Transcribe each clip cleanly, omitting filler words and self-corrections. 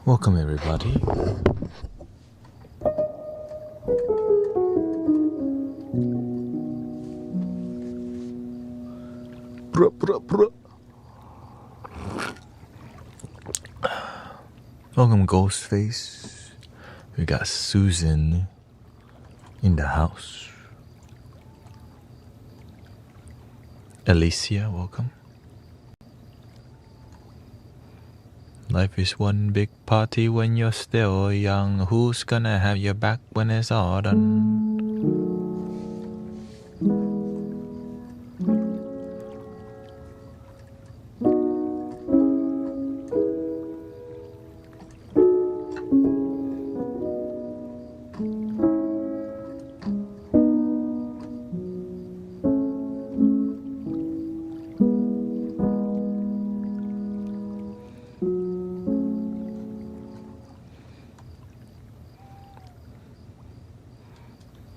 Welcome everybody. Welcome Ghostface. We got Susan in the house. Alicia, welcome. Life is one big party when you're still young. Who's gonna have your back when it's all done?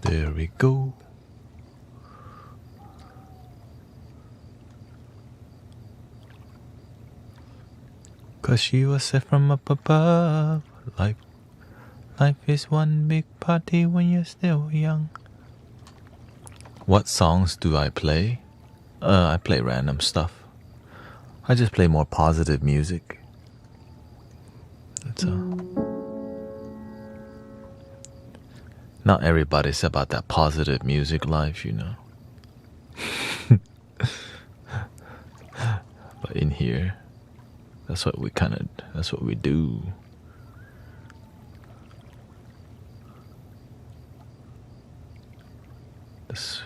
There we go. Cause she was set from up above. Life is one big party when you're still young. What songs do I play? I play random stuff. I just play more positive music. That's all. Not everybody's about that positive music life, you know. But in here, that's what we do. This.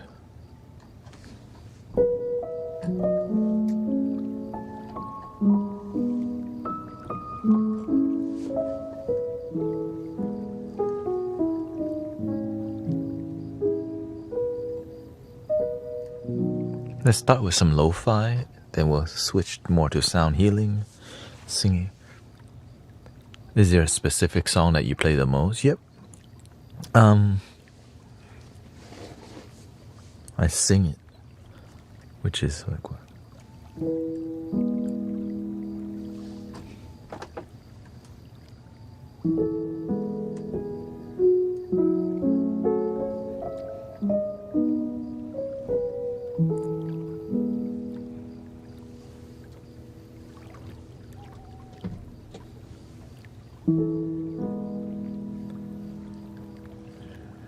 Let's start with some lo-fi, then we'll switch more to sound healing, singing. Is there a specific song that you play the most? Yep. I sing it, which is like what?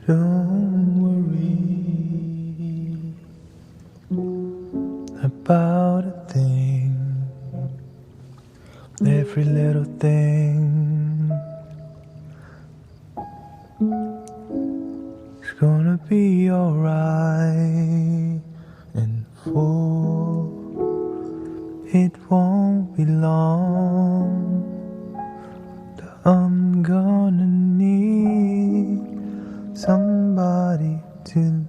Don't worry about a thing, every little thing is gonna be alright, and for it won't be long that I'm gonna need somebody to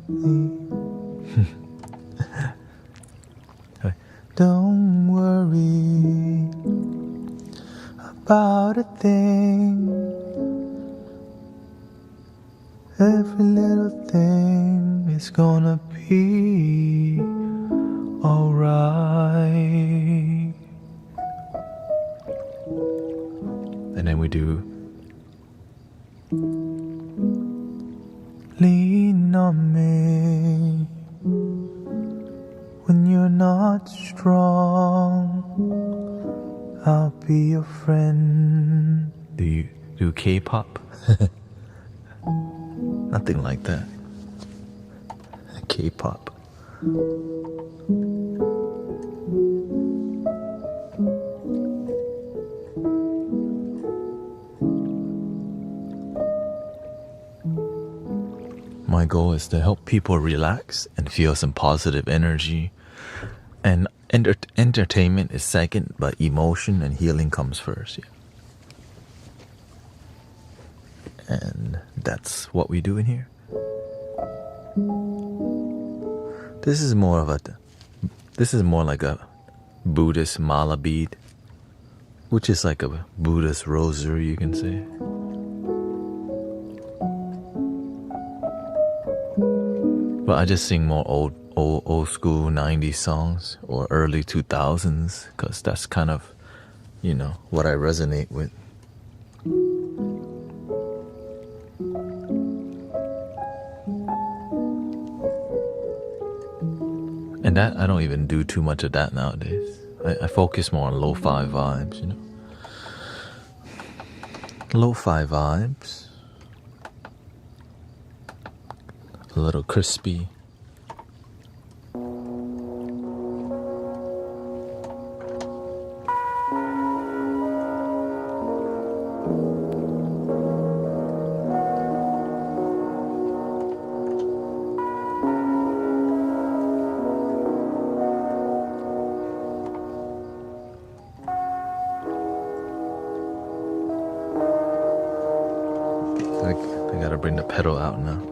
leave. Don't worry about a thing, every little thing is gonna be alright. And then we do lean on me when you're not strong. I'll be your friend. Do you do K-pop? Nothing like that. K-pop. My goal is to help people relax and feel some positive energy. And entertainment is second, but emotion and healing comes first. Yeah. And that's what we do in here. This is more like a Buddhist mala bead, which is like a Buddhist rosary, you can say. But I just sing more old school 90s songs or early 2000s because that's kind of, what I resonate with. And that, I don't even do too much of that nowadays. I focus more on lo-fi vibes, you know. Lo-fi vibes. A little crispy. I gotta bring the pedal out now.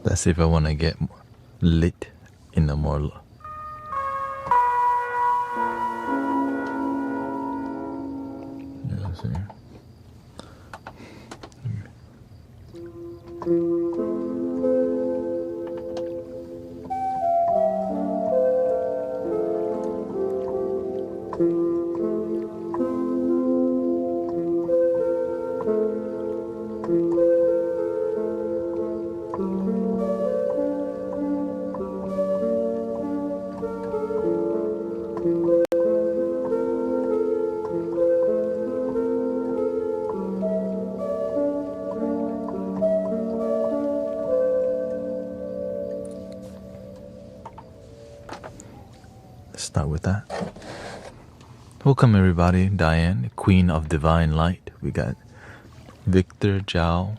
That's if I want to get lit in the more. You know what I'm saying? Let's start with that. Welcome everybody. Diane, Queen of Divine Light. We got Victor, Joao.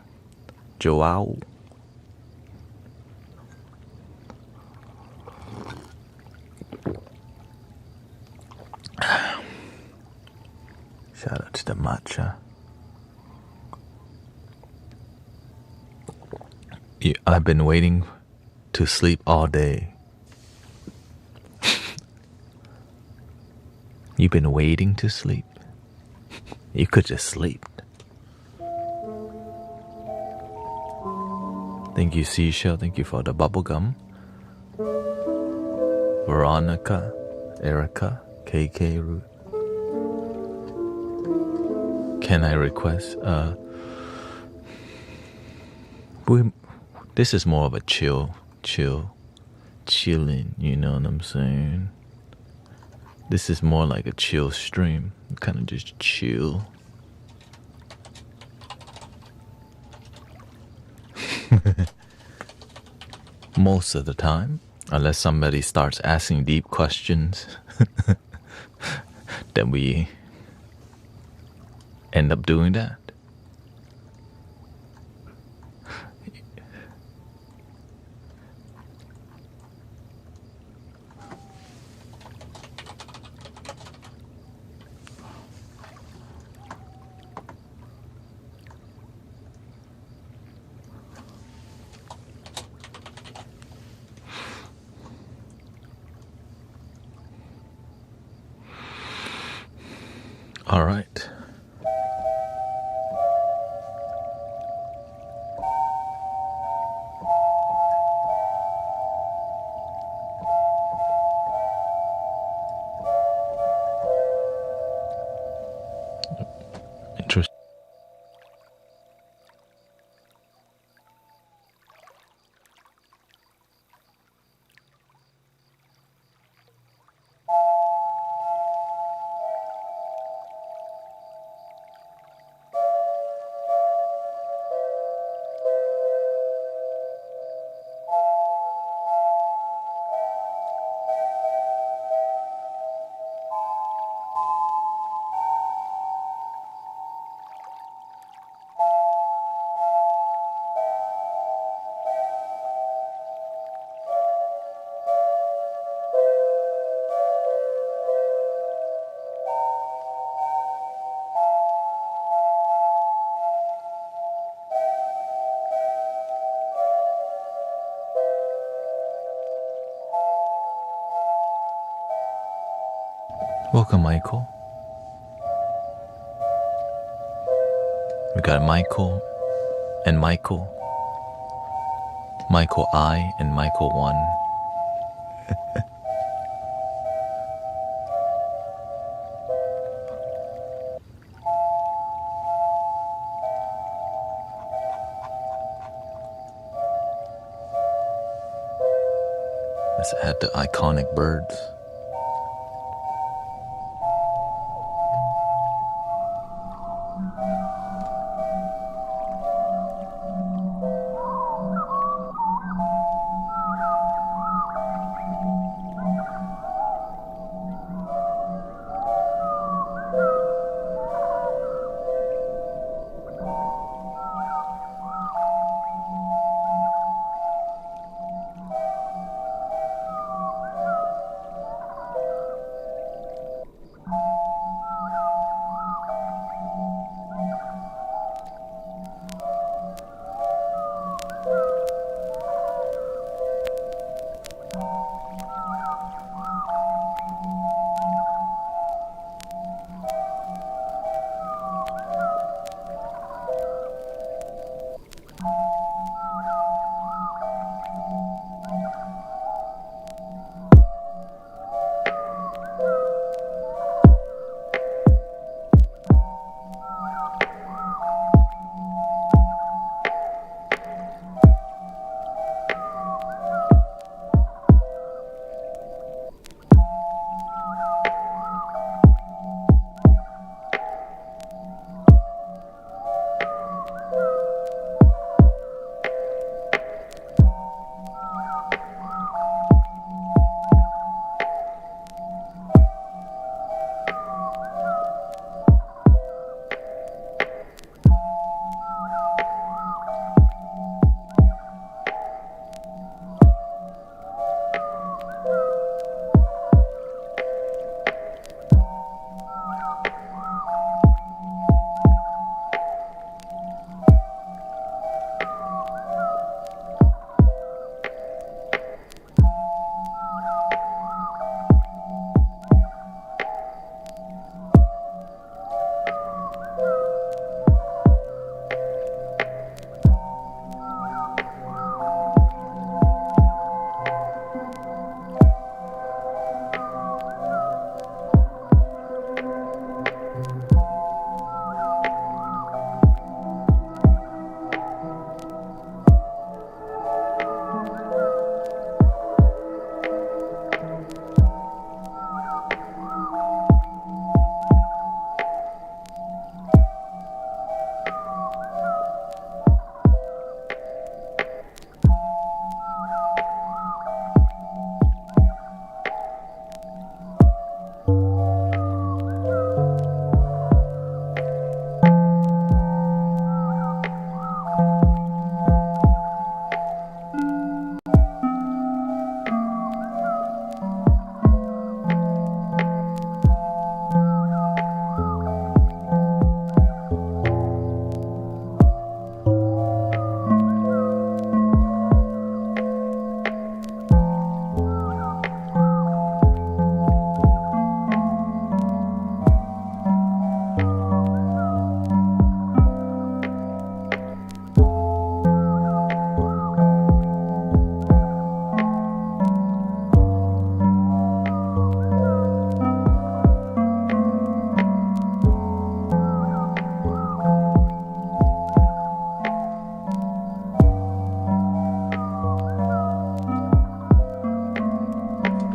Shout out to the matcha. I've been waiting to sleep all day. You've been waiting to sleep. You could just sleep. Thank you, Seashell. Thank you for the bubblegum. Veronica, Erica, KK Root. Can I request? This is more of a chilling. You know what I'm saying? This is more like a chill stream. Kind of just chill. Most of the time, unless somebody starts asking deep questions, then we end up doing that. All right. Interesting. Welcome, Michael. We got Michael and Michael. Michael I and Michael 1. Let's add the iconic birds.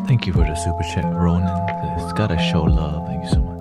Thank you for the super chat, Ronan. It's gotta show love. Thank you so much.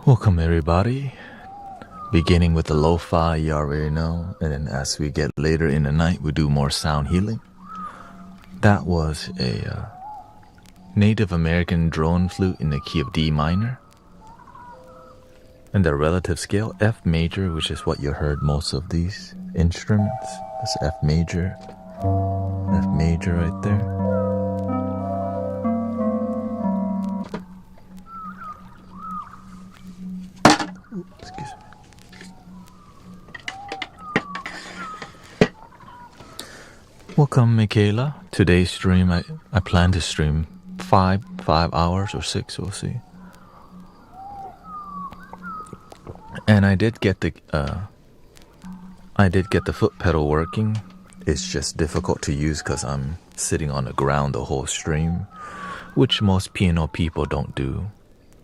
Welcome everybody. Beginning with the Lo-Fi, you already know, and then as we get later in the night, we do more sound healing. That was a Native American drone flute in the key of D minor. And the relative scale, F major, which is what you heard most of these instruments. That's F major right there. Excuse me. Welcome, Michaela. Today's stream, I plan to stream 5 hours or 6, we'll see. And I did get the foot pedal working. It's just difficult to use because I'm sitting on the ground the whole stream, which most piano people don't do.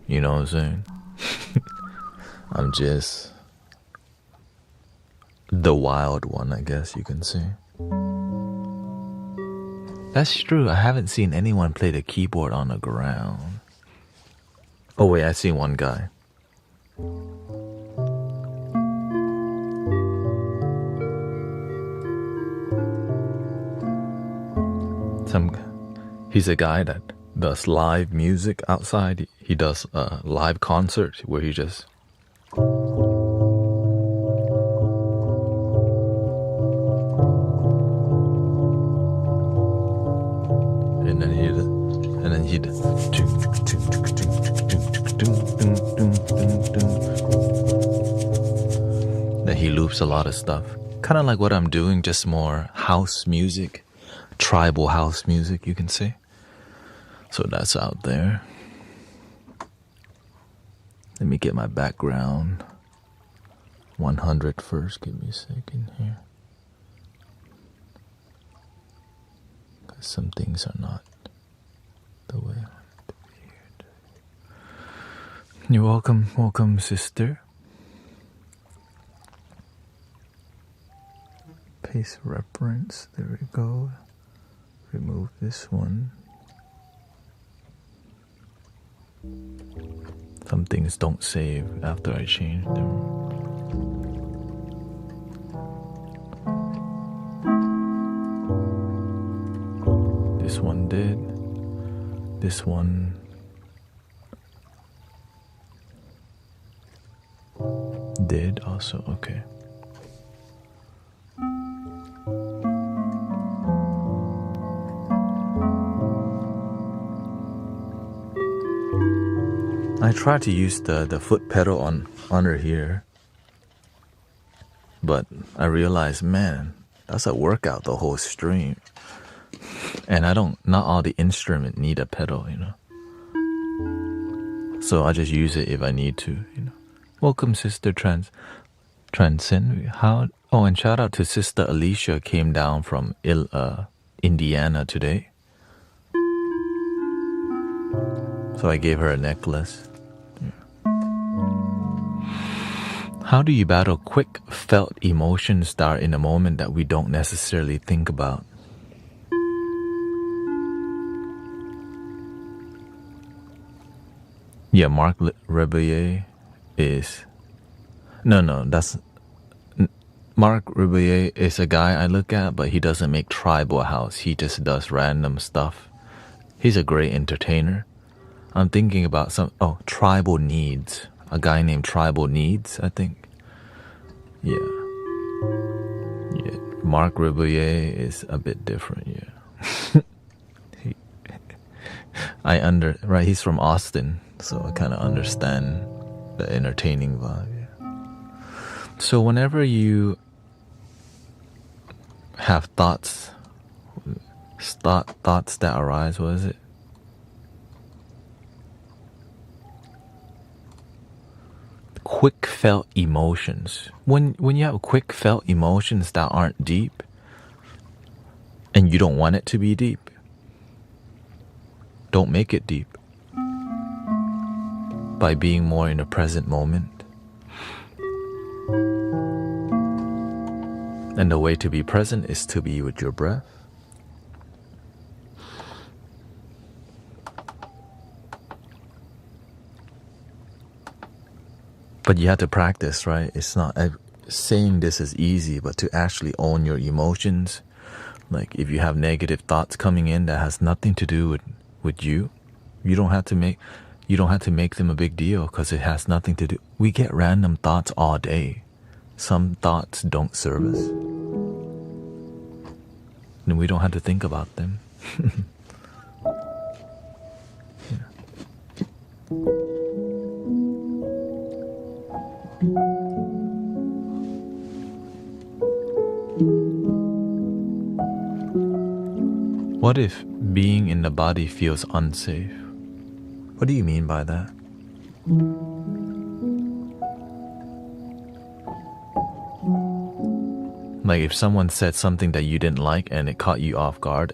You know what I'm saying? I'm just the wild one, I guess you can say. That's true. I haven't seen anyone play the keyboard on the ground. Oh wait, I seen one guy. He's a guy that does live music outside. He does live concerts where he just then he loops a lot of stuff. Kind of like what I'm doing, just more house music, tribal house music, you can say. So that's out there. Let me get my background 100 first. Give me a second here. Some things are not the way I want it to be here. You're welcome, sister. Paste reference. There we go. Remove this one. Some things don't save after I change them. This one did. This one did also. Okay. I tried to use the foot pedal under here, but I realized, man, that's a workout the whole stream. And not all the instruments need a pedal, you know. So I just use it if I need to, you know. Welcome, Sister Transcend. And shout out to Sister Alicia, came down from Indiana today. So I gave her a necklace. Yeah. How do you battle quick felt emotions that are in a moment that we don't necessarily think about? Yeah, Marc Rebillet is... No, that's... Marc Rebillet is a guy I look at, but he doesn't make tribal house. He just does random stuff. He's a great entertainer. I'm thinking about Tribal Needs. A guy named Tribal Needs, I think. Yeah. Marc Rebillet is a bit different, yeah. He's from Austin, so I kind of understand the entertaining vibe, yeah. So whenever you have thoughts that arise, what is it? Quick felt emotions. When you have quick felt emotions that aren't deep, and you don't want it to be deep, don't make it deep. By being more in the present moment. And the way to be present is to be with your breath. But you have to practice, right? It's not saying this is easy, but to actually own your emotions. Like if you have negative thoughts coming in that has nothing to do with you, you don't have to make them a big deal because it has nothing to do. We get random thoughts all day. Some thoughts don't serve us. And we don't have to think about them. What if being in the body feels unsafe? What do you mean by that? Like if someone said something that you didn't like and it caught you off guard,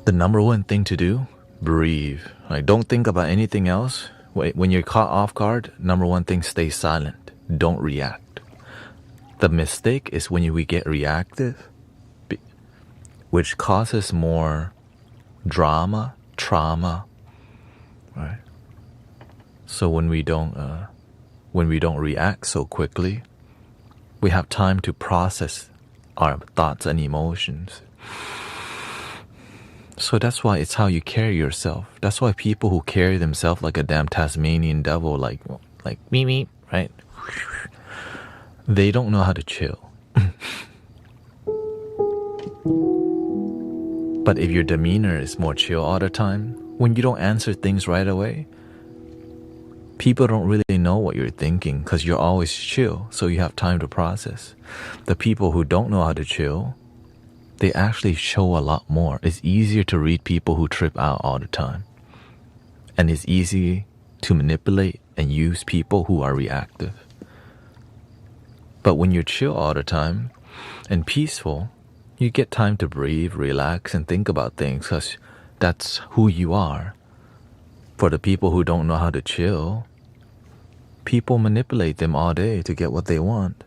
the number one thing to do, breathe. Like don't think about anything else. When you're caught off guard, number one thing, stay silent. Don't react. The mistake is when we get reactive, which causes more drama, trauma, right? So when we don't react so quickly, we have time to process our thoughts and emotions. So that's why it's how you carry yourself. That's why people who carry themselves like a damn Tasmanian devil, like me, right? They don't know how to chill. But if your demeanor is more chill all the time, when you don't answer things right away, people don't really know what you're thinking because you're always chill, so you have time to process. The people who don't know how to chill, they actually show a lot more. It's easier to read people who trip out all the time. And it's easy to manipulate and use people who are reactive. But when you're chill all the time and peaceful, you get time to breathe, relax, and think about things because that's who you are. For the people who don't know how to chill, people manipulate them all day to get what they want.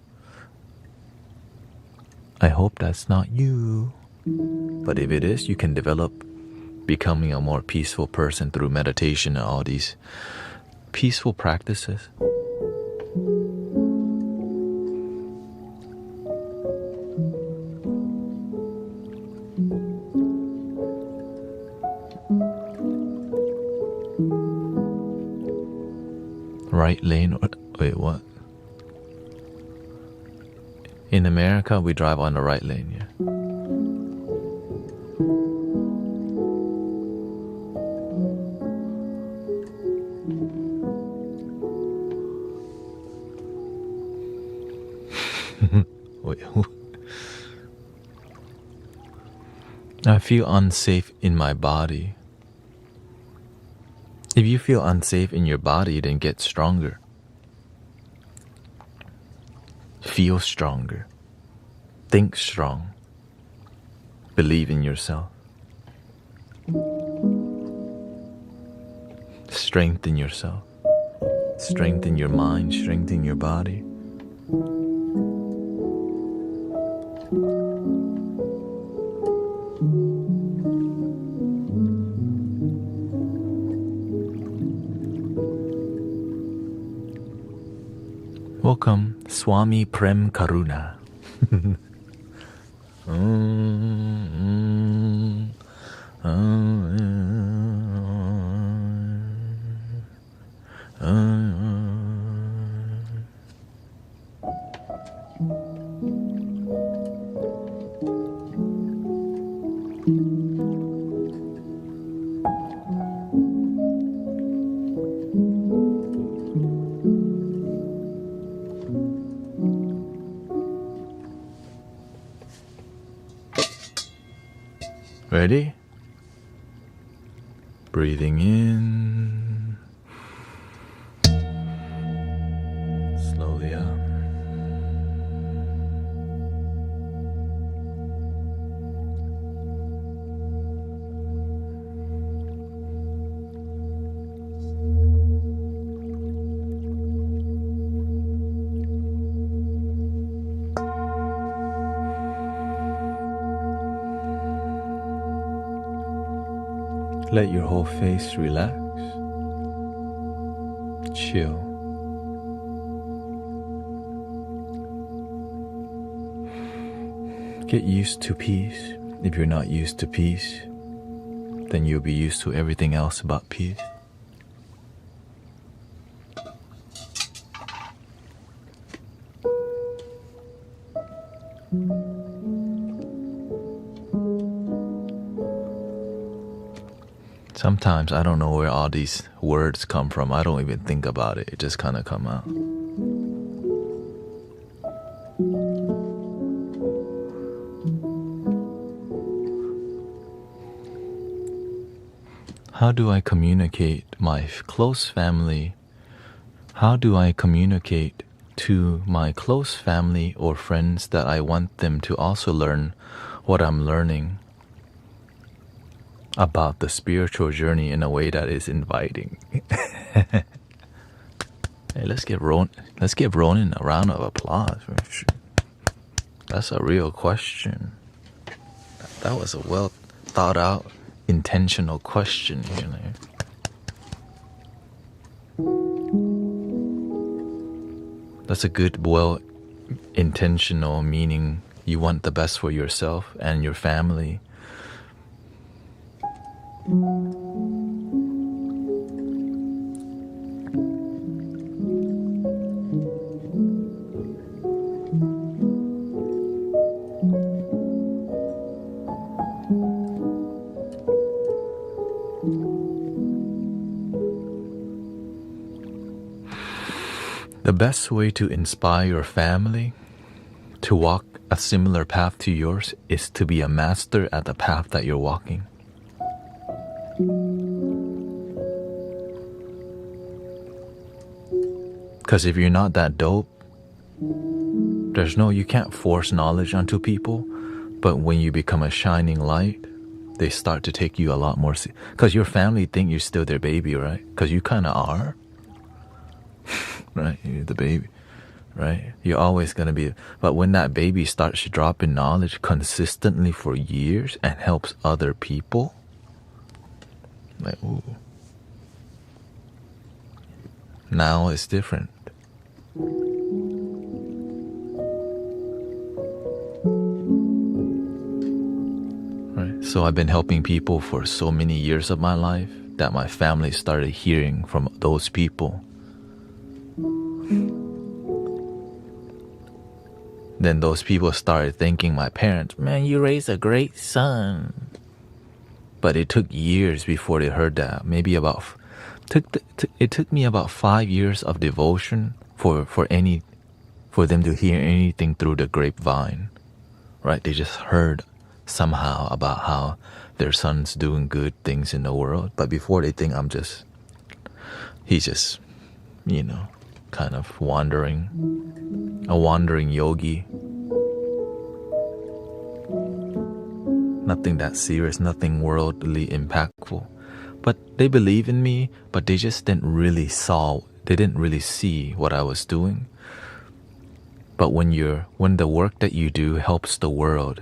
I hope that's not you. But if it is, you can develop becoming a more peaceful person through meditation and all these peaceful practices. Right lane or wait, what? In America, we drive on the right lane, yeah. Wait, I feel unsafe in my body. If you feel unsafe in your body, then get stronger. Feel stronger. Think strong. Believe in yourself. Strengthen yourself. Strengthen your mind. Strengthen your body. Welcome, Swami Prem Karuna. Ready? Breathing in. Slowly out. Let your whole face relax. Chill. Get used to peace. If you're not used to peace, then you'll be used to everything else about peace. Sometimes I don't know where all these words come from. I don't even think about it. It just kind of come out. How do I communicate my close family? How do I communicate to my close family or friends that I want them to also learn what I'm learning about the spiritual journey in a way that is inviting? Hey, let's give Ronan a round of applause. That's a real question. That was a well thought out, intentional question. That's a good, well intentional, meaning you want the best for yourself and your family. The best way to inspire your family to walk a similar path to yours is to be a master at the path that you're walking. Because if you're not that dope, you can't force knowledge onto people. But when you become a shining light, they start to take you a lot more. Because your family think you're still their baby, right? Because you kind of are. Right? You're the baby, right? You're always going to be. But when that baby starts dropping knowledge consistently for years and helps other people, like, ooh. Now it's different. Right? So I've been helping people for so many years of my life that my family started hearing from those people. Then those people started thanking my parents, man, you raised a great son. But it took years before they heard that. Maybe it took me about 5 years of devotion for them to hear anything through the grapevine. Right? They just heard somehow about how their son's doing good things in the world. But before they think he's just, kind of a wandering yogi. Nothing that serious, nothing worldly impactful. But they believe in me, but they just didn't really see what I was doing. But when the work that you do helps the world,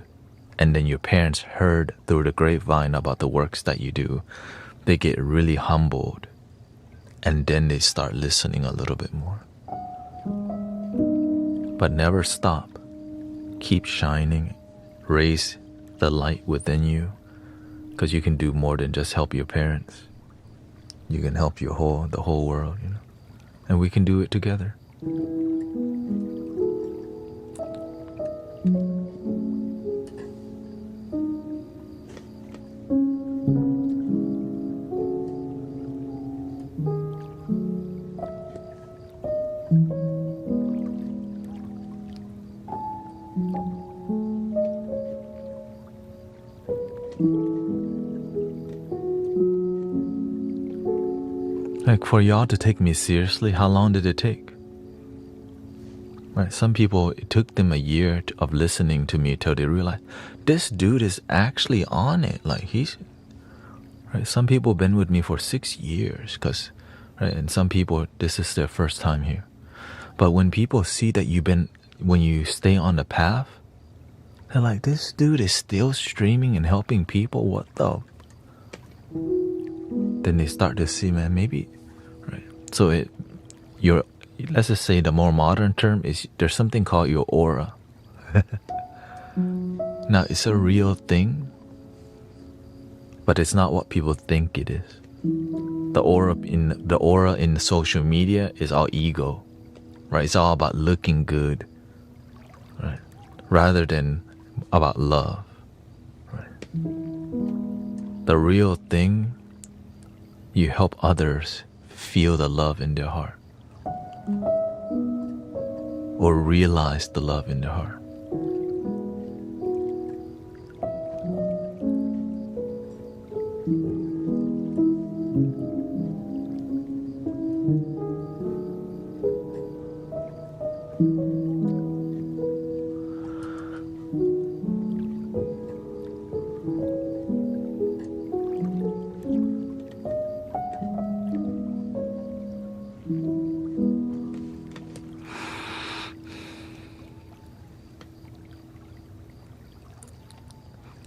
and then your parents heard through the grapevine about the works that you do, they get really humbled. And then they start listening a little bit more. But never stop. Keep shining. Raise the light within you. Because you can do more than just help your parents. You can help the whole world, And we can do it together. Like, for y'all to take me seriously, how long did it take? Right, some people, it took them a year of listening to me till they realized this dude is actually on it. Like, right, some people been with me for 6 years, right, and some people, this is their first time here. But when people see that when you stay on the path, they're like, this dude is still streaming and helping people. What the? then they start to see, man, maybe, right? So let's just say the more modern term is there's something called your aura. Now, it's a real thing, but it's not what people think it is. The aura in social media is all ego, right? It's all about looking good, right? Rather than about love, right? The real thing, you help others feel the love in their heart or realize the love in their heart.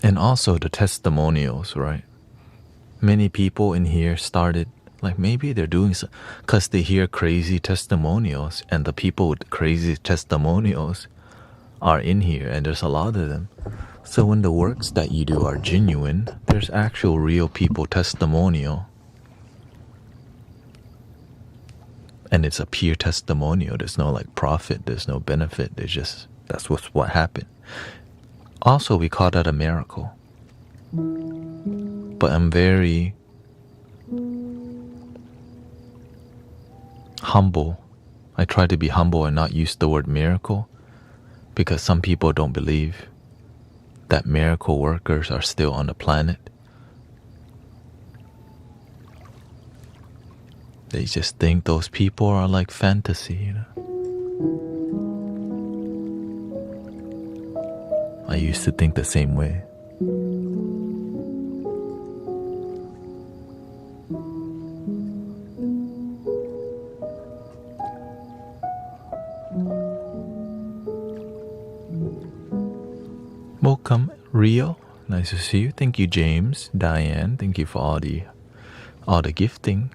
And also the testimonials, right? Many people in here started, like maybe they're doing so because they hear crazy testimonials, and the people with crazy testimonials are in here, and there's a lot of them. So when the works that you do are genuine, there's actual real people testimonial. And it's a pure testimonial. There's no like profit, there's no benefit. That's what happened. Also, we call that a miracle. But I'm very humble. I try to be humble and not use the word miracle, because some people don't believe that miracle workers are still on the planet. They just think those people are like fantasy, you know. I used to think the same way. Welcome, Rio. Nice to see you. Thank you, James, Diane. Thank you for all the gifting.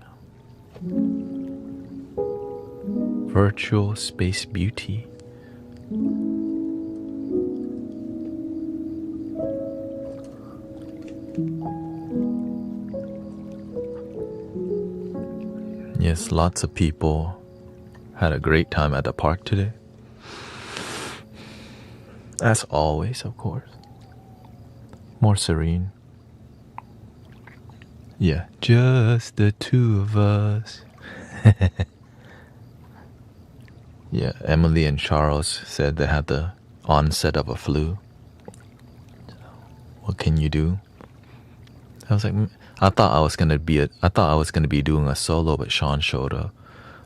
Virtual space beauty. Yes, lots of people had a great time at the park today. As always, of course. More serene. Yeah, just the two of us. Yeah, Emily and Charles said they had the onset of a flu. What can you do? I was like, I thought I was gonna be doing a solo, but Sean showed up.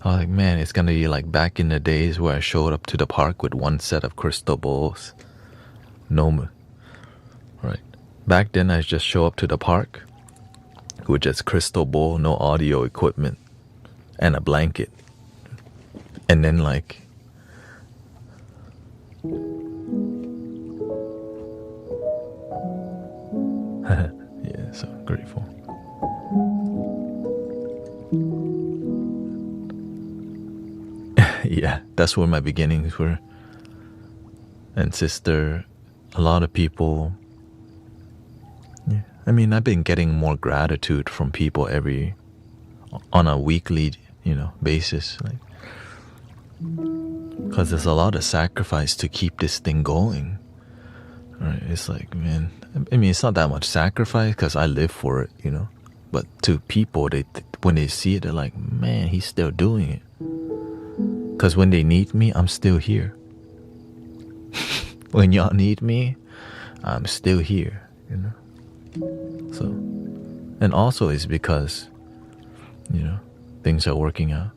I was like, man, it's gonna be like back in the days where I showed up to the park with one set of crystal bowls. No, right. Back then, I just show up to the park with just crystal bowl, no audio equipment, and a blanket, and then like. Yeah, so grateful. Yeah, that's where my beginnings were. And sister, a lot of people, yeah, I mean, I've been getting more gratitude from people on a weekly, basis, like, because there's a lot of sacrifice to keep this thing going, right? It's like, man, I mean, it's not that much sacrifice because I live for it, but to people, when they see it, they're like, man, he's still doing it. Because when they need me, I'm still here. When y'all need me, I'm still here, So, and also it's because, things are working out.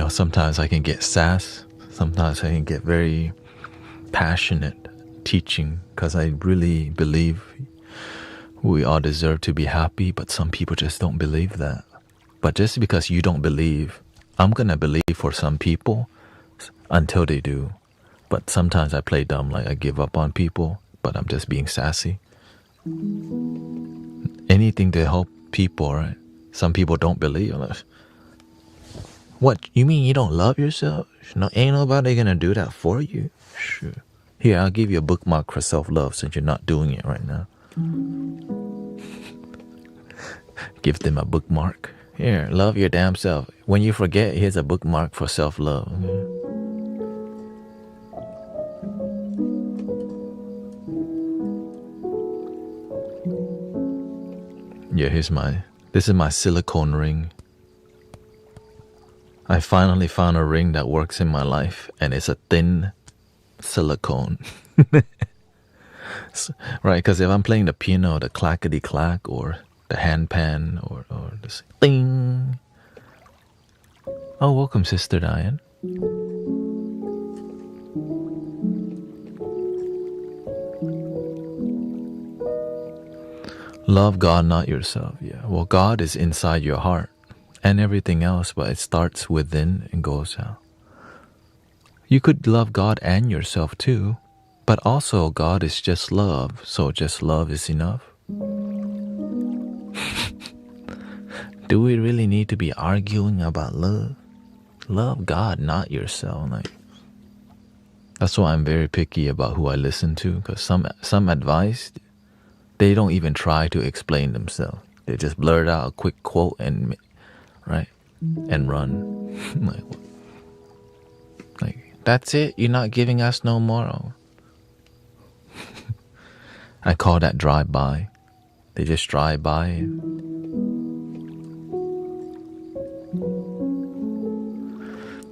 Sometimes I can get sass. Sometimes I can get very passionate teaching, because I really believe we all deserve to be happy, but some people just don't believe that. But just because you don't believe, I'm gonna believe for some people until they do. But sometimes I play dumb, like I give up on people, but I'm just being sassy. Anything to help people, right? Some people don't believe. What, you mean you don't love yourself? No, ain't nobody gonna do that for you. Sure. Here, I'll give you a bookmark for self-love since you're not doing it right now. Give them a bookmark. Here, love your damn self. When you forget, here's a bookmark for self-love. Okay? Yeah, this is my silicone ring. I finally found a ring that works in my life, and it's a thin silicone. Right, because if I'm playing the piano, the clackety-clack, or the handpan, or this ding. Oh, welcome, Sister Diane. Love God, not yourself. Yeah, well, God is inside your heart and everything else, but it starts within and goes out. You could love God and yourself too, but also God is just love, so just love is enough. Do we really need to be arguing about love? Love God, not yourself. Like, that's why I'm very picky about who I listen to, because some advice, they don't even try to explain themselves. They just blurt out a quick quote and run. like that's it. You're not giving us no moral. I call that drive-by. They just drive by.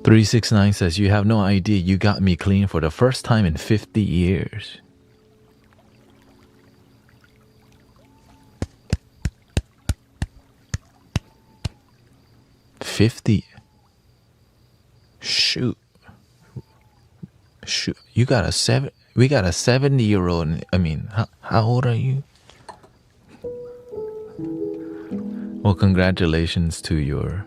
369 says, you have no idea, you got me clean for the first time in 50 years. $50. Shoot. You got we got a 70-year-old. I mean, how old are you? Well, congratulations to your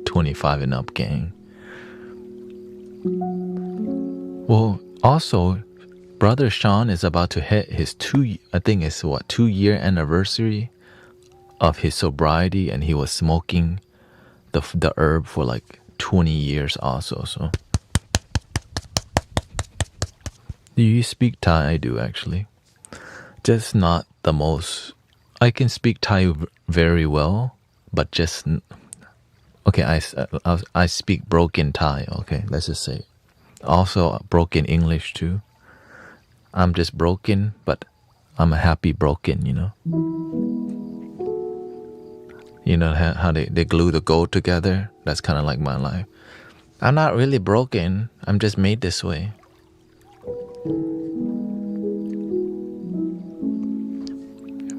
25 and up gang. Well, also, Brother Sean is about to hit his 2-year anniversary of his sobriety, and he was smoking the herb for like 20 years also. So, do you speak Thai? I do, actually. Just not the most. I can speak Thai very well, but just okay. I speak broken Thai. Okay, let's just say. Also broken English too. I'm just broken, but I'm a happy broken, you know. You know how they glue the gold together? That's kind of like my life. I'm not really broken. I'm just made this way.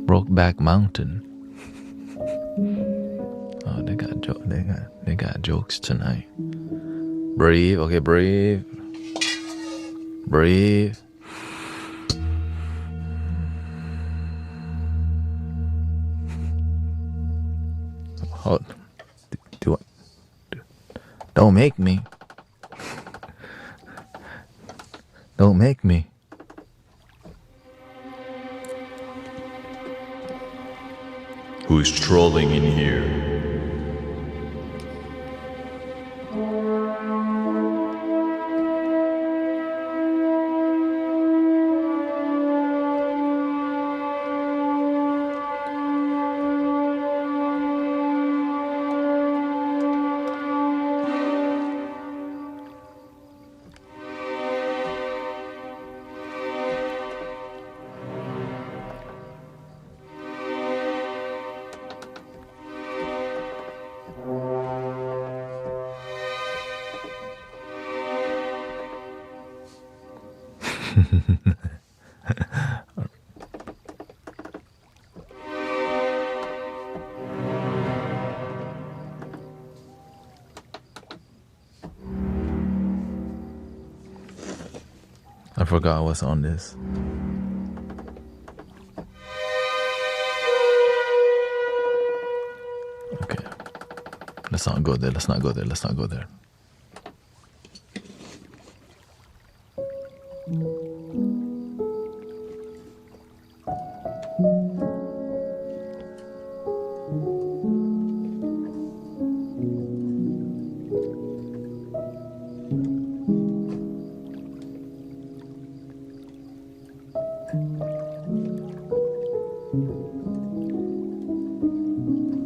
Brokeback Mountain. Oh, they got jokes tonight. Breathe, okay, breathe. Breathe. Oh, don't make me. Don't make me. Who's trolling in here? I forgot what's on this. Okay. Let's not go there. Let's not go there. Let's not go there.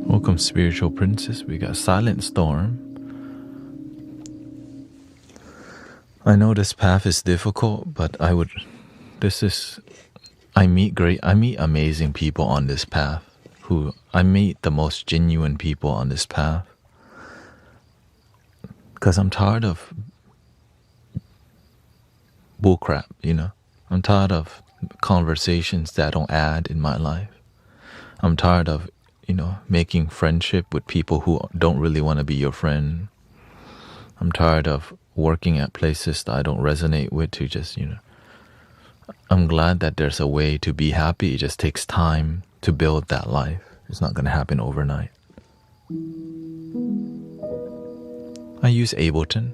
Welcome, Spiritual Princess. We got Silent Storm. I know this path is difficult, but I meet amazing people on this path. I meet the most genuine people on this path. Because I'm tired of bullcrap, I'm tired of conversations that don't add in my life. I'm tired of, making friendship with people who don't really want to be your friend. I'm tired of working at places that I don't resonate with to just, I'm glad that there's a way to be happy. It just takes time to build that life. It's not going to happen overnight. I use Ableton.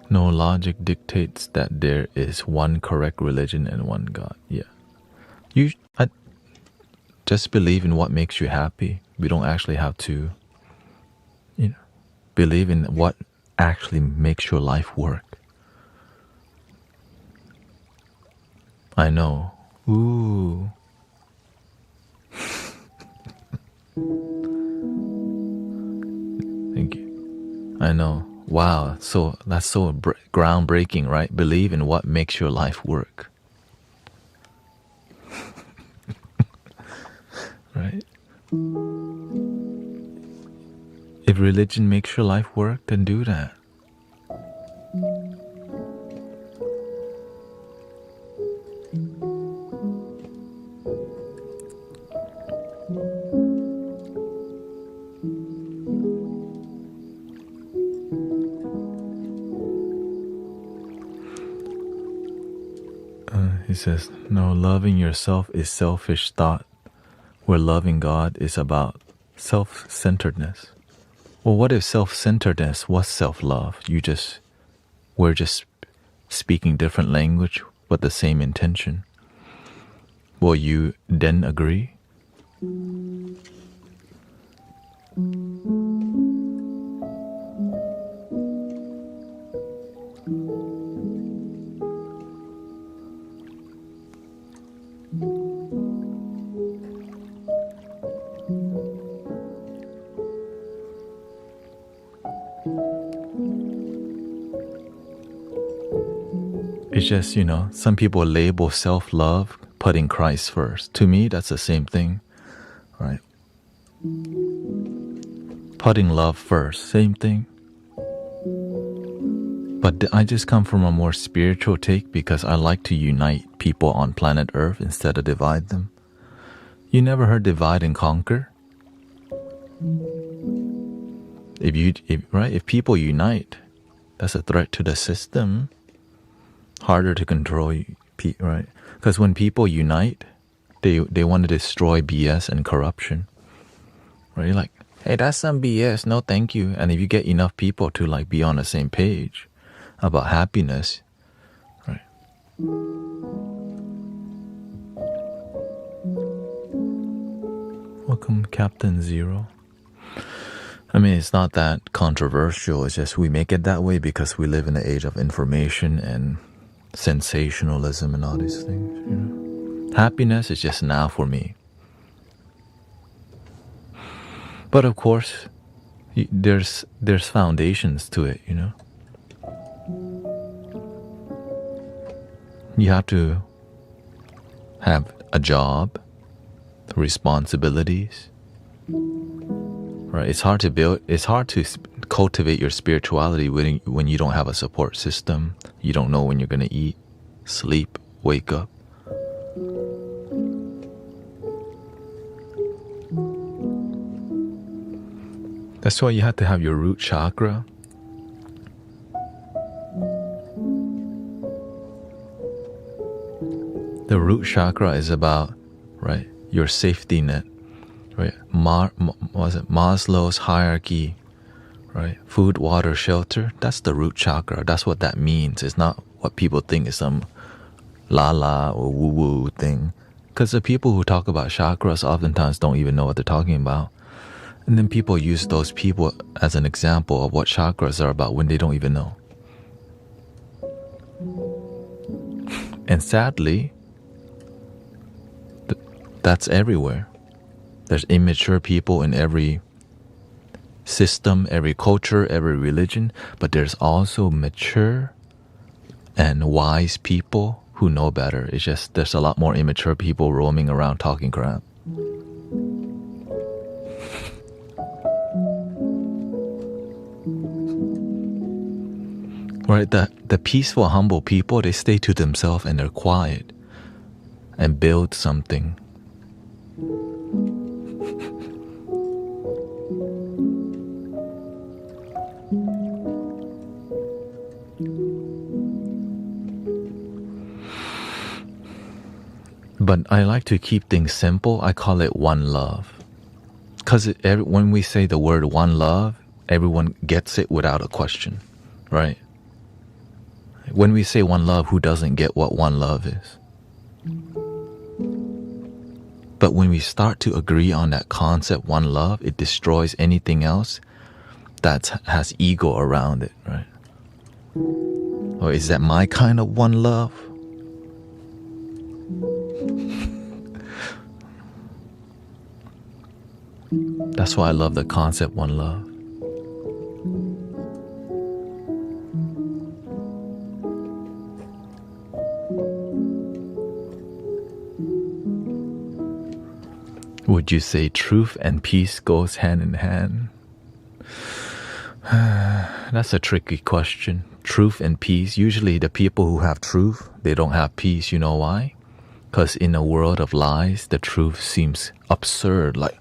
No logic dictates that there is one correct religion and one God. Yeah. I just believe in what makes you happy. We don't actually have to, believe in what actually makes your life work. I know. Ooh. Thank you. I know. Wow, so that's so groundbreaking, right? Believe in what makes your life work. Right? If religion makes your life work, then do that. He says, no, loving yourself is selfish thought, where loving God is about self-centeredness. Well, what if self-centeredness was self-love? We're just speaking different language, but the same intention. Will you then agree? It's just, some people label self-love putting Christ first. To me, that's the same thing, right? Putting love first, same thing. But I just come from a more spiritual take because I like to unite people on planet Earth instead of divide them. You never heard divide and conquer? If people unite, that's a threat to the system. Harder to control, right? Because when people unite, they want to destroy BS and corruption, right? You're like, hey, that's some BS. No, thank you. And if you get enough people to be on the same page about happiness, right? Welcome, Captain Zero. I mean, it's not that controversial. It's just we make it that way because we live in the age of information and sensationalism and all these things. Happiness is just now for me. But of course, there's foundations to it. You have to have a job, responsibilities. Right? It's hard to cultivate your spirituality when you don't have a support system. You don't know when you're going to eat, sleep, wake up. That's why you have to have your root chakra. The root chakra is about, right, your safety net, right? Maslow's hierarchy, right? Food, water, shelter. That's the root chakra. That's what that means. It's not what people think is some la or woo thing. Because the people who talk about chakras oftentimes don't even know what they're talking about. And then people use those people as an example of what chakras are about when they don't even know. And sadly, that's everywhere. There's immature people in every system, every culture, every religion, but there's also mature and wise people who know better. It's just there's a lot more immature people roaming around talking crap. Right, the peaceful, humble people, they stay to themselves and they're quiet and build something. But I like to keep things simple. I call it one love. Because when we say the word one love, everyone gets it without a question, right? When we say one love, who doesn't get what one love is? But when we start to agree on that concept, one love, it destroys anything else that has ego around it, right? Or is that my kind of one love? That's why I love the concept one love. Would you say truth and peace goes hand in hand? That's a tricky question. Truth and peace. Usually the people who have truth, they don't have peace. You know why? Because in a world of lies, the truth seems absurd. Like,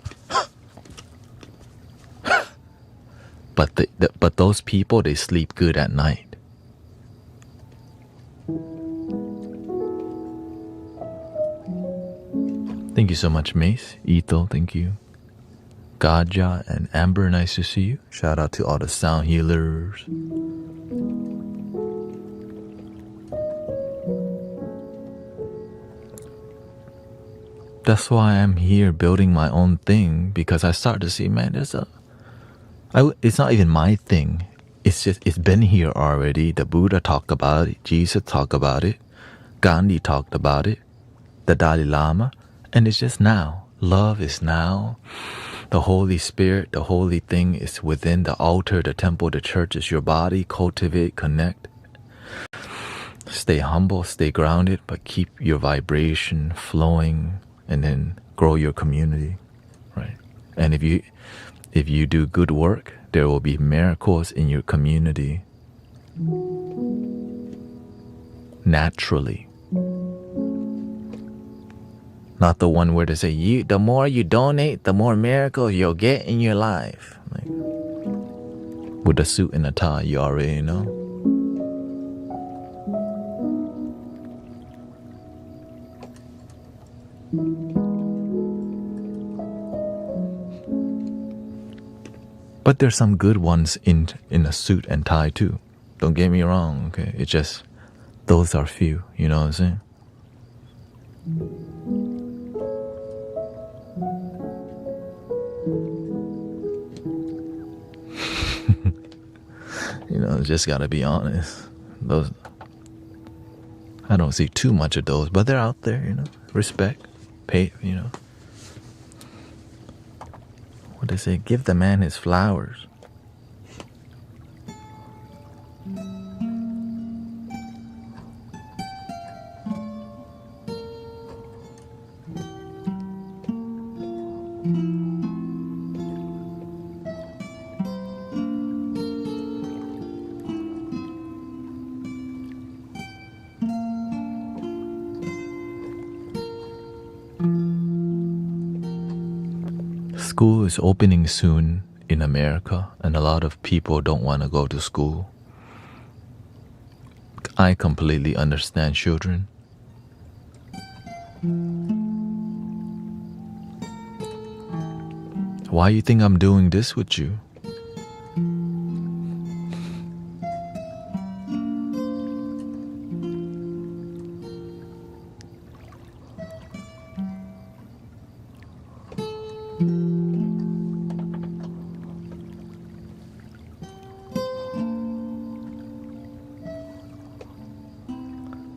but those people, they sleep good at night. Thank you so much, Mace. Ethel, thank you. Gaja and Amber, nice to see you. Shout out to all the sound healers. That's why I'm here building my own thing, because I start to see, man, it's not even my thing. It's been here already. The Buddha talked about it. Jesus talked about it. Gandhi talked about it. The Dalai Lama. And it's just now. Love is now. The Holy Spirit, the holy thing is within the altar, the temple, the church is your body. Cultivate, connect. Stay humble, stay grounded, but keep your vibration flowing, and then grow your community, right? And if you do good work, there will be miracles in your community naturally. Not the one where they say, the more you donate, the more miracles you'll get in your life. Like, with a suit and a tie, you already know. But there's some good ones in a suit and tie too. Don't get me wrong, okay? It's just, those are few, you know what I'm saying? You know, just gotta be honest. Those, I don't see too much of those, but they're out there, you know. Respect, pay, you know. What they say, give the man his flowers. School is opening soon in America, and a lot of people don't want to go to school. I completely understand children. Why you think I'm doing this with you?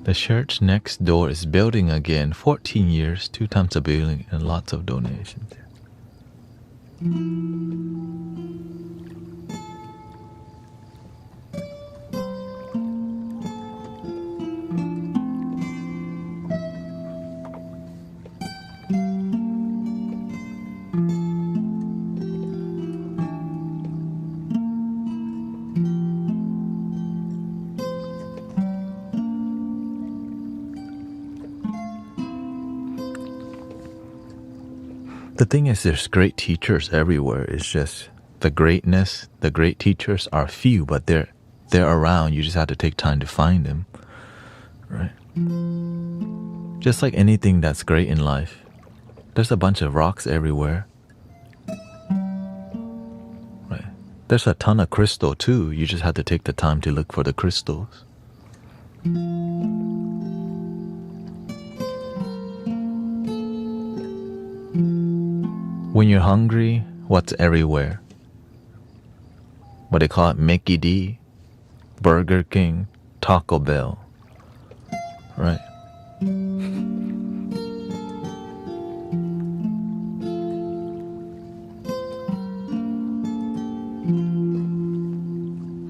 The church next door is building again. 14 years, 2 times a building, and lots of donations. The thing is, there's great teachers everywhere. It's just the great teachers are few, but they're around. You just have to take time to find them, right? Just like anything that's great in life, there's a bunch of rocks everywhere, right? There's a ton of crystal too. You just have to take the time to look for the crystals. When you're hungry, what's everywhere? What they call it, Mickey D, Burger King, Taco Bell, right?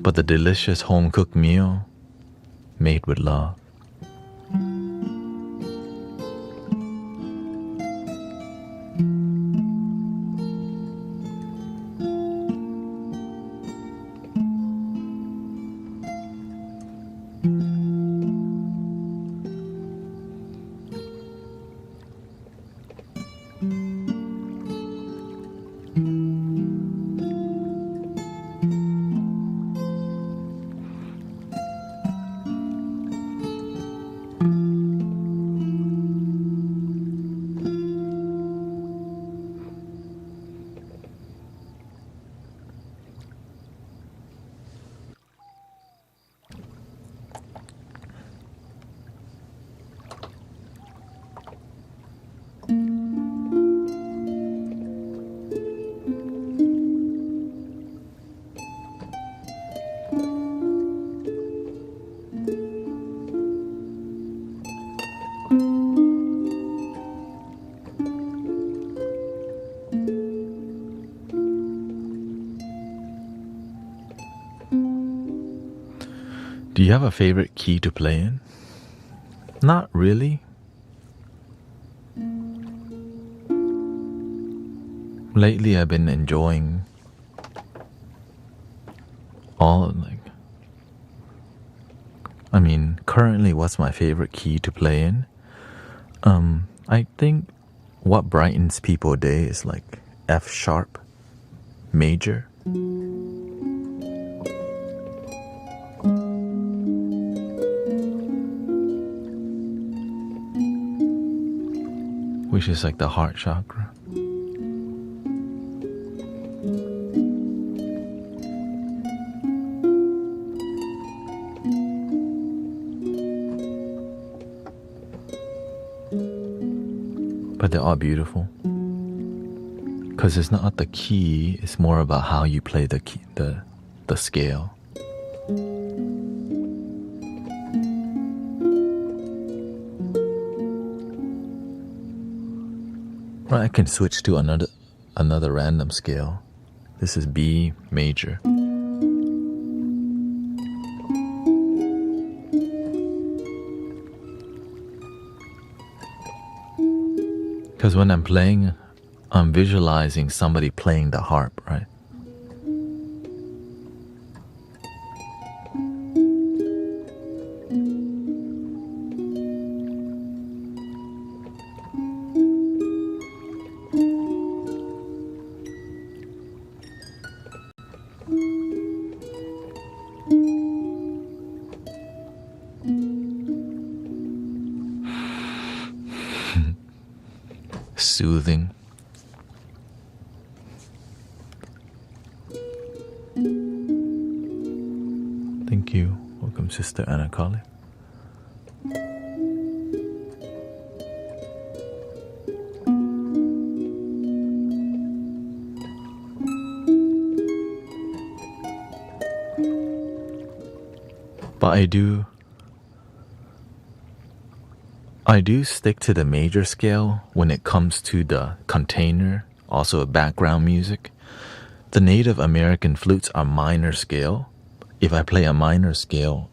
But the delicious home-cooked meal made with love. Do you have a favorite key to play in? Not really. Lately I've been enjoying currently what's my favorite key to play in? I think what brightens people's day is like F sharp major. Which is like the heart chakra. But they're all beautiful. Because it's not the key, it's more about how you play the key, the scale. Right, I can switch to another random scale. This is B major. Because when I'm playing, I'm visualizing somebody playing the harp, right? soothing. Thank you. Welcome, Sister Anna Kali. But I do stick to the major scale when it comes to the container, also a background music. The Native American flutes are minor scale. If I play a minor scale,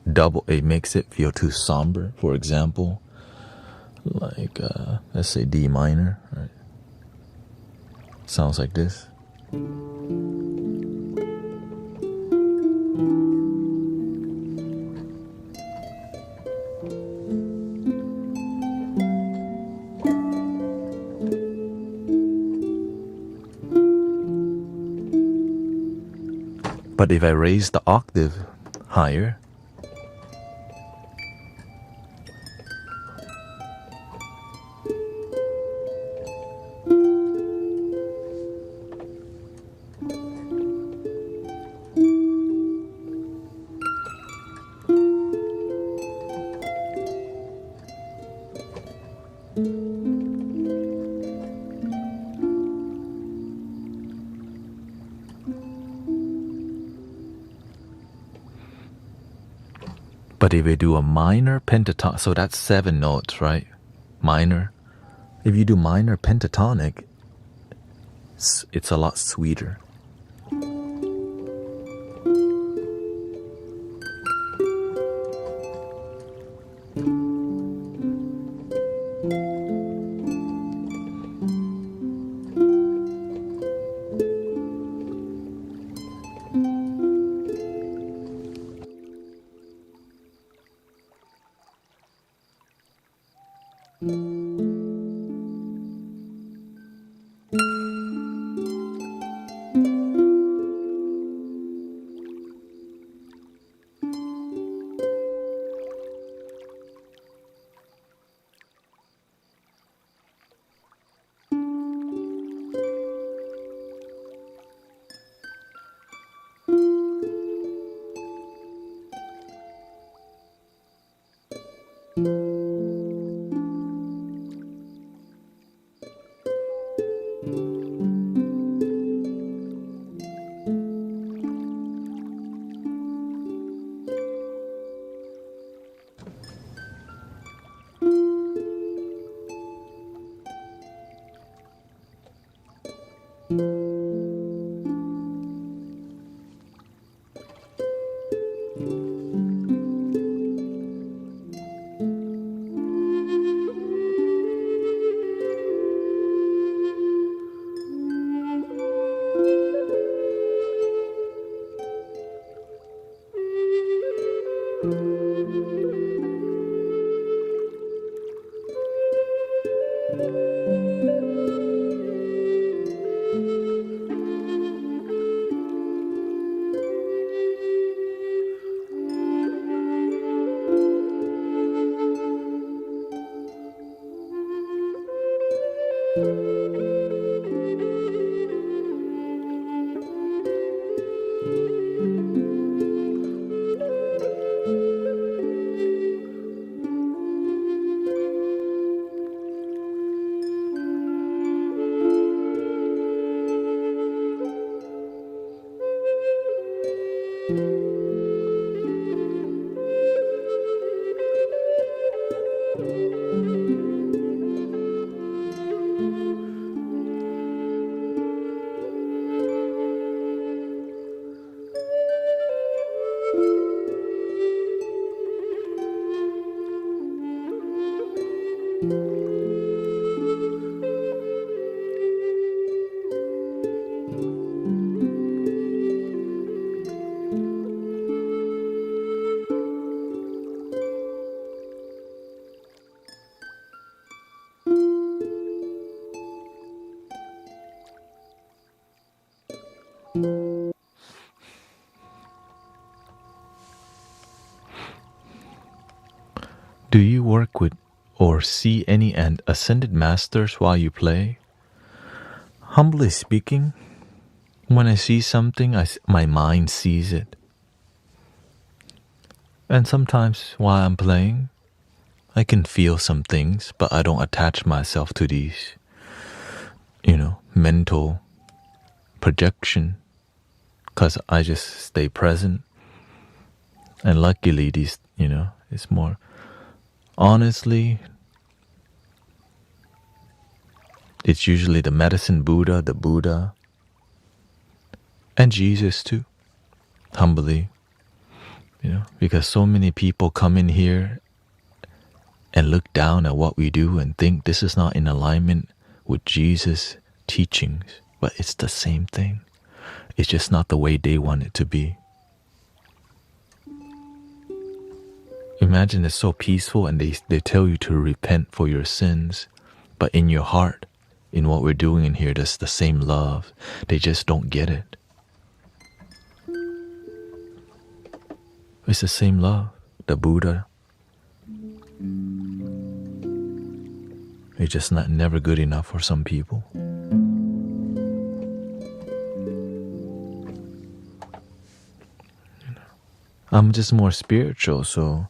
it makes it feel too somber. For example, like let's say D minor, right? Sounds like this. But if I raise the octave higher, but if we do a minor pentatonic, so that's 7 notes, right? Minor. If you do minor pentatonic, it's a lot sweeter. Do you work with or see any ascended masters while you play? Humbly speaking, when I see something, my mind sees it. And sometimes while I'm playing, I can feel some things, but I don't attach myself to these, mental projection, because I just stay present. And luckily, these, it's more, honestly, it's usually the medicine Buddha, the Buddha, and Jesus too, humbly, because so many people come in here and look down at what we do and think this is not in alignment with Jesus' teachings, but it's the same thing. It's just not the way they want it to be. Imagine it's so peaceful and they tell you to repent for your sins, but in your heart, in what we're doing in here, there's the same love. They just don't get it. It's the same love, the Buddha. It's just never good enough for some people. I'm just more spiritual, so...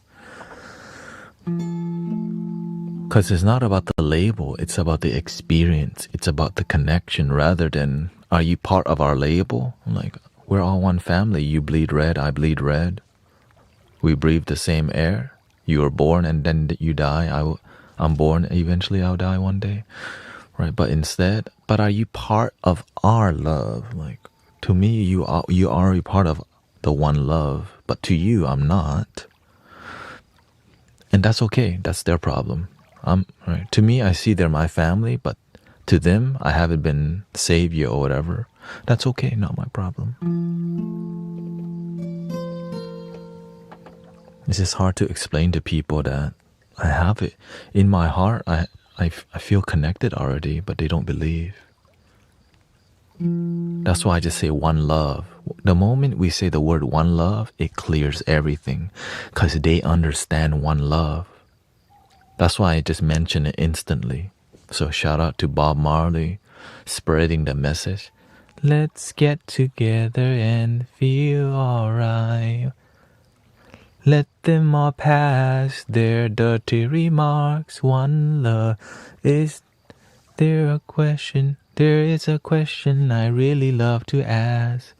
Because it's not about the label, it's about the experience. It's about the connection rather than, are you part of our label? Like, we're all one family. You bleed red, I bleed red. We breathe the same air. You are born and then you die. I'm born, eventually I'll die one day. Right? But instead, are you part of our love? Like, to me, you are a part of the one love. But to you, I'm not. And that's okay. That's their problem. Right. To me, I see they're my family, but to them, I haven't been savior or whatever. That's okay. Not my problem. It's just hard to explain to people that I have it in my heart. I feel connected already, but they don't believe. That's why I just say one love. The moment we say the word one love, it clears everything, because they understand one love. That's why I just mention it instantly. So shout out to Bob Marley, spreading the message. Let's get together and feel alright. Let them all pass their dirty remarks. One love. Is there a question? There is a question I really love to ask.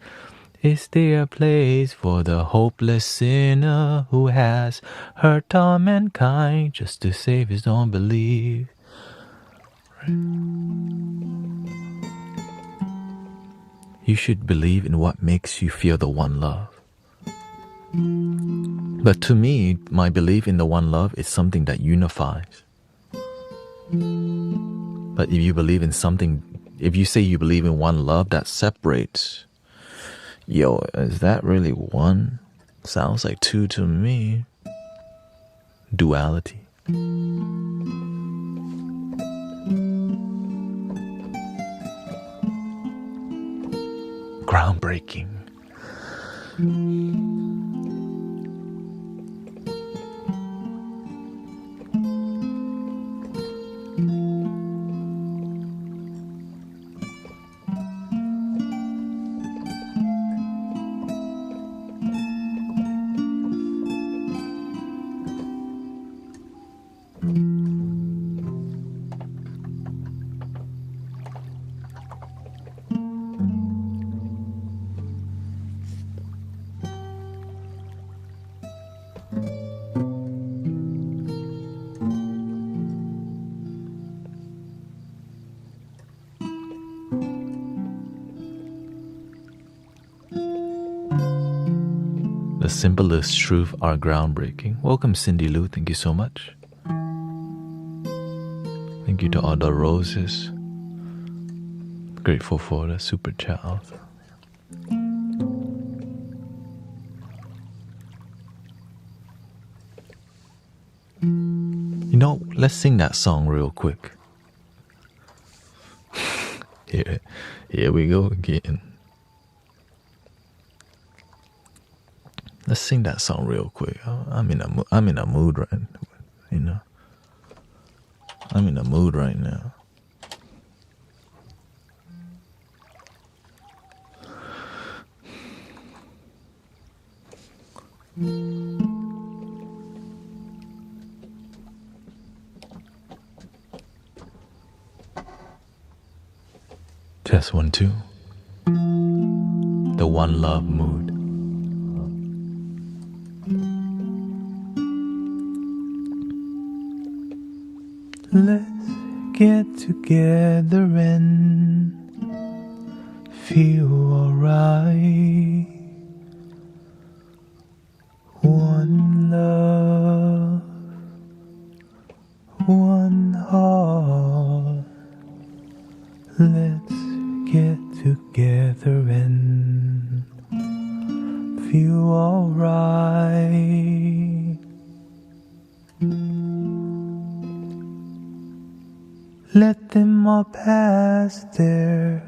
Is there a place for the hopeless sinner who has hurt all mankind just to save his own belief? You should believe in what makes you feel the one love. But to me, my belief in the one love is something that unifies. But if you believe in something, if you say you believe in one love that separates, yo, is that really one? Sounds like two to me. Duality. Groundbreaking. The simplest truth are groundbreaking. Welcome, Cindy Lou. Thank you so much. Thank you to all the roses. Grateful for the super chat also. You know, let's sing that song real quick. Here we go again. Let's sing that song real quick. I'm in a mood right now, you know. I'm in a mood right now. Test 1, 2. The one love mood. Let's get together and feel alright. One love, one heart. Let's get together and feel alright. Let them all pass their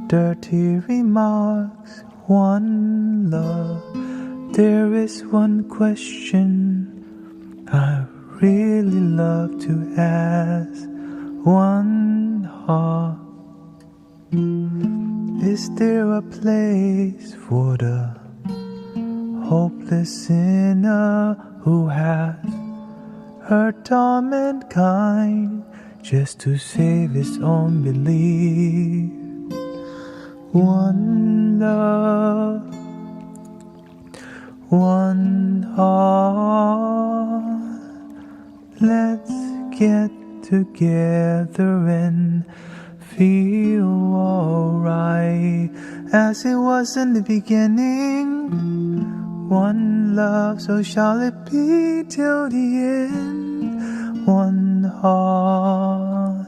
dirty remarks. One love. There is one question I really love to ask. One heart. Is there a place for the hopeless sinner who has hurt all mankind just to save his own belief? One love, one heart. Let's get together and feel alright as it was in the beginning. One love, so shall it be till the end. One heart.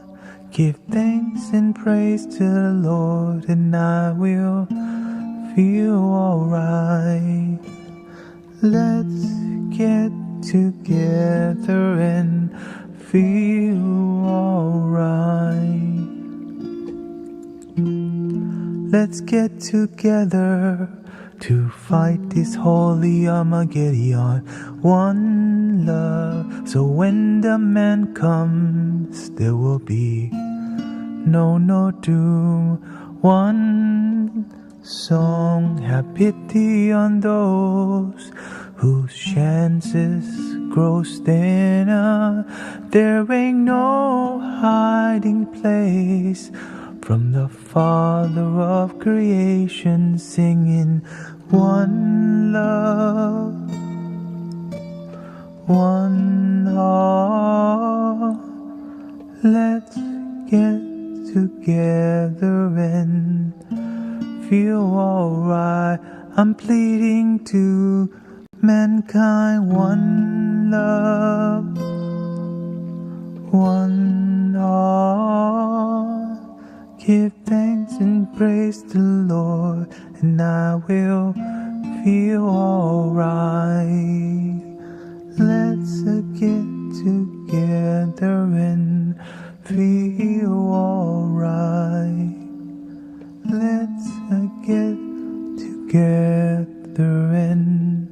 Give thanks and praise to the Lord, and I will feel alright. Let's get together and feel alright. Let's get together to fight this holy Armageddon. One love, so when the man comes, there will be no doom. One song, have pity on those whose chances grow thinner. There ain't no hiding place from the Father of creation, singing one love, one heart. Let's get together and feel alright. I'm pleading to mankind, one love, one heart. Give thanks and praise to the Lord, and I will feel alright. Let's get together and feel alright. Let's get together and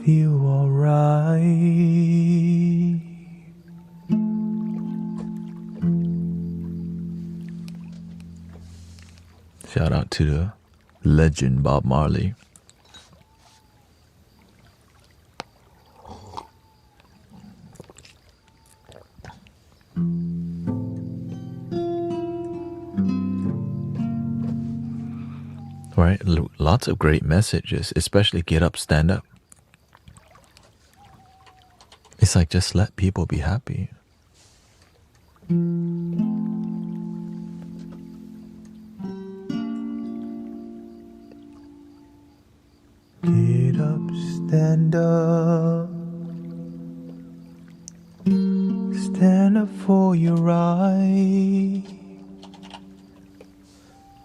feel alright. Shout out to the legend Bob Marley. Right, lots of great messages, especially get up, stand up. It's like just let people be happy. Get up, stand up. Stand up for your right.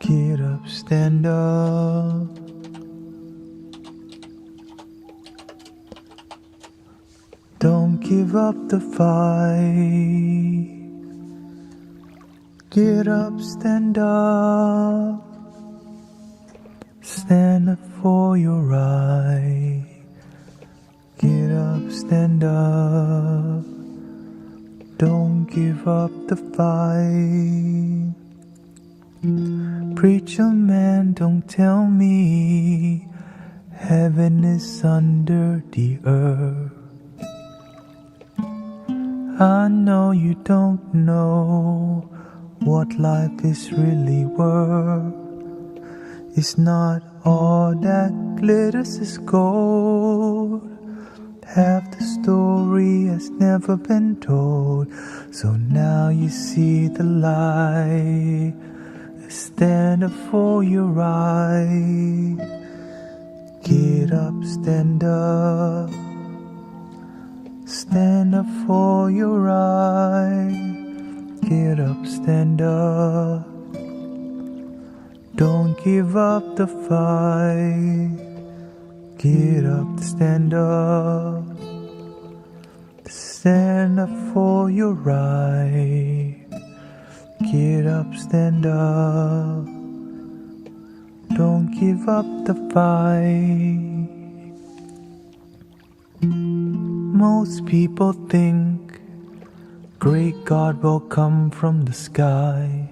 Get up, stand up. Don't give up the fight. Get up, stand up. Stand up for your right. Get up, stand up. give up the fight. Preacher man, don't tell me heaven is under the earth. I know you don't know what life is really worth. It's not all that glitters is gold. Half the story has never been told. So now you see the light. Stand up for your right. Get up, stand up. Stand up for your right. Get up, stand up. Don't give up the fight. Get up, stand up. Stand up for your right. Get up, stand up. Don't give up the fight. Most people think great God will come from the sky,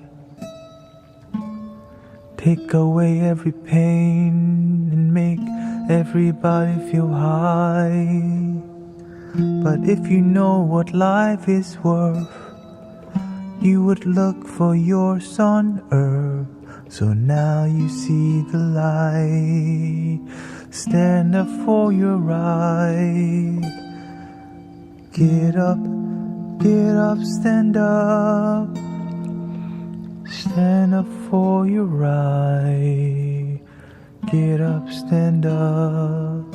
take away every pain and make everybody feel high. But if you know what life is worth, you would look for yours on earth. So now you see the light. Stand up for your right. Get up, stand up. Stand up for your right. Get up, stand up.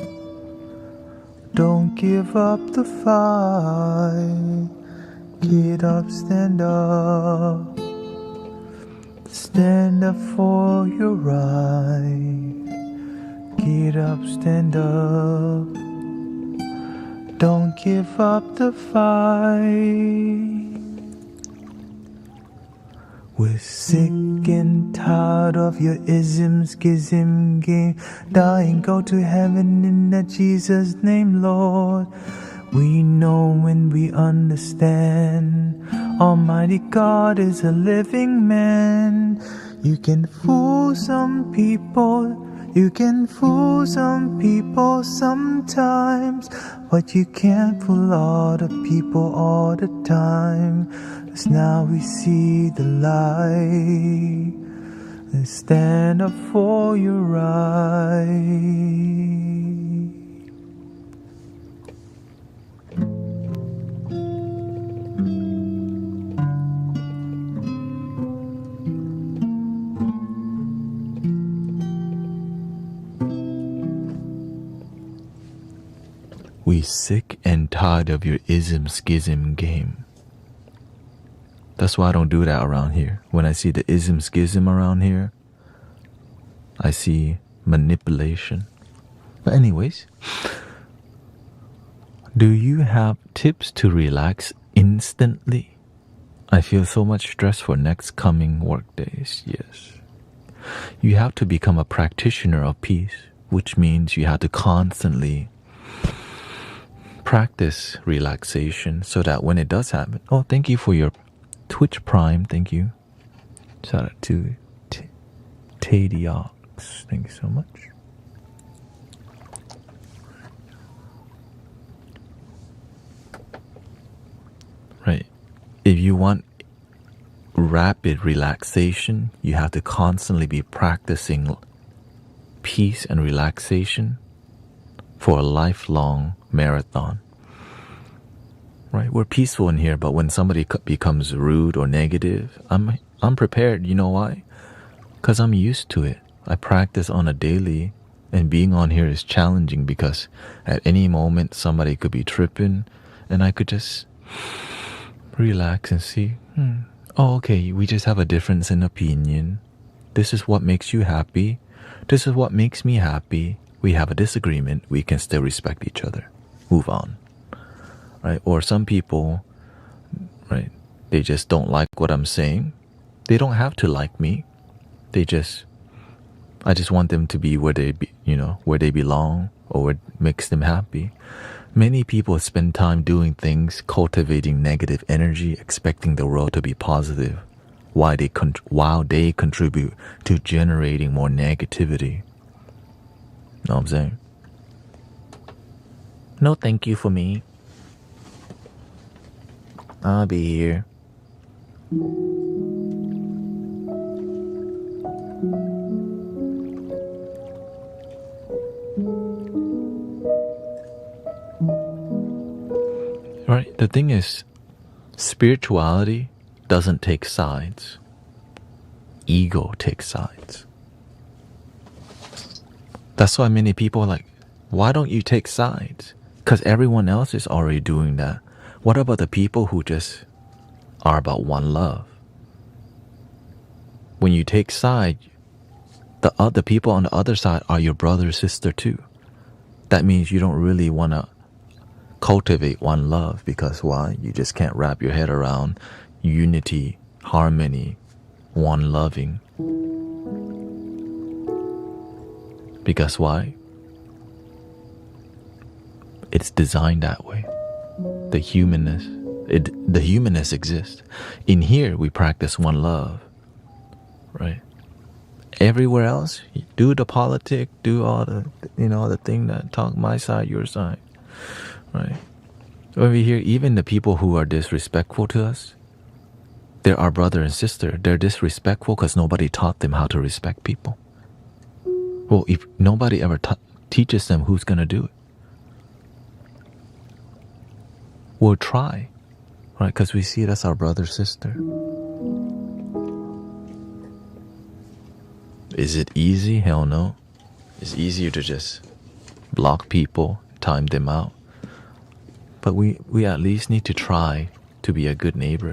Don't give up the fight. Get up, stand up. Stand up for your right. Get up, stand up. Don't give up the fight. We're sick and tired of your ism, schism game. Die and go to heaven in that Jesus name, Lord. We know when we understand Almighty God is a living man. You can fool some people, you can fool some people sometimes, but you can't fool all the people all the time. 'Cause now we see the light and stand up for your right. We sick and tired of your ism schism game. That's why I don't do that around here. When I see the ism schism around here, I see manipulation. But anyways, do you have tips to relax instantly? I feel so much stress for next coming work days. Yes. You have to become a practitioner of peace, which means you have to constantly practice relaxation so that when it does happen. Oh, thank you for your Twitch Prime. Thank you. Shout out to Tadiox. Thank you so much. Right. If you want rapid relaxation, you have to constantly be practicing peace and relaxation for a lifelong marathon. Right? We're peaceful in here, but when somebody becomes rude or negative, I'm prepared. You know why? Because I'm used to it. I practice on a daily, and being on here is challenging because at any moment somebody could be tripping, and I could just relax and see, oh, okay, we just have a difference in opinion. This is what makes you happy. This is what makes me happy. We have a disagreement. We can still respect each other. Move on. Right? Or some people, right, they just don't like what I'm saying. They don't have to like me. I just want them to be where they be, where they belong, or what makes them happy. Many people spend time doing things, cultivating negative energy, expecting the world to be positive, while they contribute to generating more negativity. Know what I'm saying? No thank you for me. I'll be here. Right? The thing is, spirituality doesn't take sides. Ego takes sides. That's why many people are like, why don't you take sides? Because everyone else is already doing that. What about the people who just are about one love? When you take side, the other people on the other side are your brother or sister too. That means you don't really want to cultivate one love, because why? You just can't wrap your head around unity, harmony, one loving. Because why? It's designed that way. The humanness exists. In here, we practice one love, right? Everywhere else, do the politic, do all the, the thing that talk my side, your side, right? Over here, even the people who are disrespectful to us, they're our brother and sister. They're disrespectful because nobody taught them how to respect people. Well, if nobody ever teaches them, who's going to do it? We'll try, right? Because we see it as our brother, sister. Is it easy? Hell no. It's easier to just block people, time them out. But we at least need to try to be a good neighbor,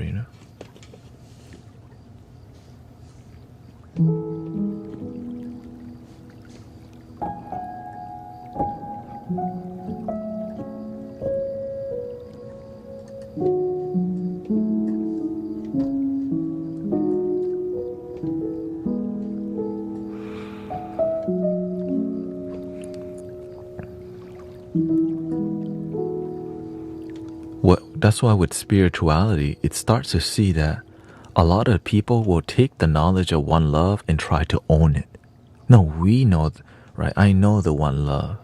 That's why with spirituality, it starts to see that a lot of people will take the knowledge of one love and try to own it. No, we know, right? I know the one love.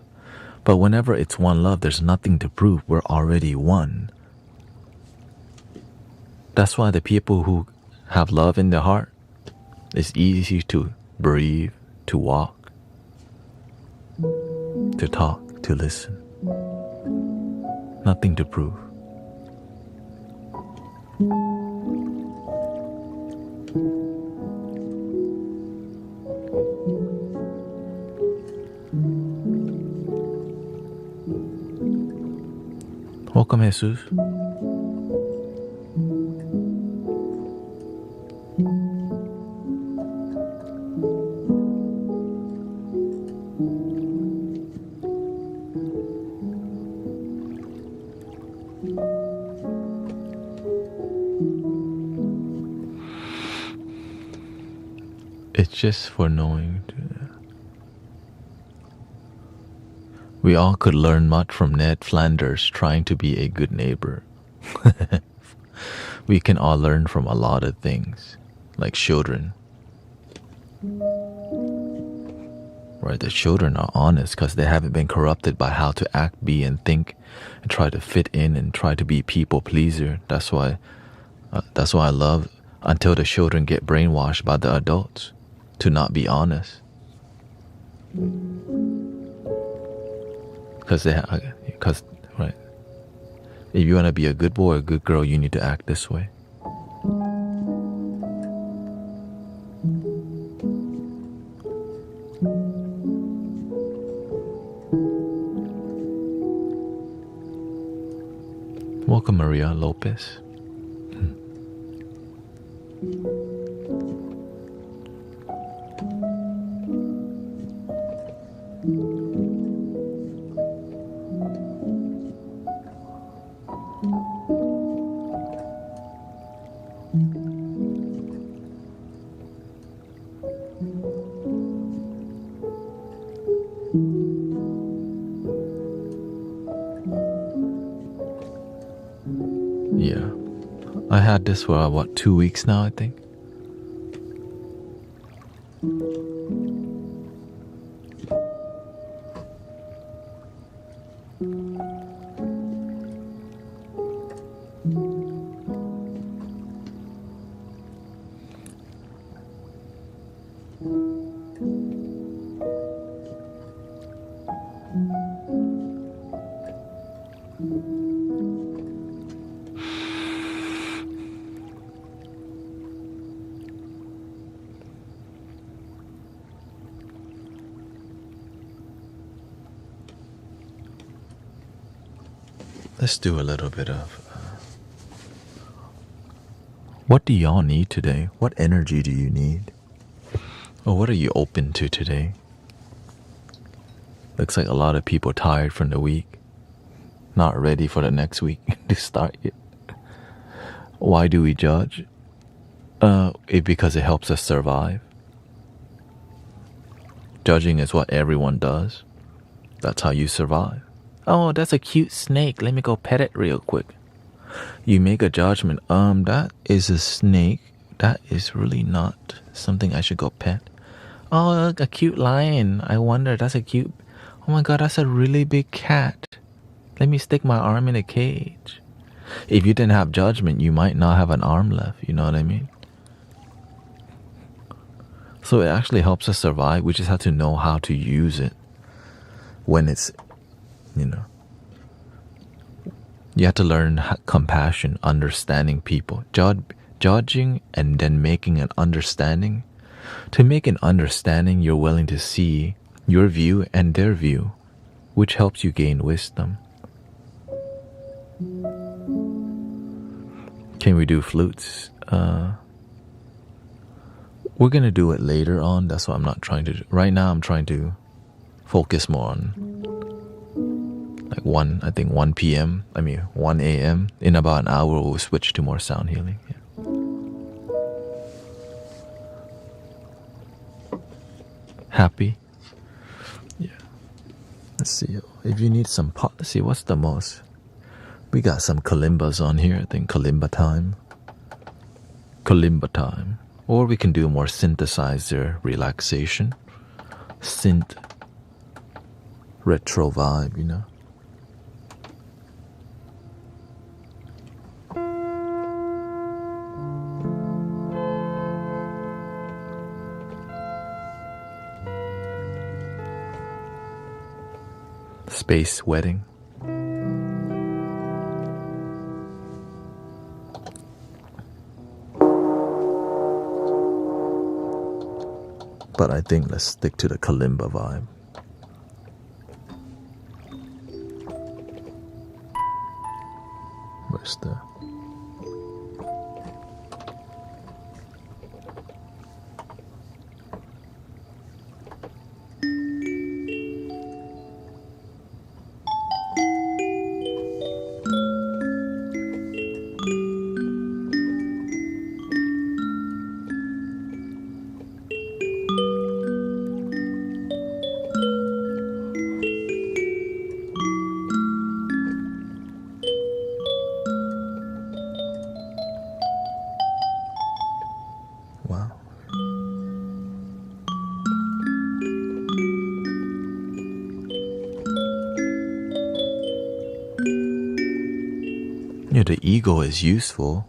But whenever it's one love, there's nothing to prove. We're already one. That's why the people who have love in their heart, it's easy to breathe, to walk, to talk, to listen. Nothing to prove. Welcome, Jesus. It's just for knowing. We all could learn much from Ned Flanders trying to be a good neighbor. We can all learn from a lot of things, like children. Right, the children are honest because they haven't been corrupted by how to act, be, and think, and try to fit in and try to be people pleaser. That's why I love until the children get brainwashed by the adults to not be honest. Because right, if you want to be a good boy or a good girl, you need to act this way. Welcome, Maria Lopez. Yeah. I had this for, what, 2 weeks now, I think? Let's do a little bit of... what do y'all need today? What energy do you need? Or what are you open to today? Looks like a lot of people tired from the week. Not ready for the next week to start yet. Why do we judge? Because it helps us survive. Judging is what everyone does. That's how you survive. Oh, that's a cute snake. Let me go pet it real quick. You make a judgment. That is a snake. That is really not something I should go pet. Oh, a cute lion. I wonder, that's a cute... oh my god, that's a really big cat. Let me stick my arm in a cage. If you didn't have judgment, you might not have an arm left. You know what I mean? So it actually helps us survive. We just have to know how to use it when it's, you know. You have to learn compassion, understanding people. Judging and then making an understanding. To make an understanding, you're willing to see your view and their view, which helps you gain wisdom. Can we do flutes? We're gonna do it later on. That's what I'm not trying to do. Right now I'm trying to focus more on like 1 p.m. 1 a.m. In about an hour we'll switch to more sound healing. Yeah. Happy? Yeah. Let's see. If you need some pot, let's see what's the most. We got some kalimbas on here. I think kalimba time. Kalimba time. Or we can do more synthesizer relaxation. Synth. Retro vibe, you know. Space wedding. But I think let's stick to the kalimba vibe. Where's the... wow. Yeah, the ego is useful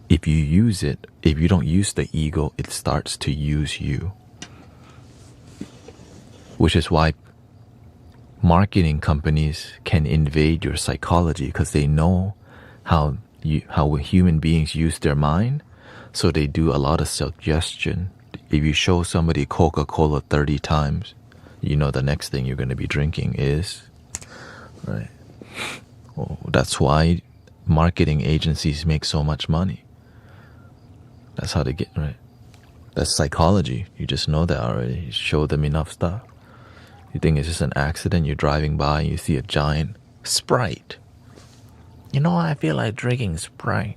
if you use it. If you don't use the ego, it starts to use you. Which is why marketing companies can invade your psychology, because they know how human beings use their mind. So they do a lot of suggestion. If you show somebody Coca-Cola 30 times, you know the next thing you're going to be drinking is, right? Well, that's why marketing agencies make so much money. That's how they get, right? That's psychology. You just know that already. You show them enough stuff. You think it's just an accident. You're driving by and you see a giant Sprite. You know, I feel like drinking Sprite.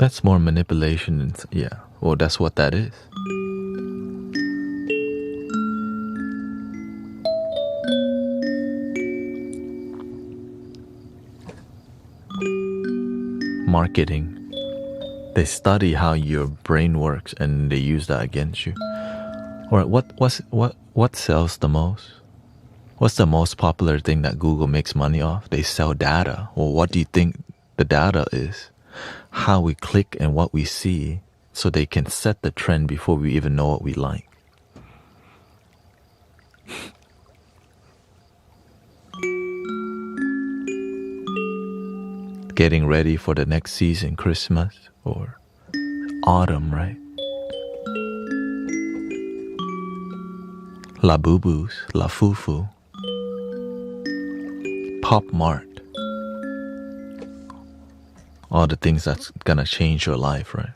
That's more manipulation. Yeah, well, that's what that is. Marketing. They study how your brain works and they use that against you. Or what sells the most? What's the most popular thing that Google makes money off? They sell data. Well, what do you think the data is? How we click and what we see, so they can set the trend before we even know what we like. Getting ready for the next season, Christmas or autumn, right? La Boo-Boos, La Fufu, Pop Mart. All the things that's gonna change your life, right?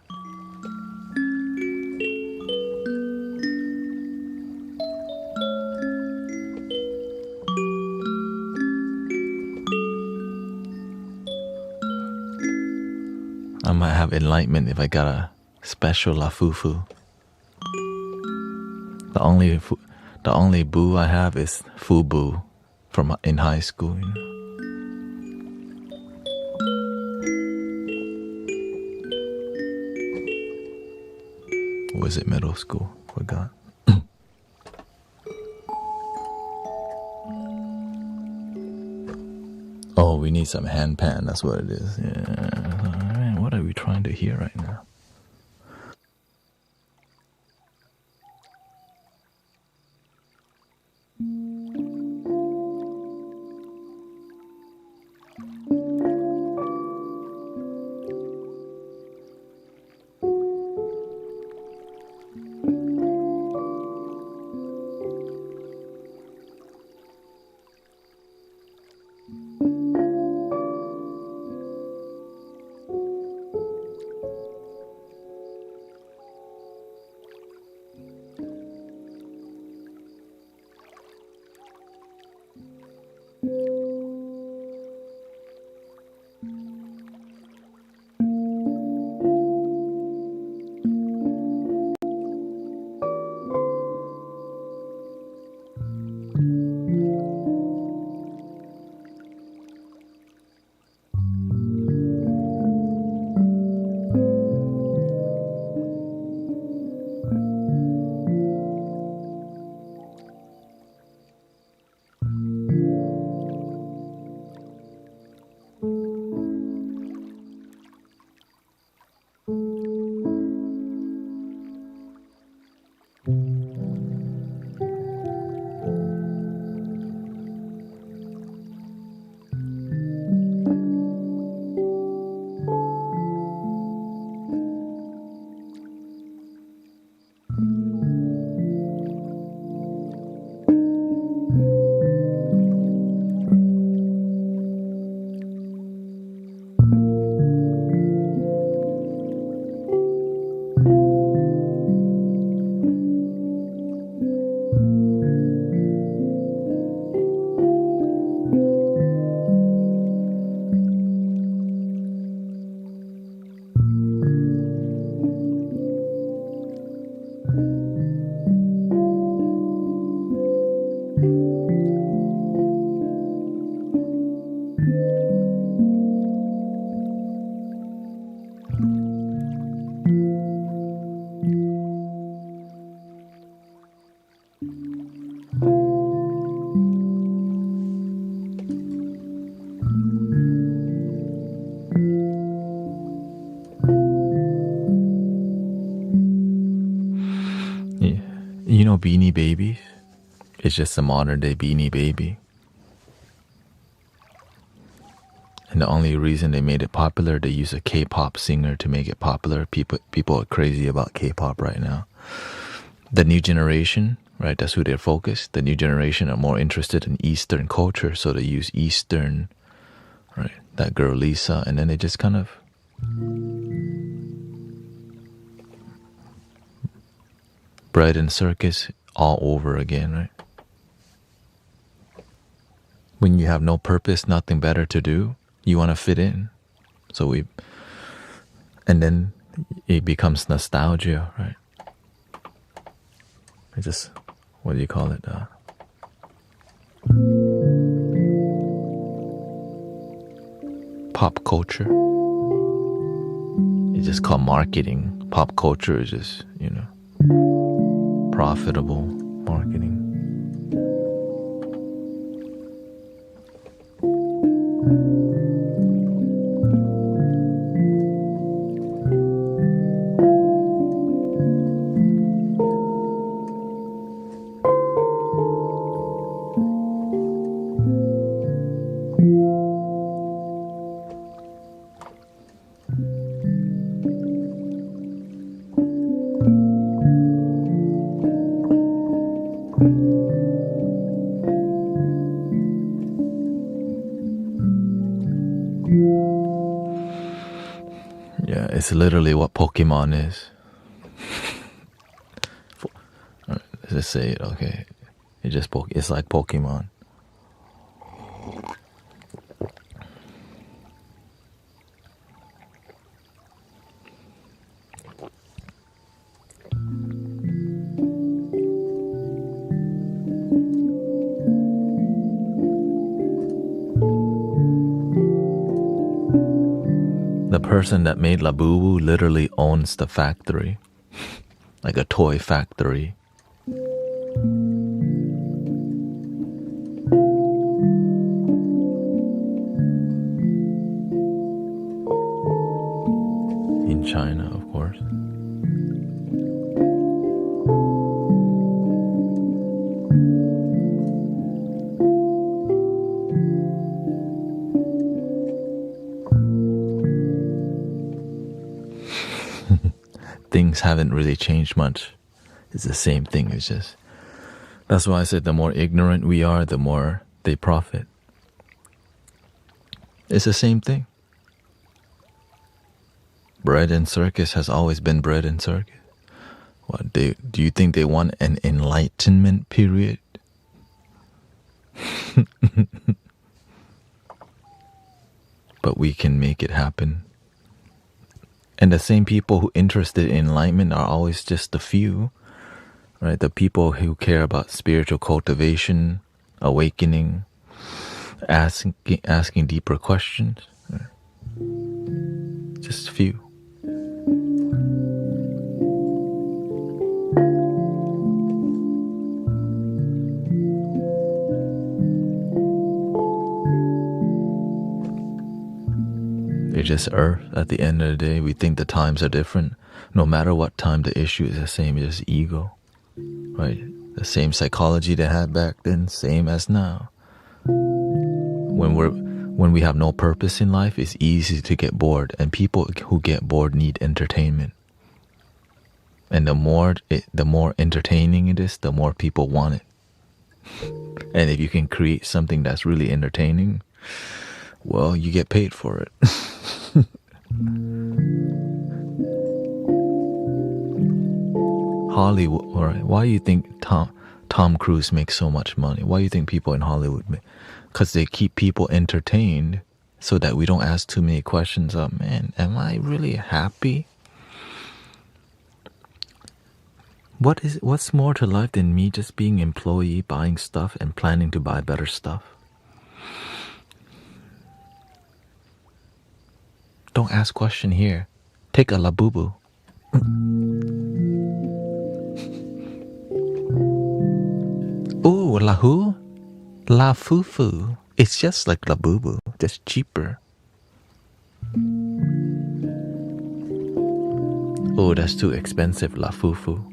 I might have enlightenment if I got a special La Fufu. The only boo I have is Fubu from in high school. You know? Or was it middle school? Forgot. Oh, we need some hand pan. That's what it is. Yeah. Man, what are we trying to hear right now? You know Beanie Babies? It's just a modern day Beanie Baby. And the only reason they made it popular, they use a K-pop singer to make it popular. People are crazy about K-pop right now. The new generation, right, that's who they're focused. The new generation are more interested in Eastern culture, so they use Eastern, right, that girl Lisa, and then they just kind of bread and circus all over again, right? When you have no purpose, nothing better to do, you want to fit in. So And then it becomes nostalgia, right? It just, what do you call it? Pop culture. It's just called marketing. Pop culture is just, profitable marketing. Yeah, it's literally what Pokemon is. Let's just say it, okay. It's like Pokemon. The person that made Labubu literally owns the factory. Like a toy factory. In China, of course. Things haven't really changed much. It's the same thing. It's just, that's why I said the more ignorant we are, the more they profit. It's the same thing. Bread and circus has always been bread and circus. What, do you think they want an enlightenment period? But we can make it happen. And the same people who interested in enlightenment are always just the few, right? The people who care about spiritual cultivation, awakening, asking deeper questions. Right? Just few. They're just earth at the end of the day. We think the times are different. No matter what time, the issue is the same. It's just ego, right? The same psychology they had back then, same as now. When we have no purpose in life, it's easy to get bored, and people who get bored need entertainment. And the more entertaining it is, the more people want it. And if you can create something that's really entertaining, well, you get paid for it. Hollywood, right? Why do you think Tom Cruise makes so much money? Why do you think people in Hollywood make? Because they keep people entertained so that we don't ask too many questions of, man, am I really happy? What's more to life than me just being an employee, buying stuff and planning to buy better stuff? Don't ask question here. Take a Labubu. Ooh, Lahu? La Fufu. It's just like Labubu, just cheaper. Oh, that's too expensive, La Fufu.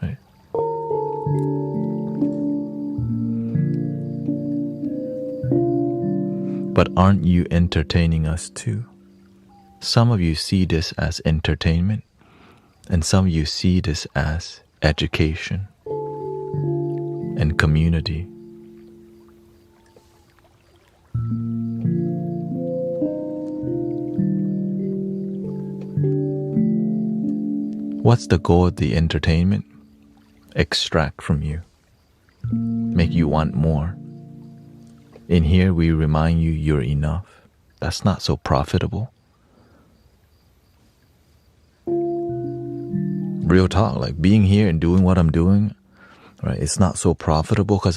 Right? But aren't you entertaining us too? Some of you see this as entertainment, and some of you see this as education and community. What's the goal of the entertainment? Extract from you. Make you want more. In here, we remind you you're enough. That's not so profitable. real talk, like being here and doing what I'm doing, right? It's not so profitable because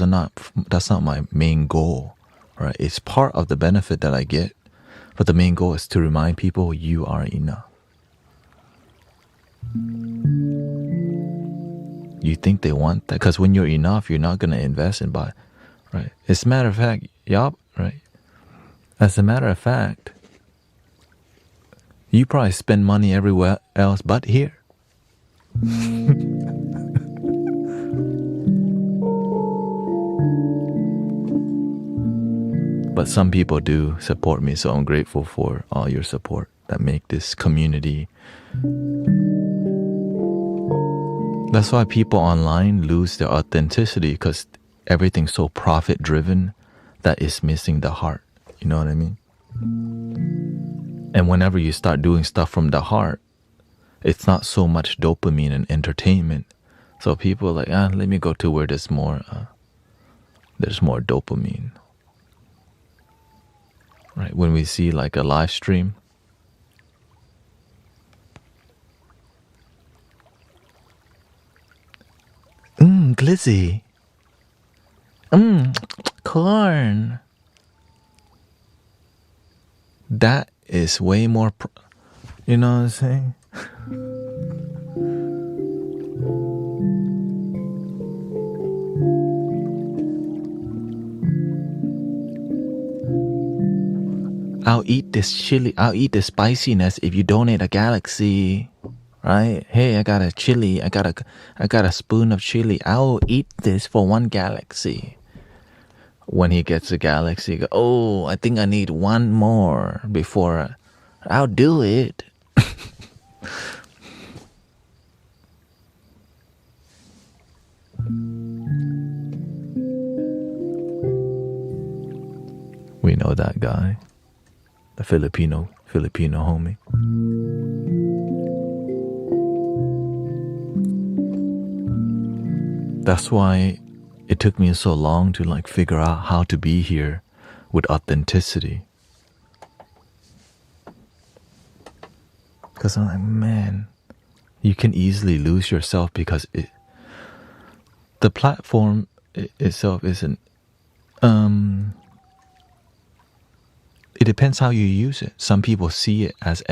that's not my main goal, right? It's part of the benefit that I get, but the main goal is to remind people you are enough. You think they want that? Because when you're enough, you're not going to invest and buy, right? As a matter of fact, yup, right? As a matter of fact, you probably spend money everywhere else but here. But some people do support me, so I'm grateful for all your support that make this community. That's why people online lose their authenticity, because everything's so profit driven that it's missing the heart. You know what I mean? And whenever you start doing stuff from the heart, it's not so much dopamine and entertainment. So people are like, let me go to where there's more dopamine. Right? When we see like a live stream, glizzy. Corn. That is way more, you know what I'm saying? I'll eat this chili. I'll eat the spiciness if you donate a galaxy, right? Hey, I got a chili. I got a spoon of chili. I'll eat this for one galaxy. When he gets a galaxy, go, oh, I think I need one more before I'll do it. We know that guy, the Filipino homie. That's why it took me so long to like figure out how to be here with authenticity. Because I'm like, man, you can easily lose yourself because the platform itself isn't. It depends how you use it. Some people see it as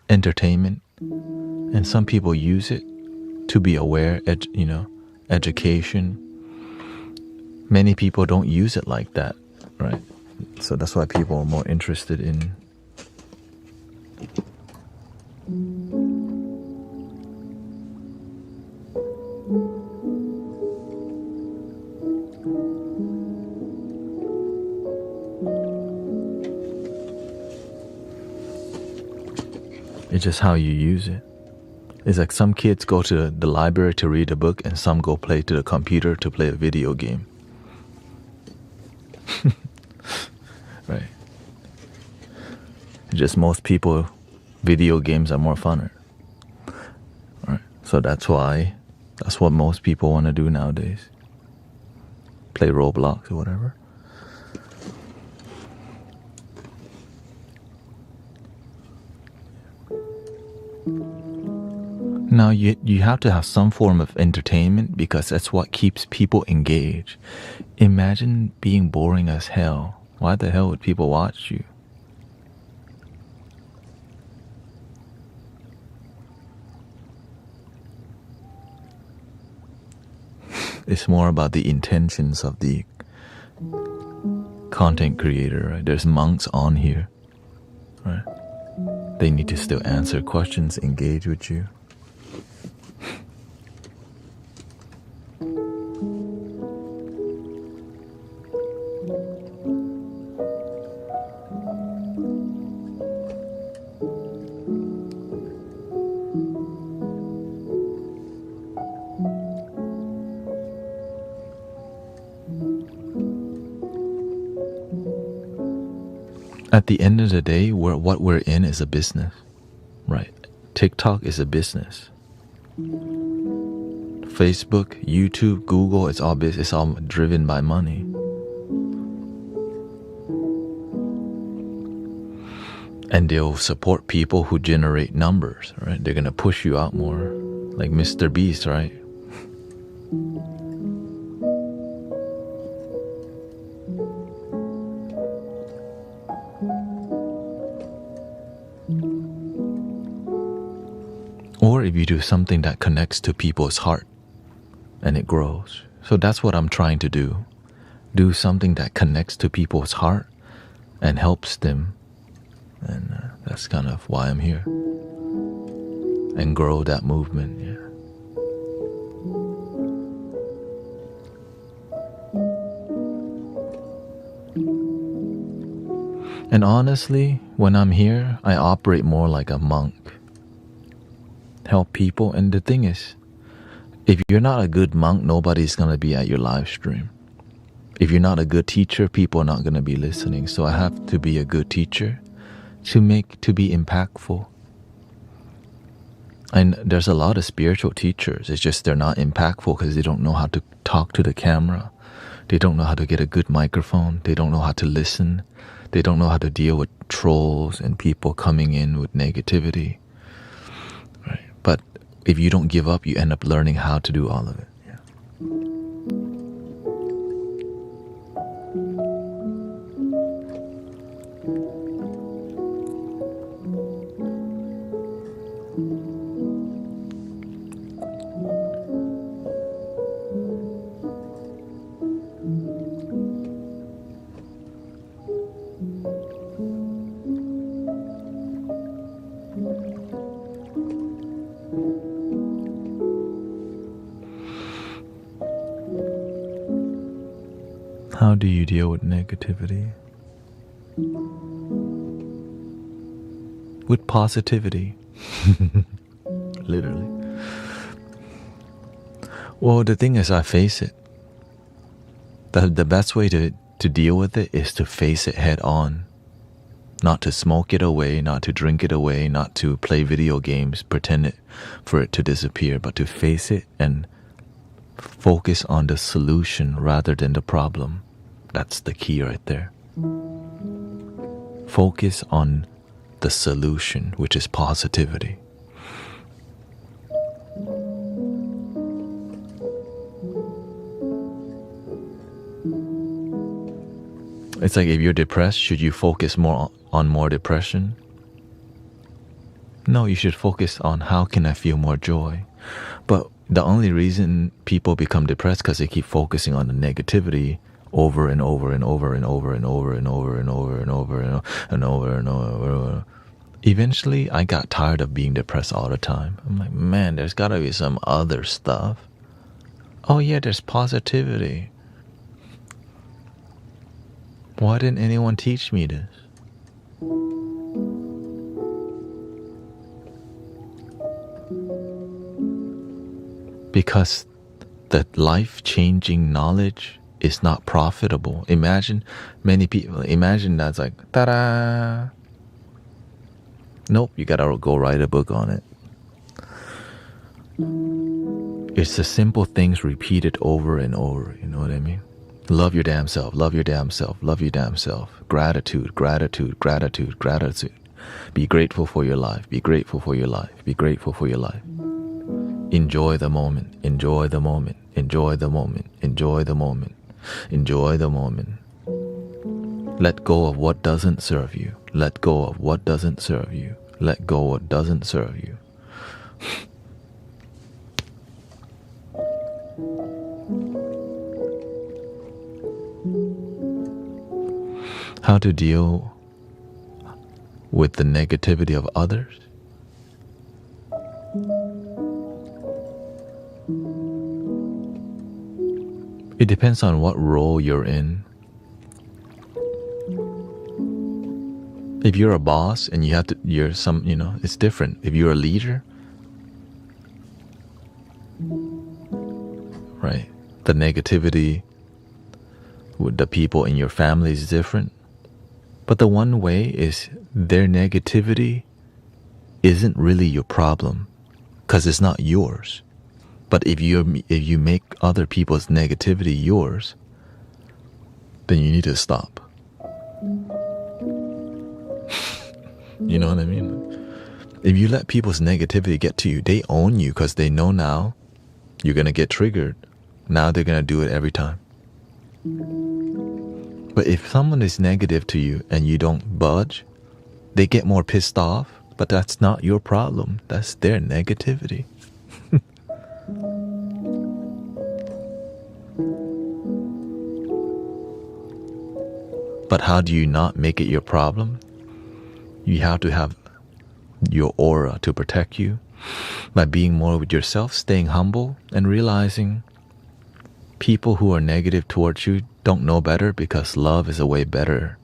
entertainment, and some people use it to be aware, education. Many people don't use it like that, right? So that's why people are more interested in it's just how you use it. It's like some kids go to the library to read a book and some go play to the computer to play a video game. Right. Just most people, video games are more funner. Right. So that's what most people want to do nowadays. Play Roblox or whatever. Now you have to have some form of entertainment because that's what keeps people engaged. Imagine being boring as hell. Why the hell would people watch you? It's more about the intentions of the content creator, right? There's monks on here, right? They need to still answer questions, engage with you. At the end of the day, what we're in is a business, right? TikTok is a business. Facebook, YouTube, Google, it's all business. It's all driven by money. And they'll support people who generate numbers, right? They're gonna push you out more, like Mr. Beast, right? Or if you do something that connects to people's heart and it grows. So that's what I'm trying to do. Do something that connects to people's heart and helps them. And that's kind of why I'm here. And grow that movement, yeah. And honestly, when I'm here, I operate more like a monk. Help people, and the thing is, if you're not a good monk, nobody's gonna be at your live stream. If you're not a good teacher, people are not gonna be listening. So I have to be a good teacher to be impactful. And there's a lot of spiritual teachers. It's just they're not impactful because they don't know how to talk to the camera. They don't know how to get a good microphone. They don't know how to listen. They don't know how to deal with trolls and people coming in with negativity. Right? But if you don't give up, you end up learning how to do all of it. Yeah. How do you deal with negativity? With positivity. Literally. Well, the thing is, I face it. The best way to deal with it is to face it head on. Not to smoke it away, not to drink it away, not to play video games, pretend for it to disappear, but to face it and focus on the solution rather than the problem. That's the key right there. Focus on the solution, which is positivity. It's like if you're depressed, should you focus more on more depression? No, you should focus on how can I feel more joy. But the only reason people become depressed because they keep focusing on the negativity over and over and over and over and over and over and over and over and over and over. Eventually, I got tired of being depressed all the time. I'm like, man, there's got to be some other stuff. Oh yeah, there's positivity. Why didn't anyone teach me this? Because the life-changing knowledge is not profitable. Imagine that's like, ta-da! Nope, you gotta go write a book on it. It's the simple things repeated over and over, you know what I mean? Love your damn self, love your damn self, love your damn self. Gratitude, gratitude, gratitude, gratitude. Be grateful for your life, be grateful for your life, be grateful for your life. Enjoy the moment, enjoy the moment, enjoy the moment, enjoy the moment, enjoy the moment. Let go of what doesn't serve you. Let go of what doesn't serve you. Let go of what doesn't serve you. How to deal with the negativity of others? It depends on what role you're in. If you're a boss and it's different. If you're a leader, right? The negativity with the people in your family is different. But the one way is their negativity isn't really your problem because it's not yours. But if you make other people's negativity yours, then you need to stop. You know what I mean? If you let people's negativity get to you, they own you because they know now you're going to get triggered. Now they're going to do it every time. But if someone is negative to you and you don't budge, they get more pissed off, but that's not your problem. That's their negativity. But how do you not make it your problem? You have to have your aura to protect you by being more with yourself, staying humble, and realizing people who are negative towards you don't know better, because love is a way better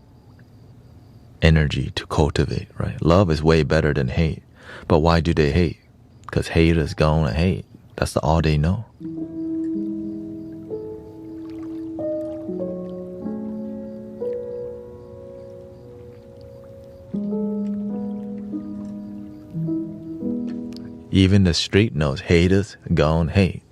energy to cultivate, right? Love is way better than hate. But why do they hate? Because haters gonna hate. That's all they know. Even the street knows haters gon' hate.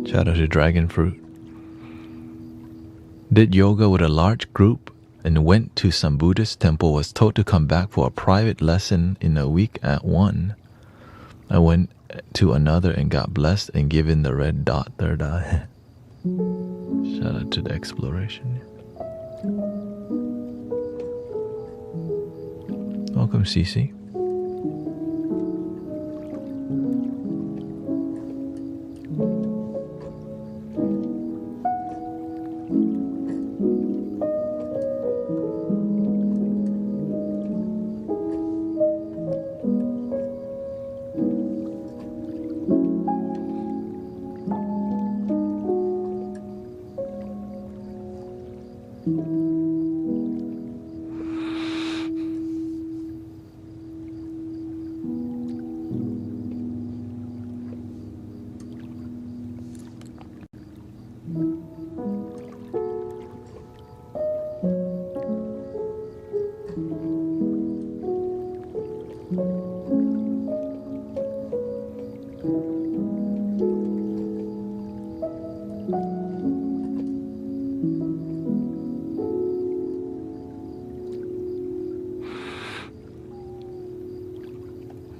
Shout out to Dragon Fruit. Did yoga with a large group and went to some Buddhist temple. Was told to come back for a private lesson in a week at one. I went to another and got blessed and given the red dot third eye. Shout out to the exploration. Welcome, Cece.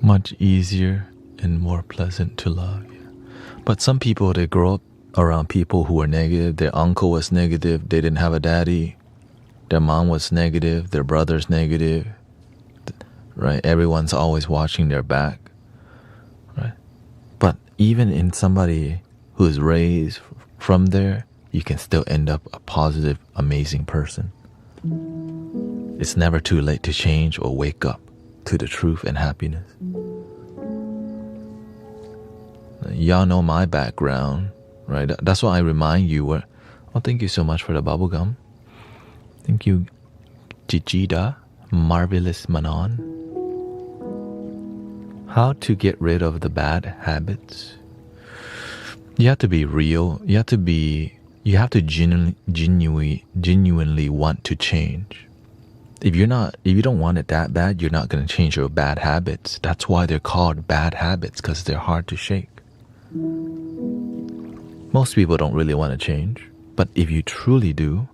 Much easier and more pleasant to love. Yeah. But some people, they grow up around people who are negative. Their uncle was negative. They didn't have a daddy. Their mom was negative. Their brother's negative. Right? Everyone's always watching their back. Right? But even in somebody who is raised from there, you can still end up a positive, amazing person. It's never too late to change or wake up to the truth and happiness. Y'all know my background, right? That's why I remind you. Oh, thank you so much for the bubblegum. Thank you, Jijida, Marvelous Manon. How to get rid of the bad habits? You have to be real. You have to genuinely want to change. If you don't want it that bad, you're not going to change your bad habits. That's why they're called bad habits, because they're hard to shake. Most people don't really want to change. But if you truly do,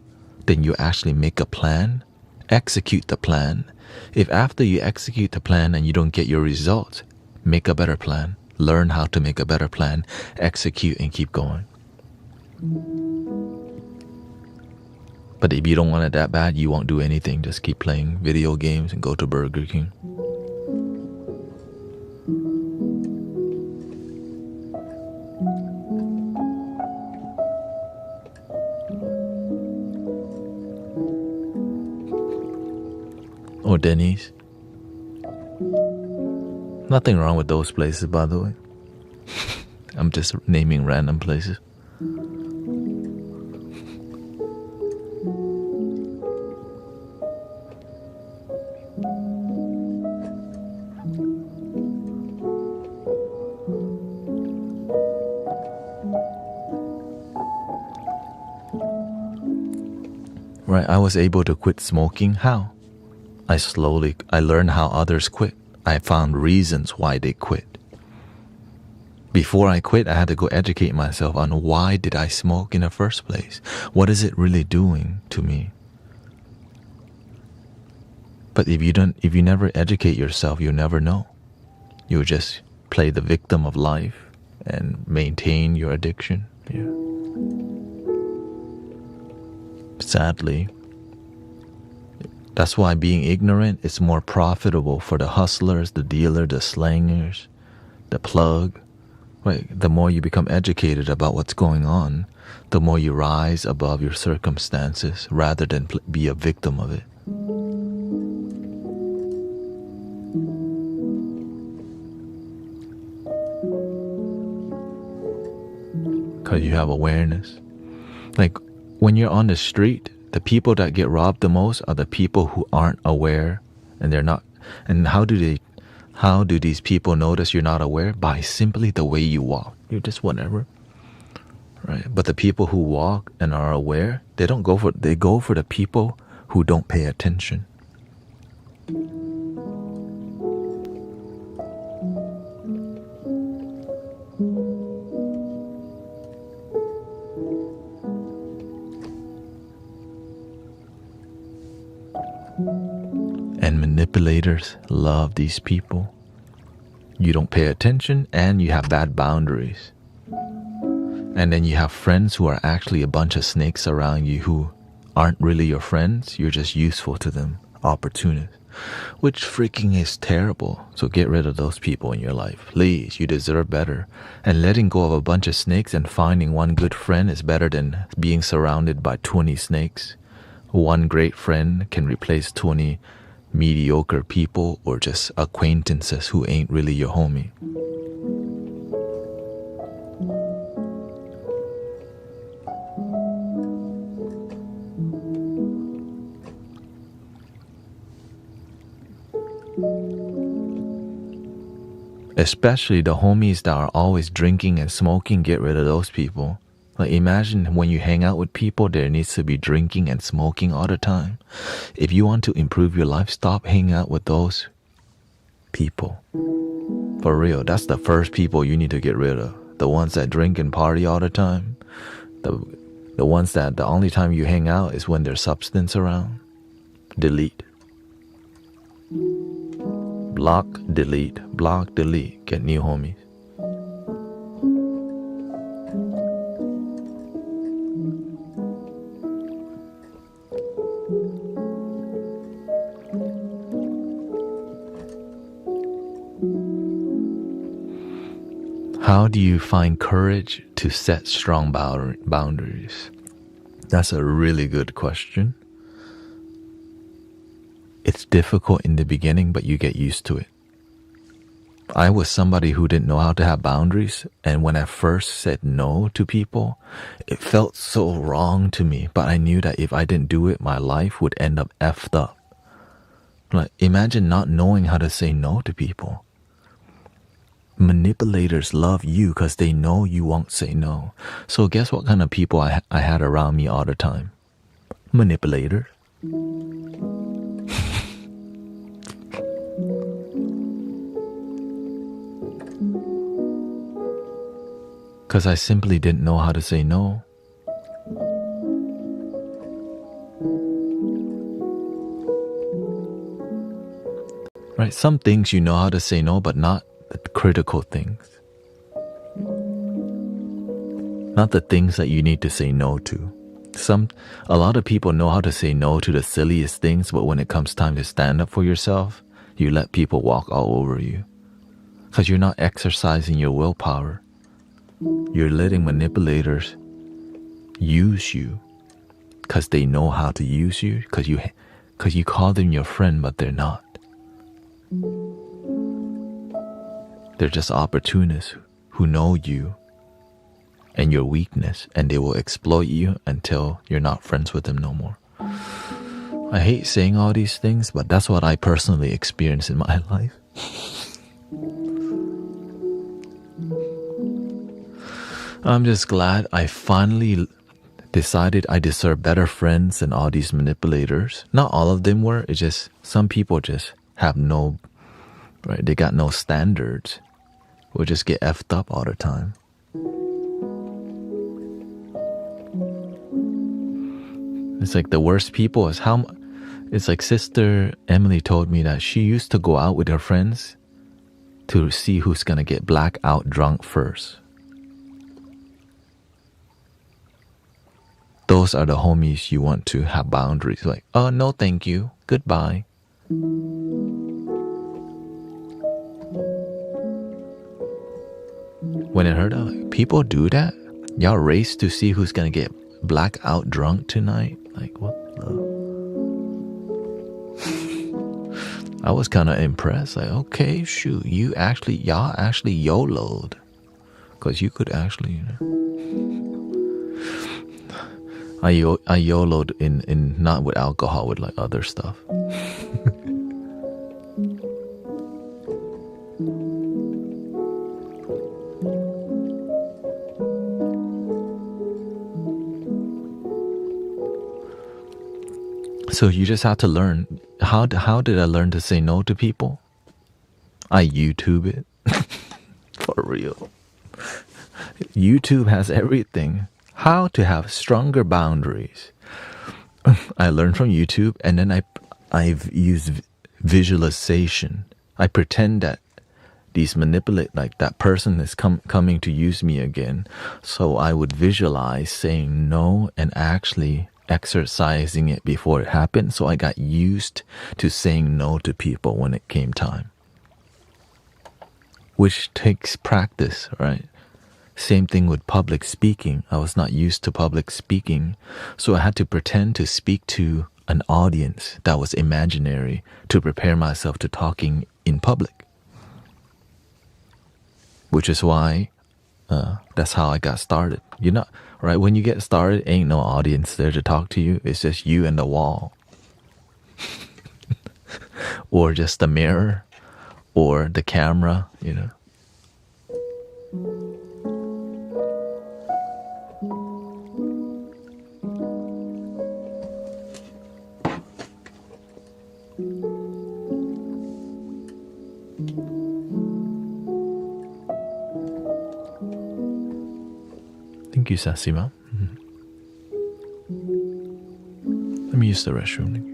then you actually make a plan, execute the plan. If after you execute the plan and you don't get your results, make a better plan. Learn how to make a better plan, execute, and keep going. But if you don't want it that bad, you won't do anything. Just keep playing video games and go to Burger King. Or Denny's. Nothing wrong with those places, by the way. I'm just naming random places. right? I was able to quit smoking. How? I learned how others quit. I found reasons why they quit. Before I quit, I had to go educate myself on why did I smoke in the first place? What is it really doing to me? But if you never educate yourself, you'll never know. You'll just play the victim of life and maintain your addiction. Yeah. Sadly, that's why being ignorant is more profitable for the hustlers, the dealer, the slangers, the plug. Right? The more you become educated about what's going on, the more you rise above your circumstances rather than be a victim of it. Because you have awareness. Like when you're on the street, the people that get robbed the most are the people who aren't aware, and they're not. And how do these people notice you're not aware? By simply the way you walk. You're just whatever. Right? But the people who walk and are aware, they go for the people who don't pay attention. And manipulators love these people. You don't pay attention and you have bad boundaries. And then you have friends who are actually a bunch of snakes around you who aren't really your friends. You're just useful to them, opportunists, which freaking is terrible. So get rid of those people in your life. Please, you deserve better. And letting go of a bunch of snakes and finding one good friend is better than being surrounded by 20 snakes. One great friend can replace 20 mediocre people or just acquaintances who ain't really your homie. Especially the homies that are always drinking and smoking, get rid of those people. Like imagine when you hang out with people, there needs to be drinking and smoking all the time. If you want to improve your life, stop hanging out with those people. For real, that's the first people you need to get rid of. The ones that drink and party all the time. The ones that the only time you hang out is when there's substance around. Delete. Block, delete. Block, delete. Get new homies. How do you find courage to set strong boundaries? That's a really good question. It's difficult in the beginning, but you get used to it. I was somebody who didn't know how to have boundaries, and when I first said no to people, it felt so wrong to me, but I knew that if I didn't do it, my life would end up effed up. Like, imagine not knowing how to say no to people. Manipulators love you because they know you won't say no. So guess what kind of people I had around me all the time? Manipulators. Because I simply didn't know how to say no. Right? Some things you know how to say no, but not the critical things. Not the things that you need to say no to. A lot of people know how to say no to the silliest things, but when it comes time to stand up for yourself, you let people walk all over you. Because you're not exercising your willpower. You're letting manipulators use you because they know how to use you, because you call them your friend, but they're not. They're just opportunists who know you and your weakness, and they will exploit you until you're not friends with them no more. I hate saying all these things, but that's what I personally experienced in my life. I'm just glad I finally decided I deserve better friends than all these manipulators. Not all of them were. It's just some people just have no, right? They got no standards. We'll just get effed up all the time. It's like the worst people is how. It's like Sister Emily told me that she used to go out with her friends to see who's gonna get blackout drunk first. Those are the homies you want to have boundaries. Like, oh, no, thank you. Goodbye. When I heard that, like, people do that? Y'all race to see who's gonna get blackout drunk tonight? Like, what the? I was kind of impressed. Like, okay, shoot, y'all actually YOLO'd. Because you could actually, you know. I YOLO'd in not with alcohol, with like other stuff. So you just have to learn. How did I learn to say no to people? I YouTube it. For real. YouTube has everything. How to have stronger boundaries. I learned from YouTube, and then I've used visualization. I pretend that these manipulate, like that person is coming to use me again. So I would visualize saying no and actually exercising it before it happened. So I got used to saying no to people when it came time, which takes practice, right? Same thing with public speaking. I was not used to public speaking, so I had to pretend to speak to an audience that was imaginary to prepare myself to talking in public. Which is why that's how I got started. You're not, right? When you get started, ain't no audience there to talk to you. It's just you and the wall. Or just the mirror. Or the camera, you know. Thank you, Sasima. Let me use the restroom.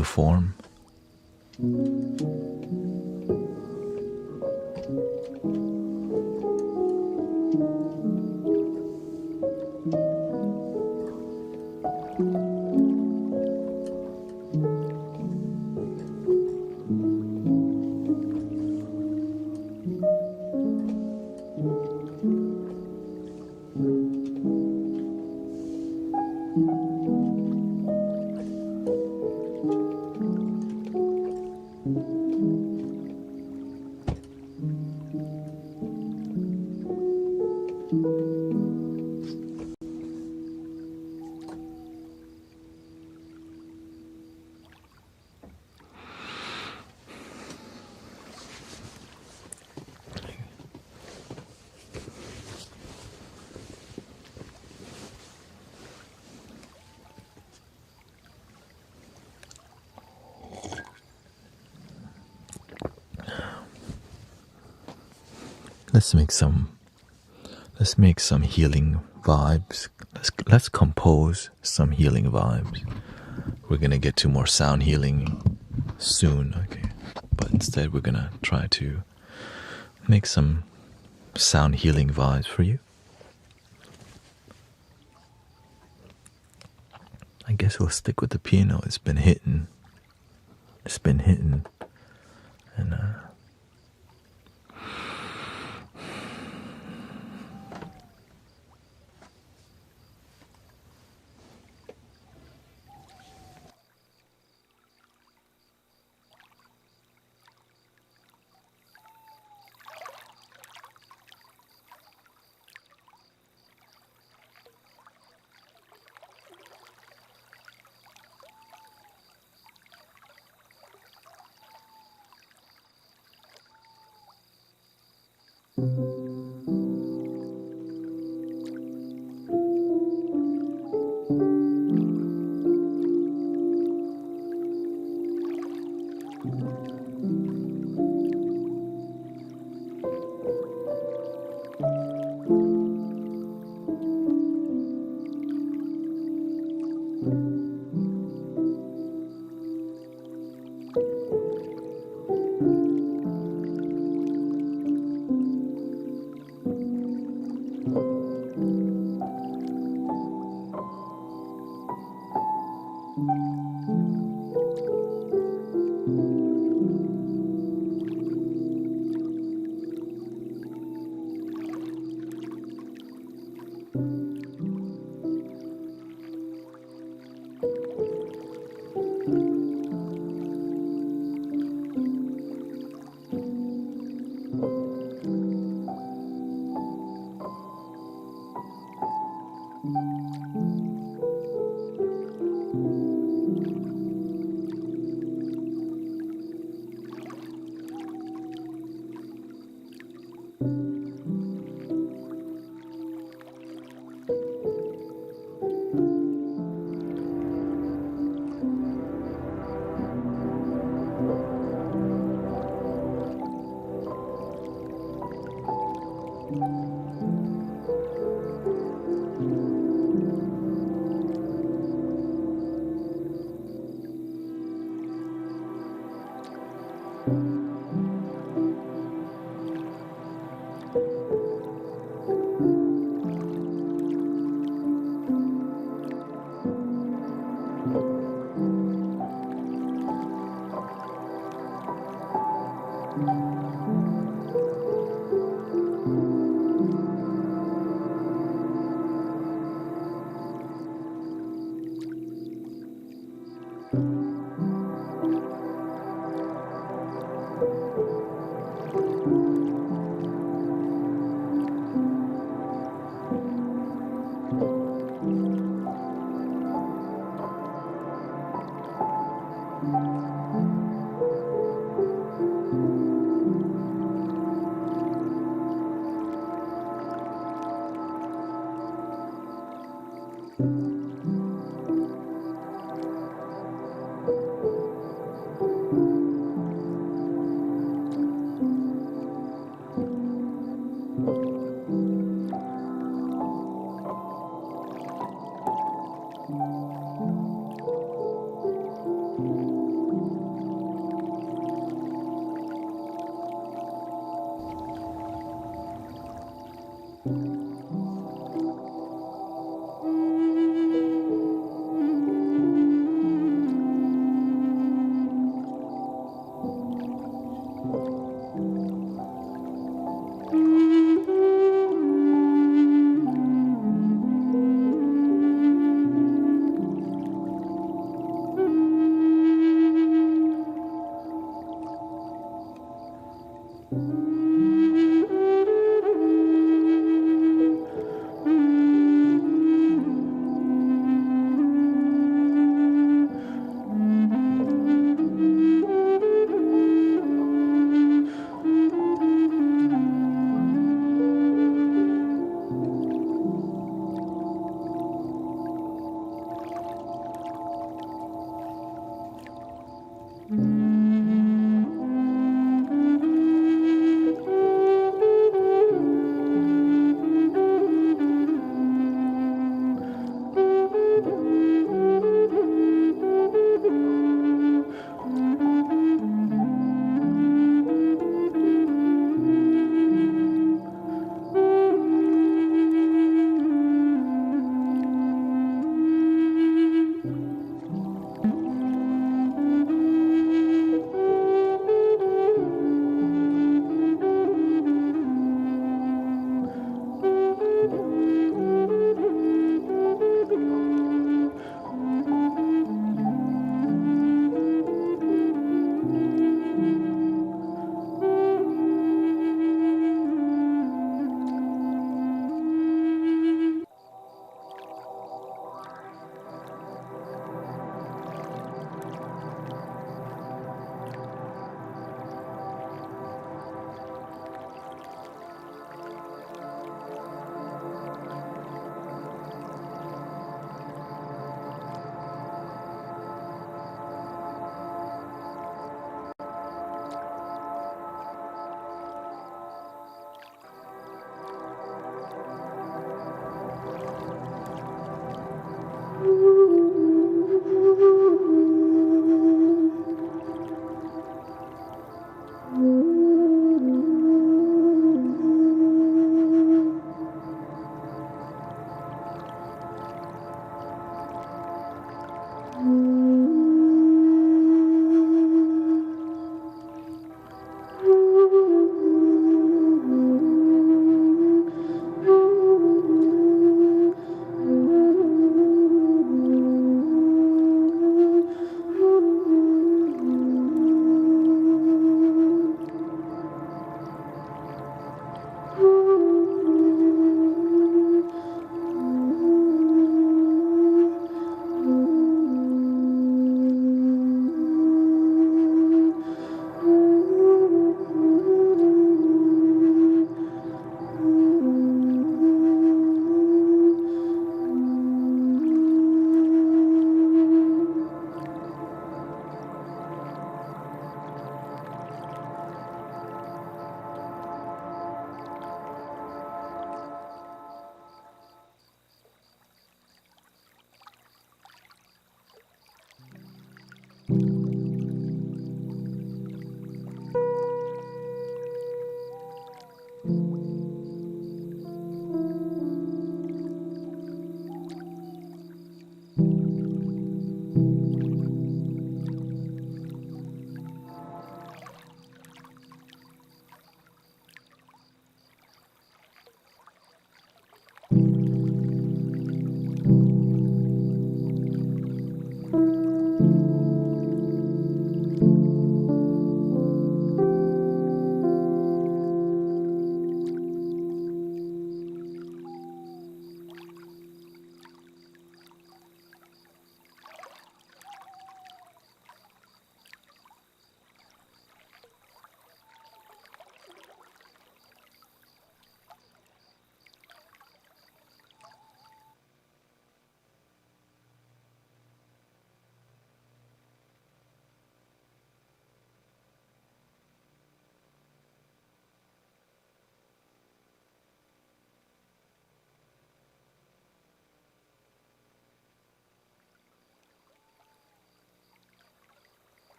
new form. Let's make some healing vibes. Let's compose some healing vibes. We're gonna get to more sound healing soon, okay? But instead we're gonna try to make some sound healing vibes for you. I guess we'll stick with the piano. It's been hitting. And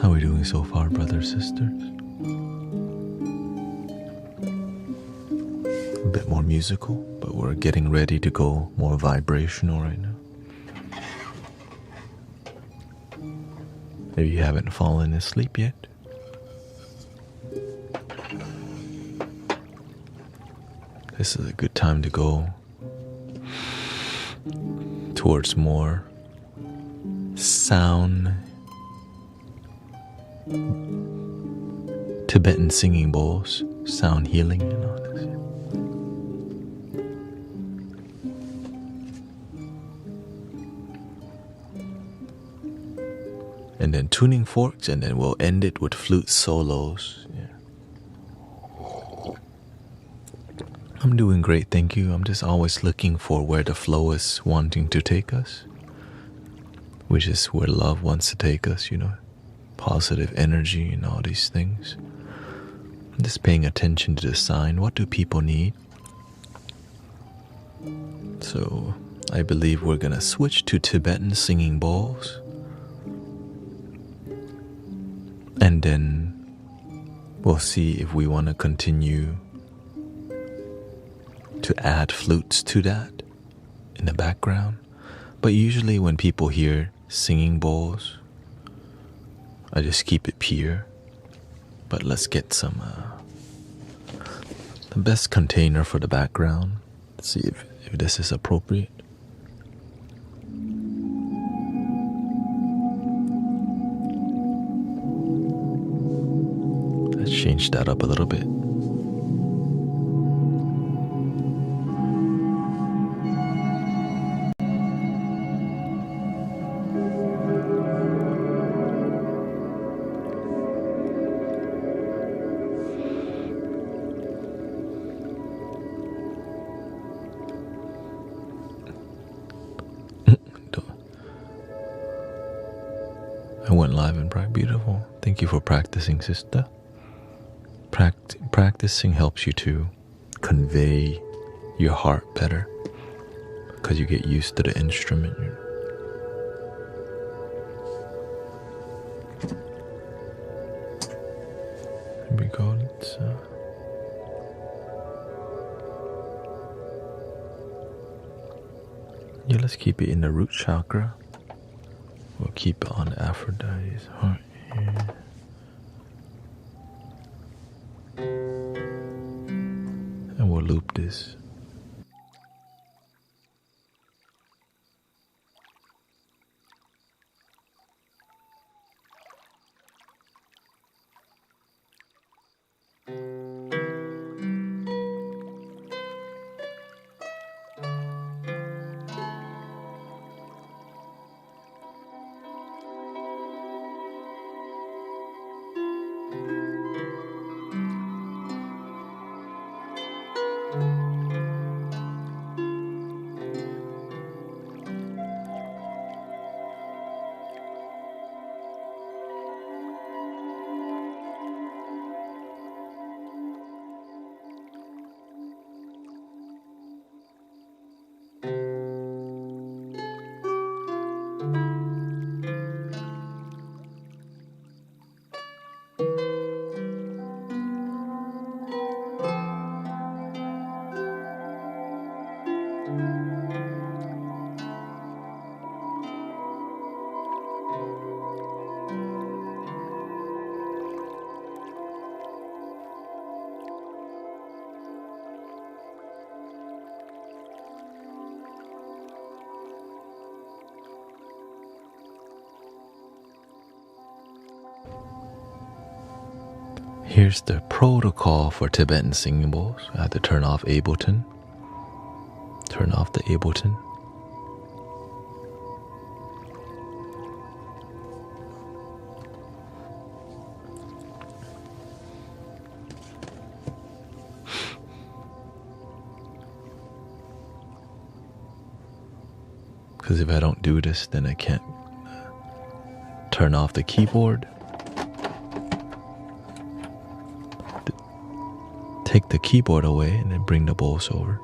How are we doing so far, brothers, sisters? A bit more musical, but we're getting ready to go more vibrational right now. If you haven't fallen asleep yet, this is a good time to go towards more sound Tibetan singing bowls, sound healing and all this. And then tuning forks, and then we'll end it with flute solos. Yeah. I'm doing great, thank you. I'm just always looking for where the flow is wanting to take us, which is where love wants to take us, you know, positive energy and all these things. I'm just paying attention to the sign. What do people need? So I believe we're gonna switch to Tibetan singing bowls, and then we'll see if we want to continue to add flutes to that in the background. But usually when people hear singing bowls, I just keep it pure. But let's get some the best container for the background. Let's see if this is appropriate. Let's change that up a little bit. live and bright, beautiful. Thank you for practicing, sister. Practicing helps you to convey your heart better because you get used to the instrument. Here we go. Let's keep it in the root chakra. We'll keep it on Aphrodite's heart here. And we'll loop this. Here's the protocol for Tibetan singing bowls. I have to turn off Ableton. Turn off the Ableton. Because if I don't do this, then I can't turn off the keyboard. Take the keyboard away and then bring the bowls over.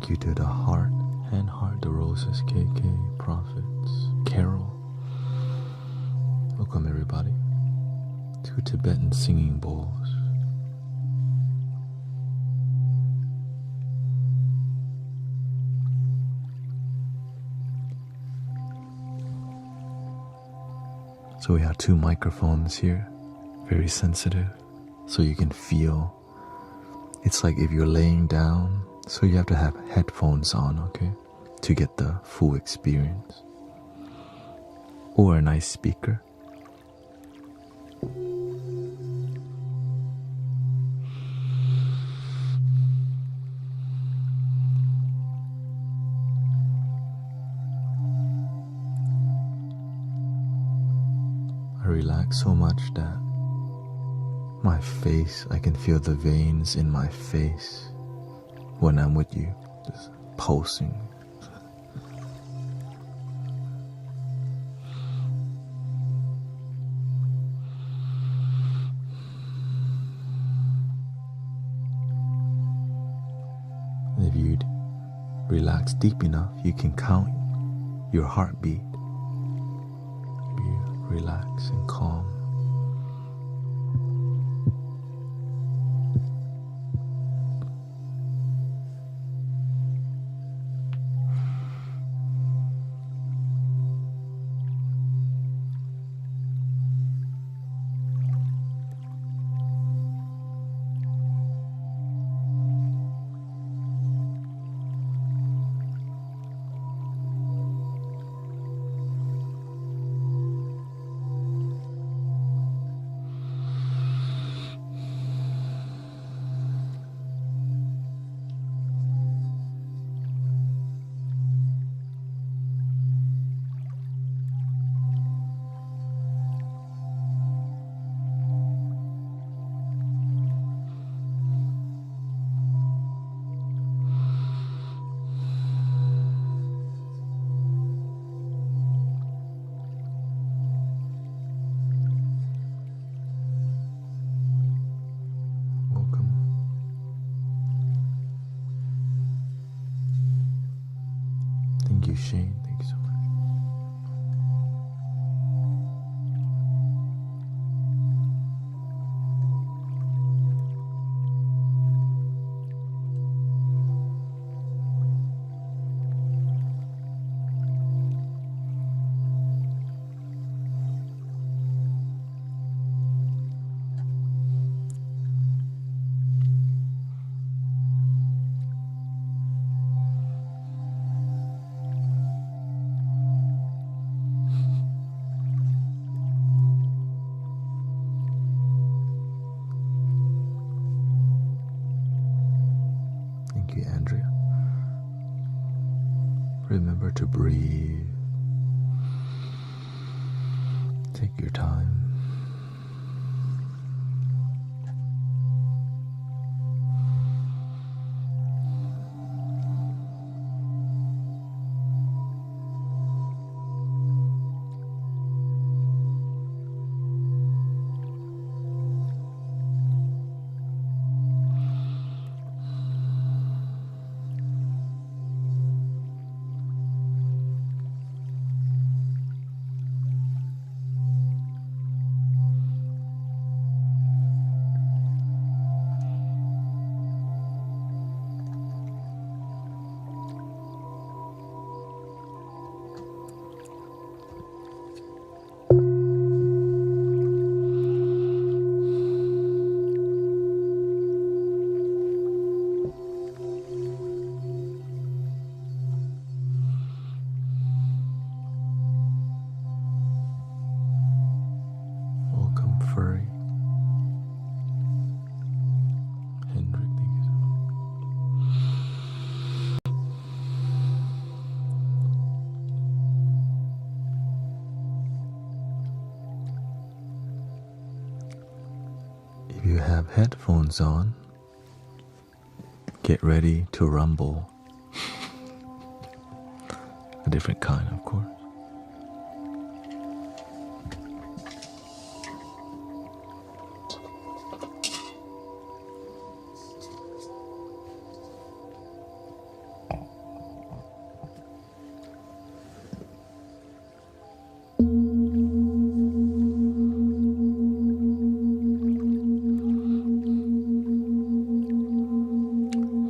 Thank you to the Heart and Heart, the Roses, KK, Prophets, Carol. Welcome everybody to Tibetan Singing Bowls. So we have two microphones here, very sensitive, so you can feel. It's like if you're laying down, so you have to have headphones on, okay, to get the full experience. Or a nice speaker. I relax so much that my face, I can feel the veins in my face when I'm with you, just pulsing. And if you relax deep enough, you can count your heartbeat. If you relax and calm. Thank you, Shane. Thank you so much. Thank you, Andrea. Remember to breathe. Take your time. Furry. Hendrik, thank you so much. If you have headphones on, get ready to rumble. A different kind, of course.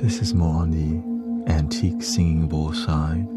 This is more on the antique singing bowl side.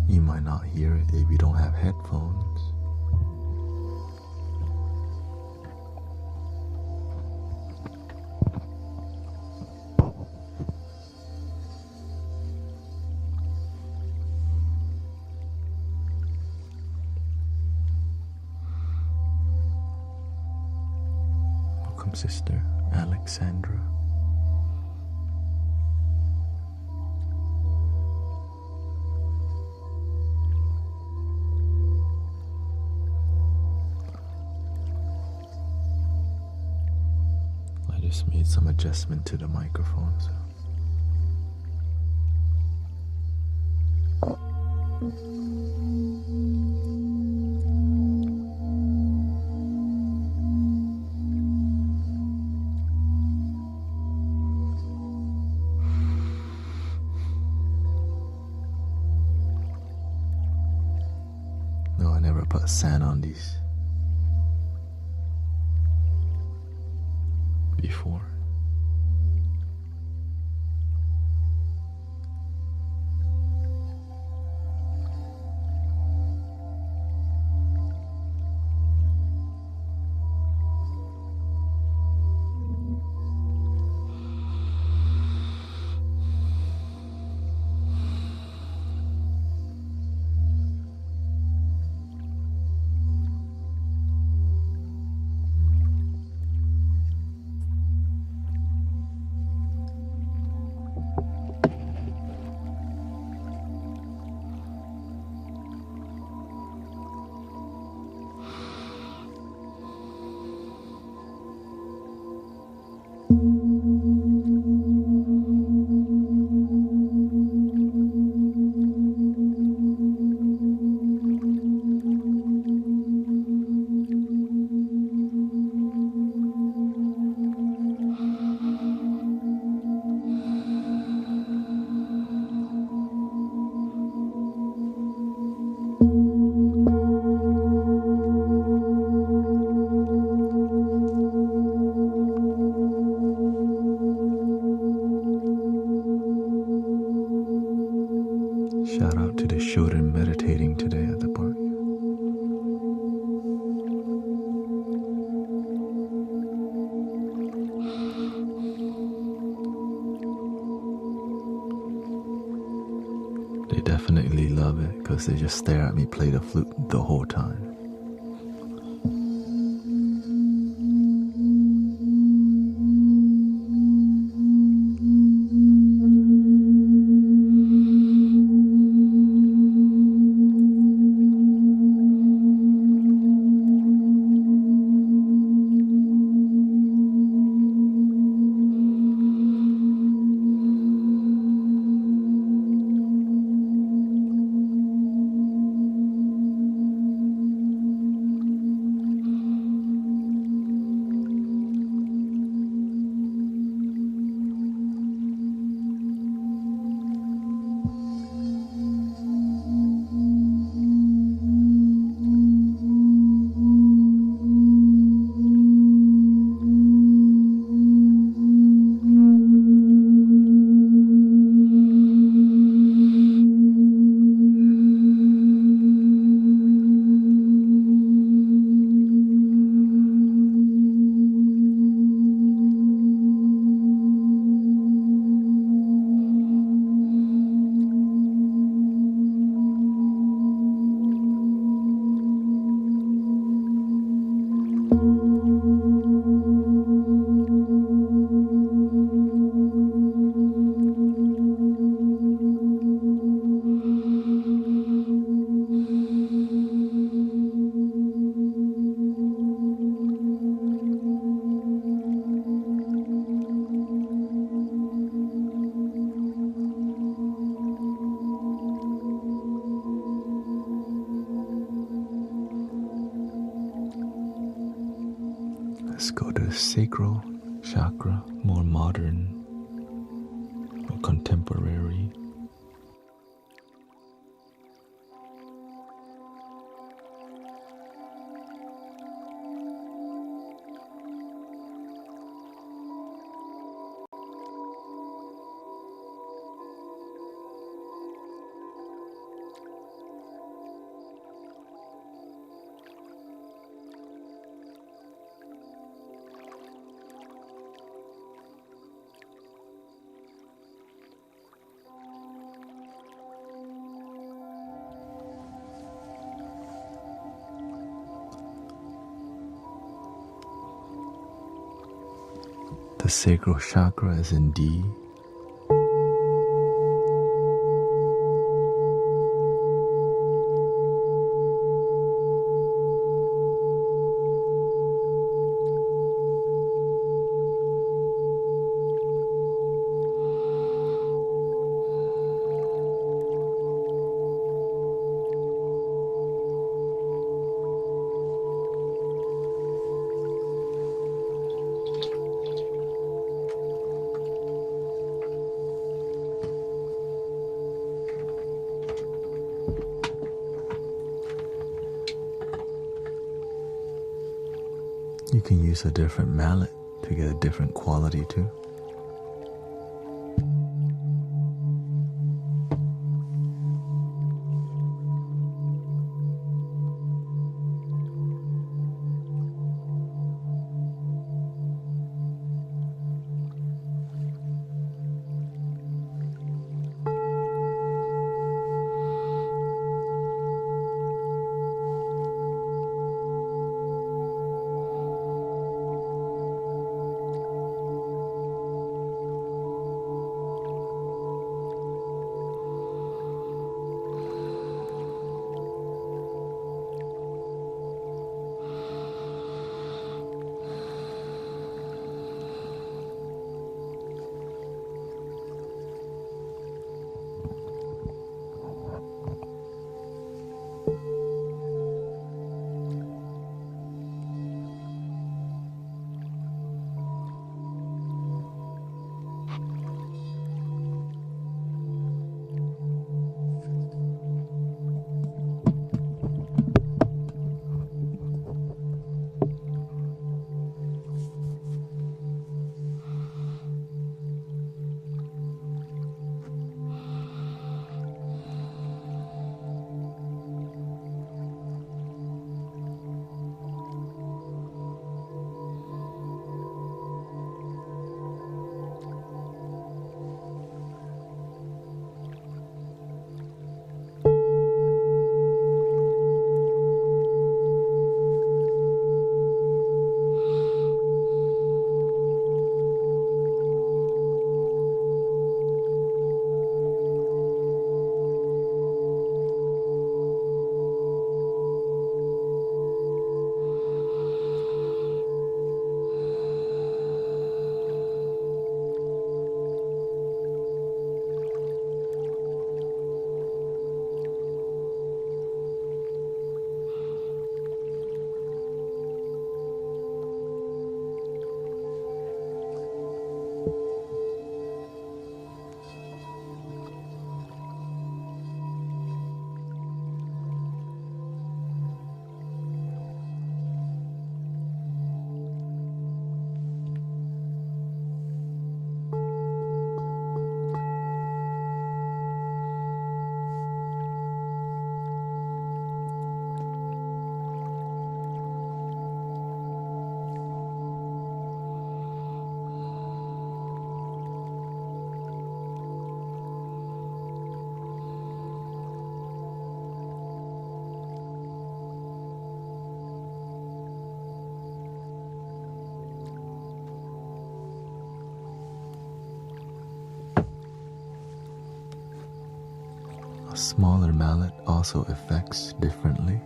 You might not hear it if you don't have headphones. Welcome, Sister Alexandra. Just made some adjustment to the microphone, so. No, I never put sand on these before. Shout out to the children meditating today at the park. They definitely love it because they just stare at me play the flute the whole time. Let's go to the sacral chakra, more modern, more contemporary. The sacral chakra is in D. You can use a different mallet to get a different quality too. A smaller mallet also affects differently.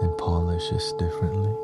And polishes differently.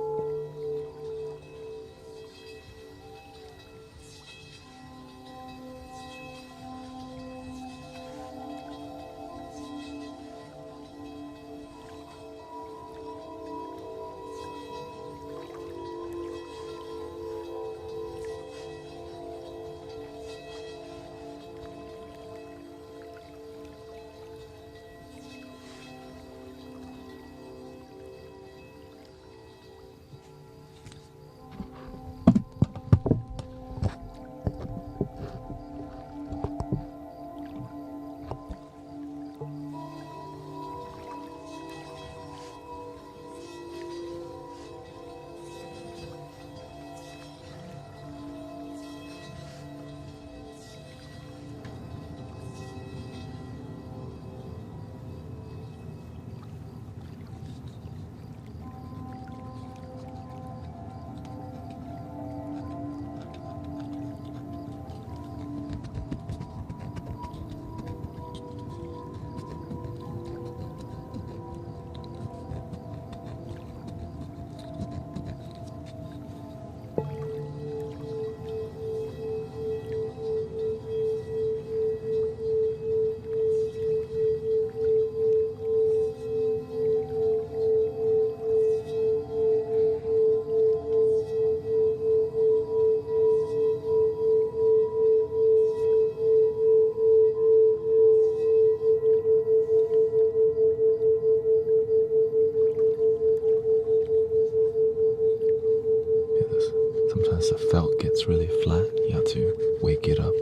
felt gets really flat, you have to wake it up.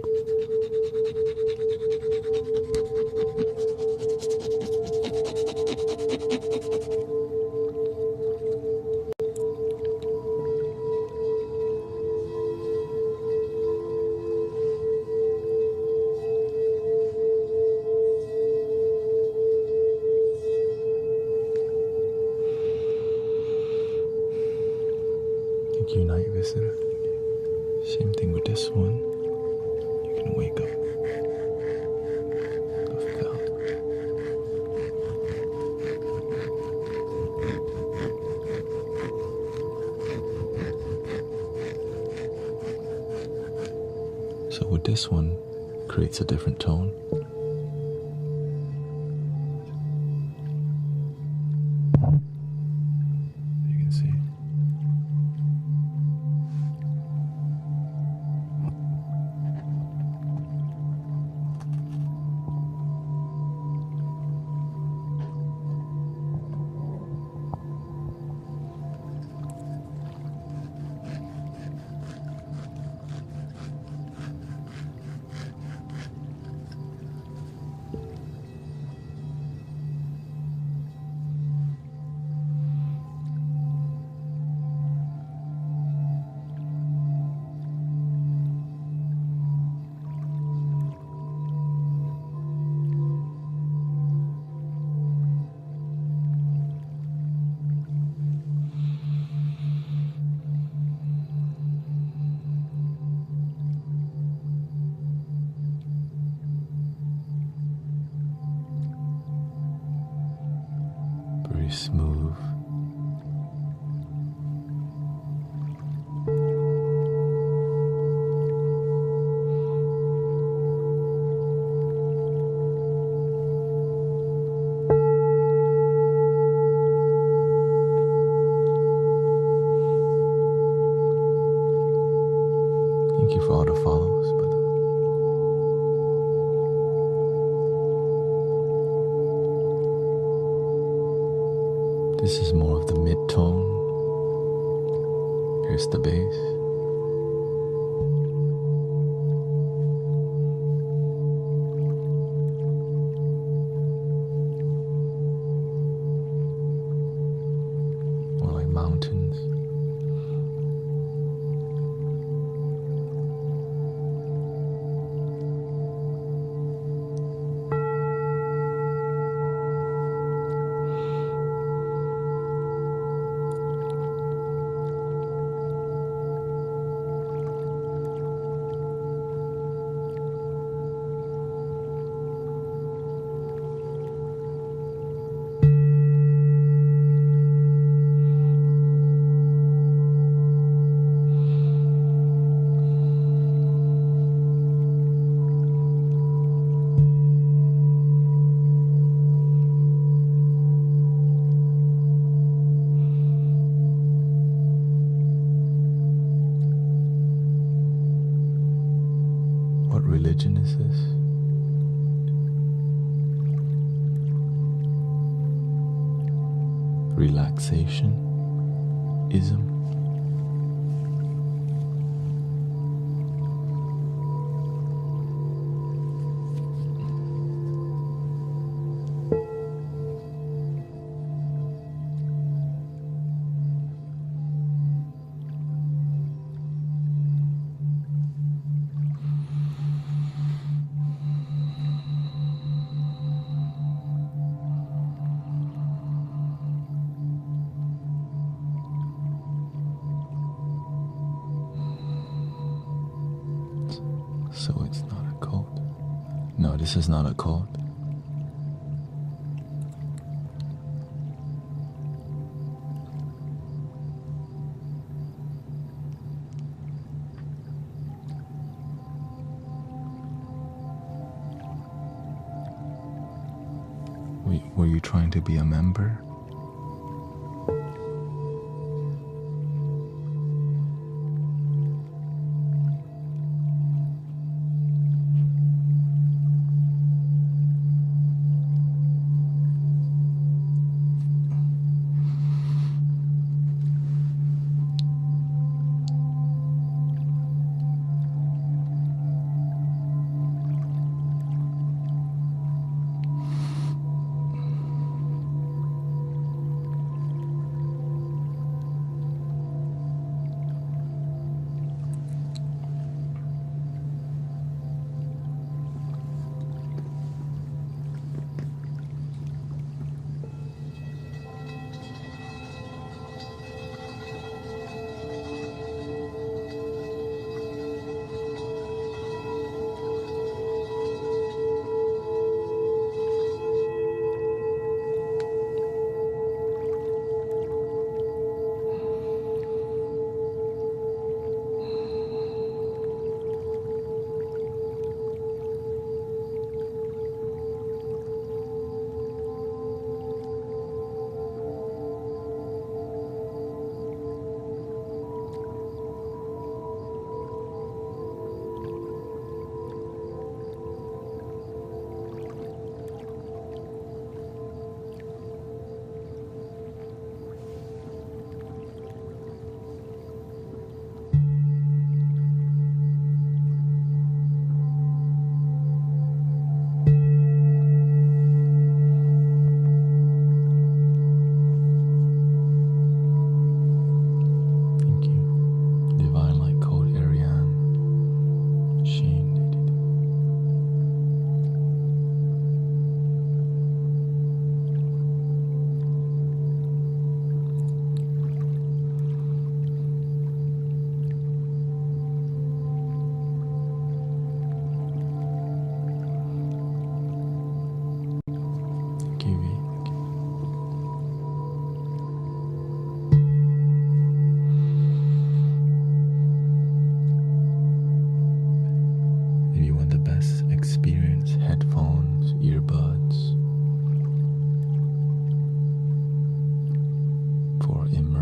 Thank you, night visitor. Same thing with this one. You can wake up the felt. So with this one, creates a different tone. You can see. Very smooth. Thank you for all the follows, brother. This is more of the mid-tone. Here's the bass. More like mountains. What religion is this? Relaxation? Ism? So it's not a cult. No, this is not a cult. Were you trying to be a member?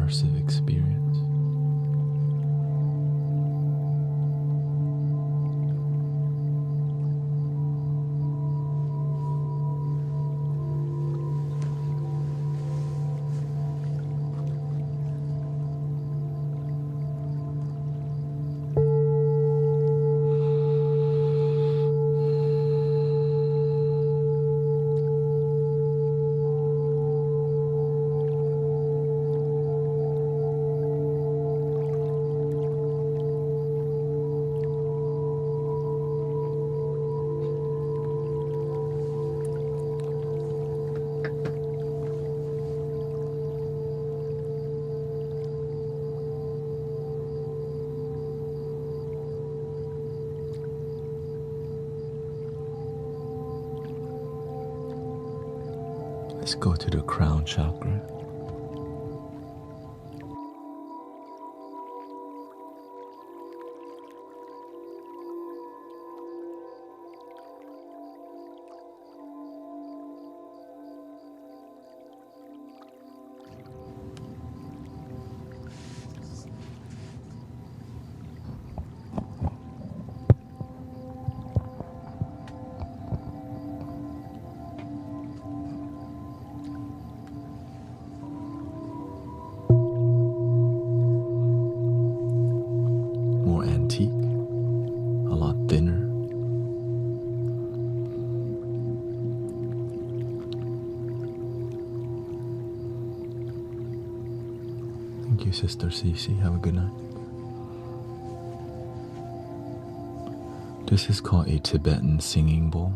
immersive experience. Let's go to the crown chakra. More antique, a lot thinner. Thank you, Sister Cece. Have a good night. This is called a Tibetan singing bowl.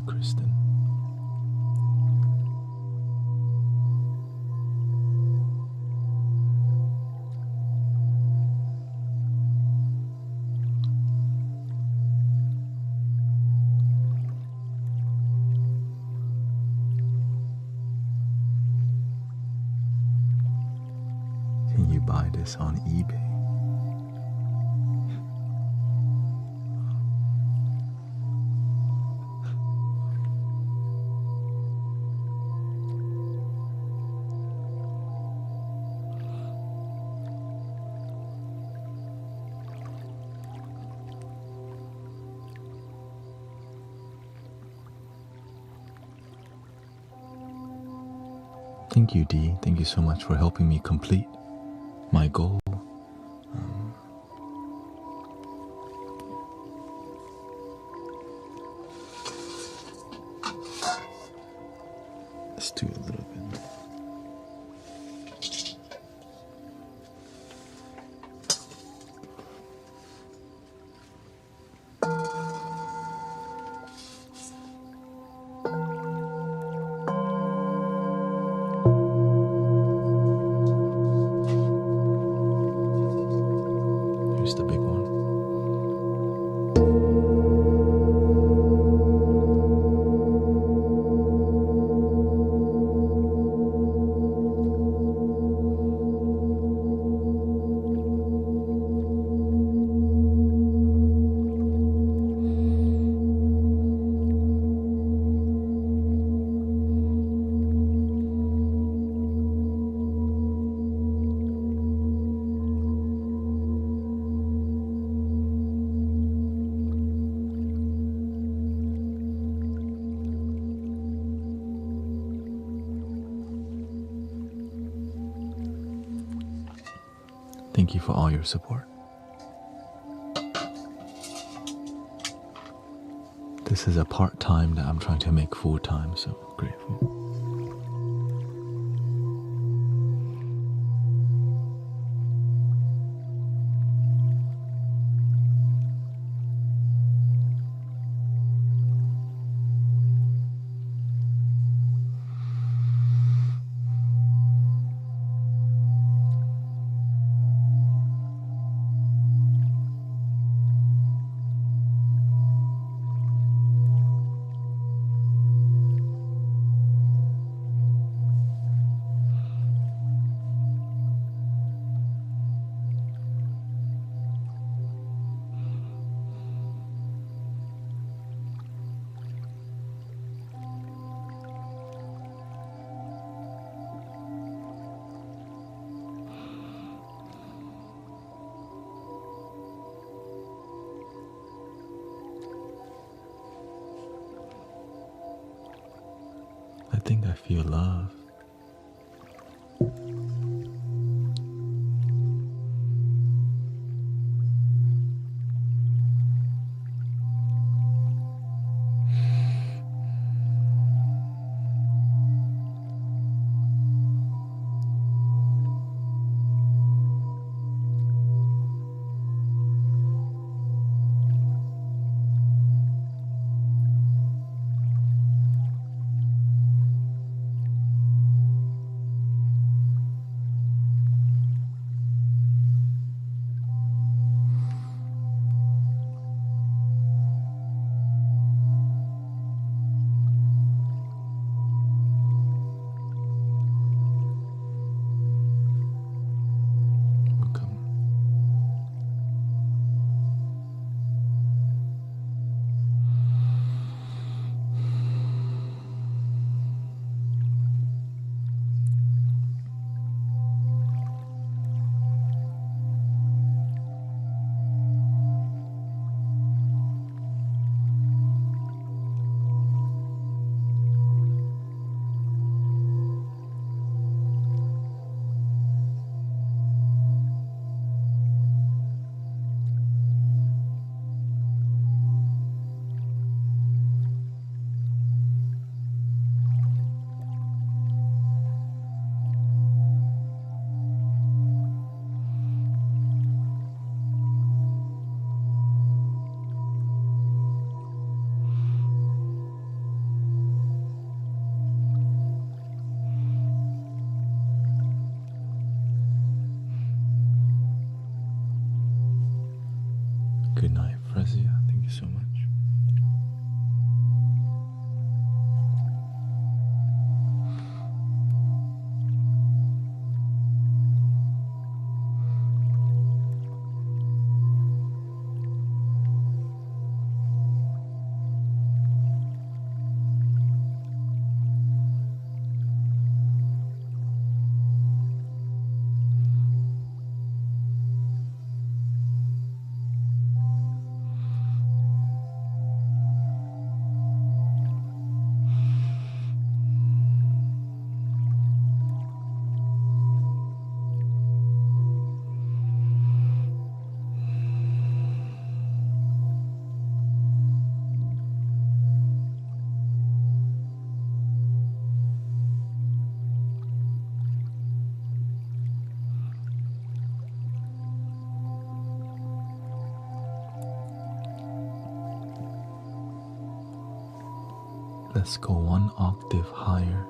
Kristen. Can you buy this on eBay? Thank you, Dee. Thank you so much for helping me complete my goal. Let's do a little bit. Here's the big one. Thank you for all your support. This is a part-time that I'm trying to make full-time, so grateful. I think I feel love. Good night, Frezia. Thank you so much. Let's go one octave higher.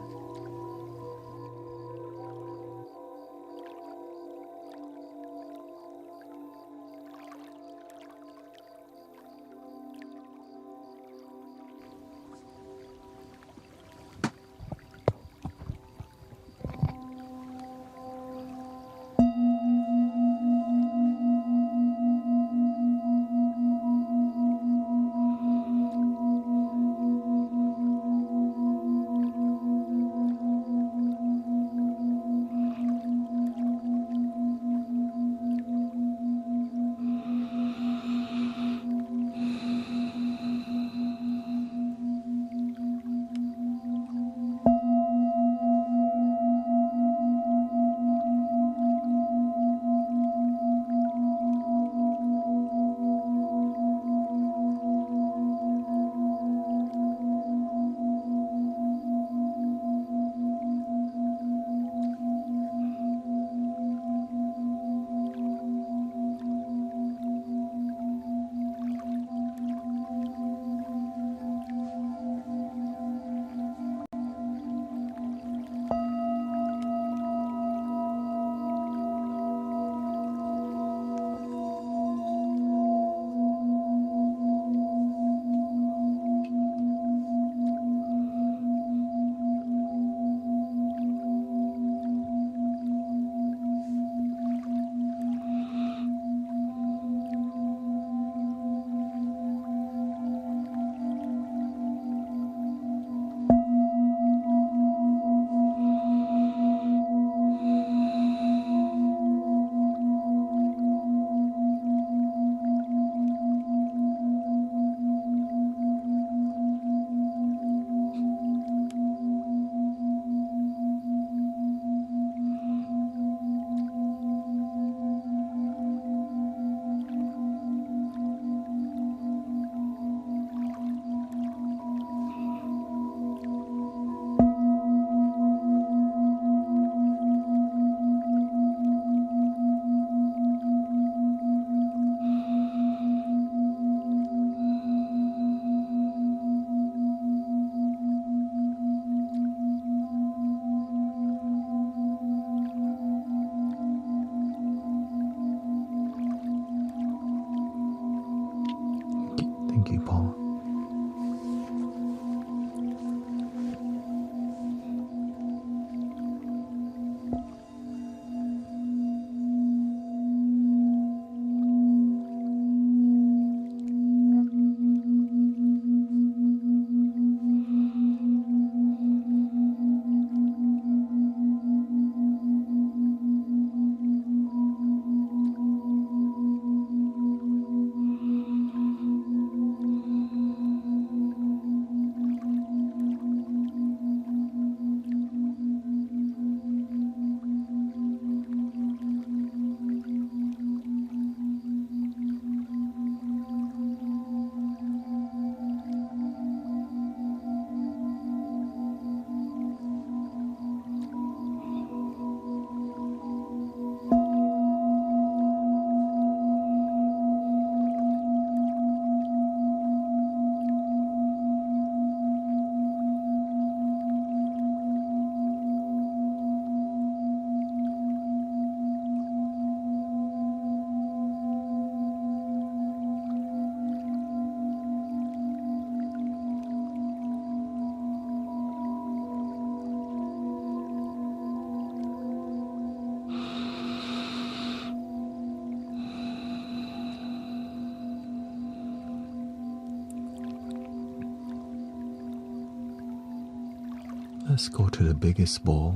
Let's go to the biggest ball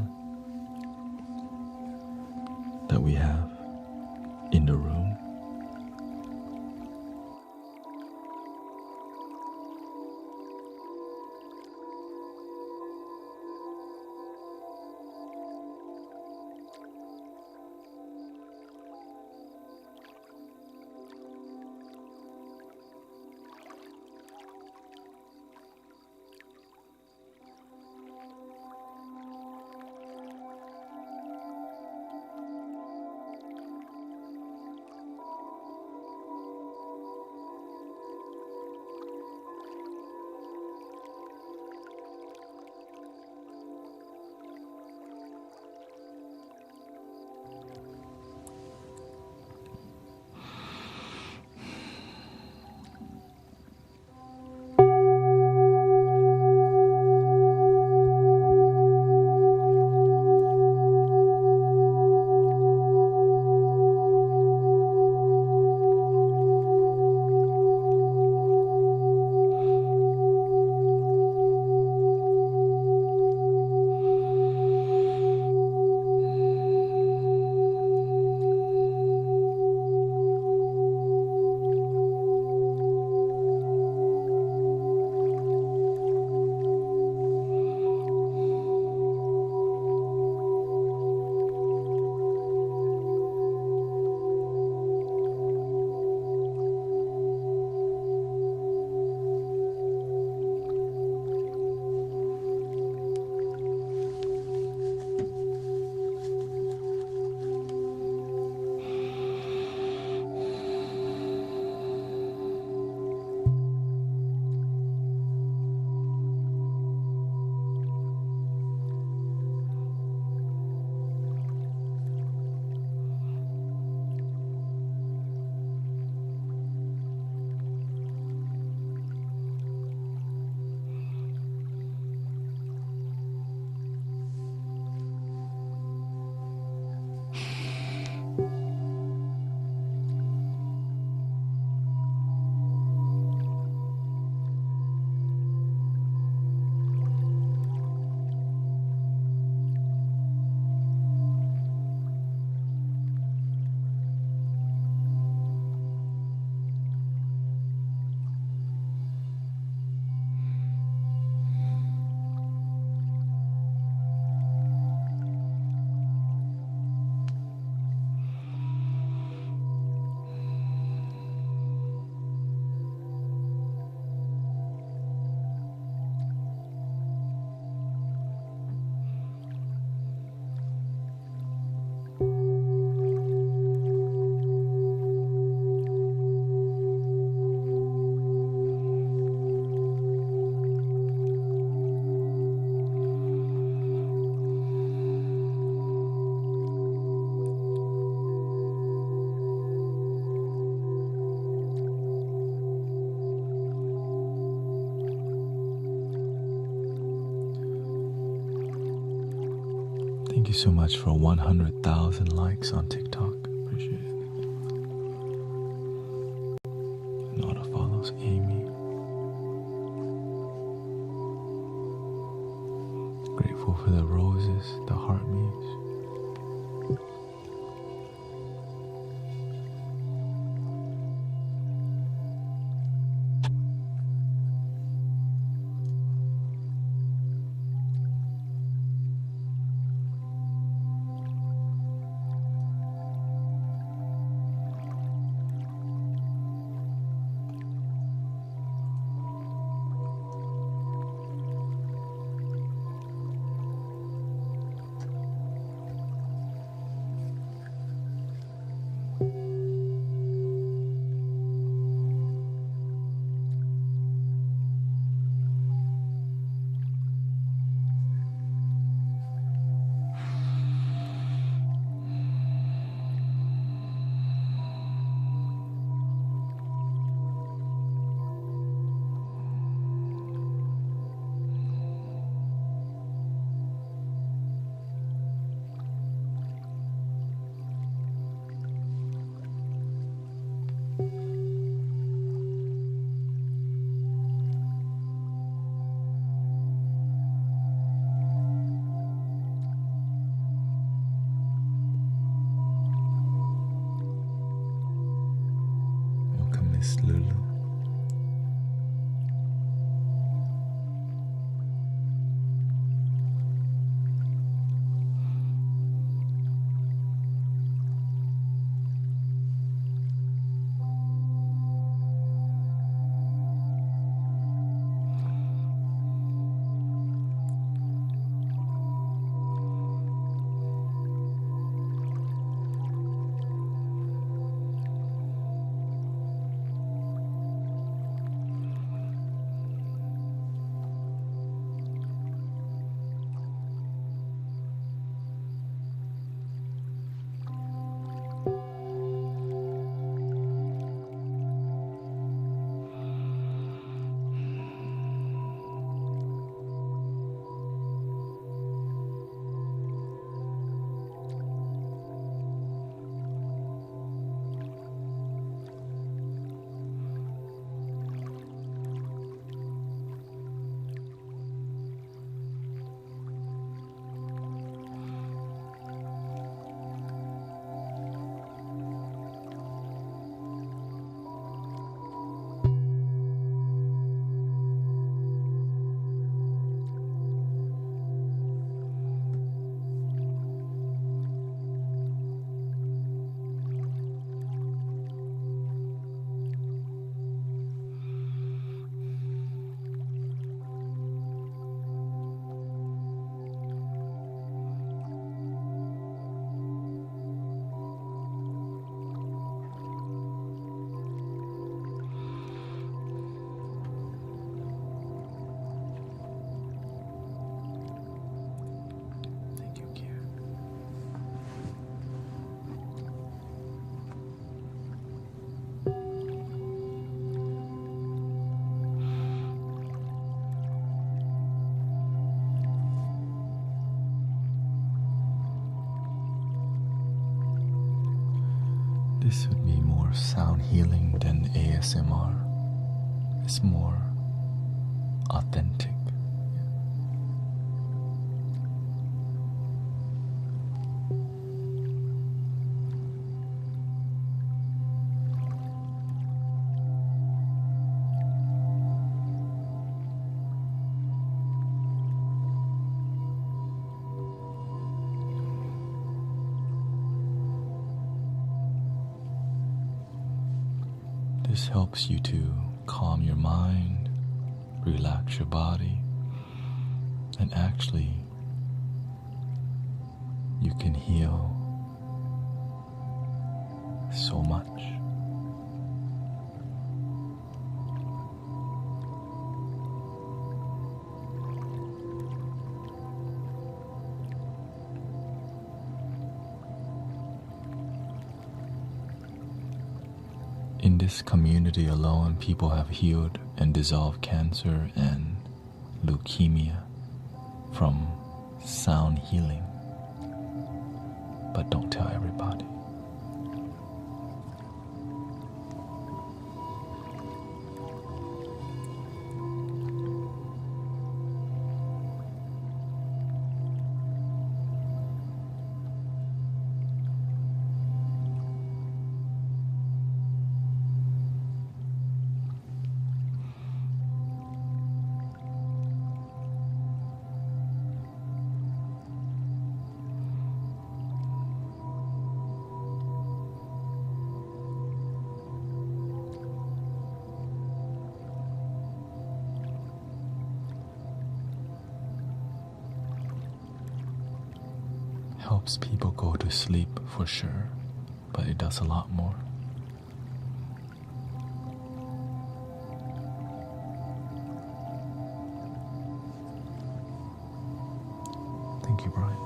that we have in the room. Thank you so much for 100,000 likes on TikTok. Appreciate it. Nora follows Amy. Grateful for the roses, the heart means. Miss Lulu. This would be more sound healing than ASMR. It's more authentic. This helps you to calm your mind, relax your body, and actually you can heal so much. In this community alone, people have healed and dissolved cancer and leukemia from sound healing. But don't tell everybody. Helps people go to sleep for sure, but it does a lot more. Thank you, Brian.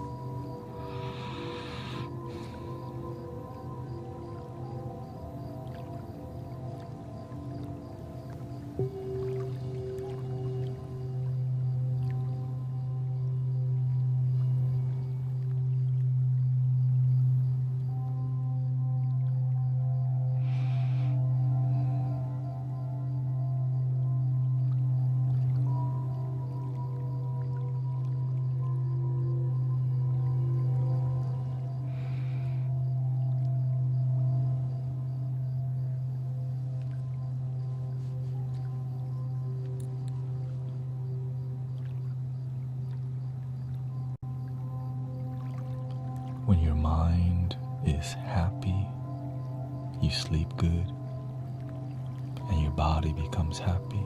When your mind is happy, you sleep good, and your body becomes happy,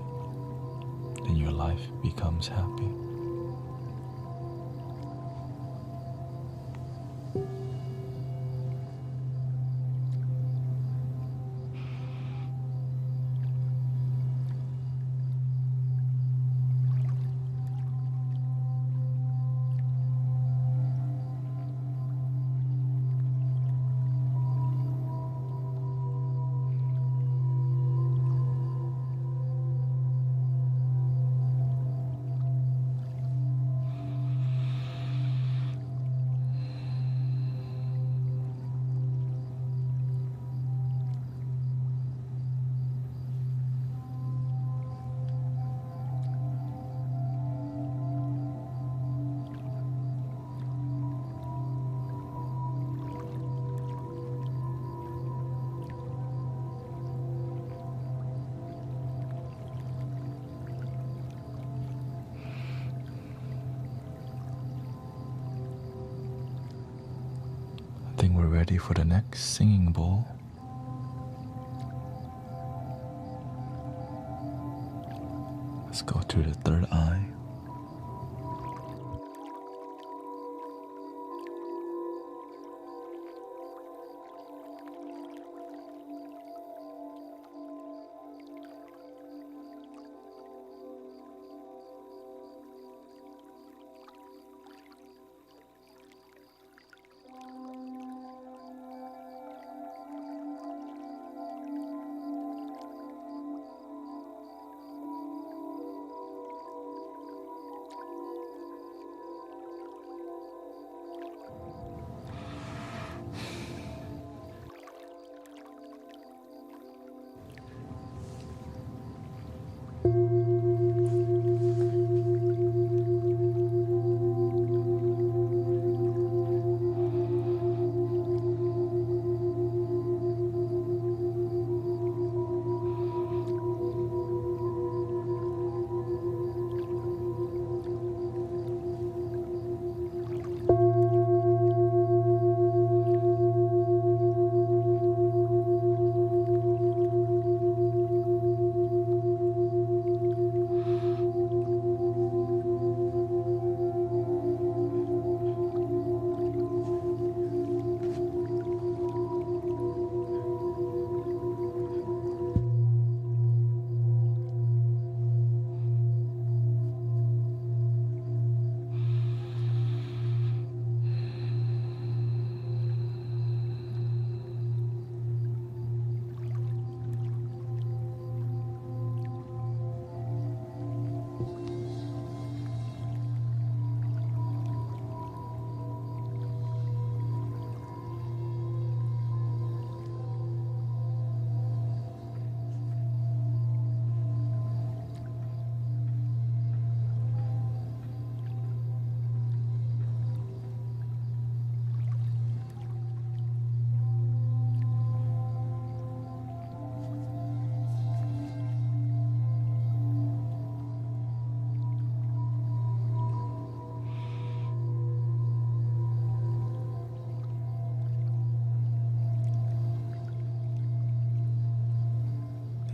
then your life becomes happy. I think we're ready for the next singing bowl. Let's go to the third eye.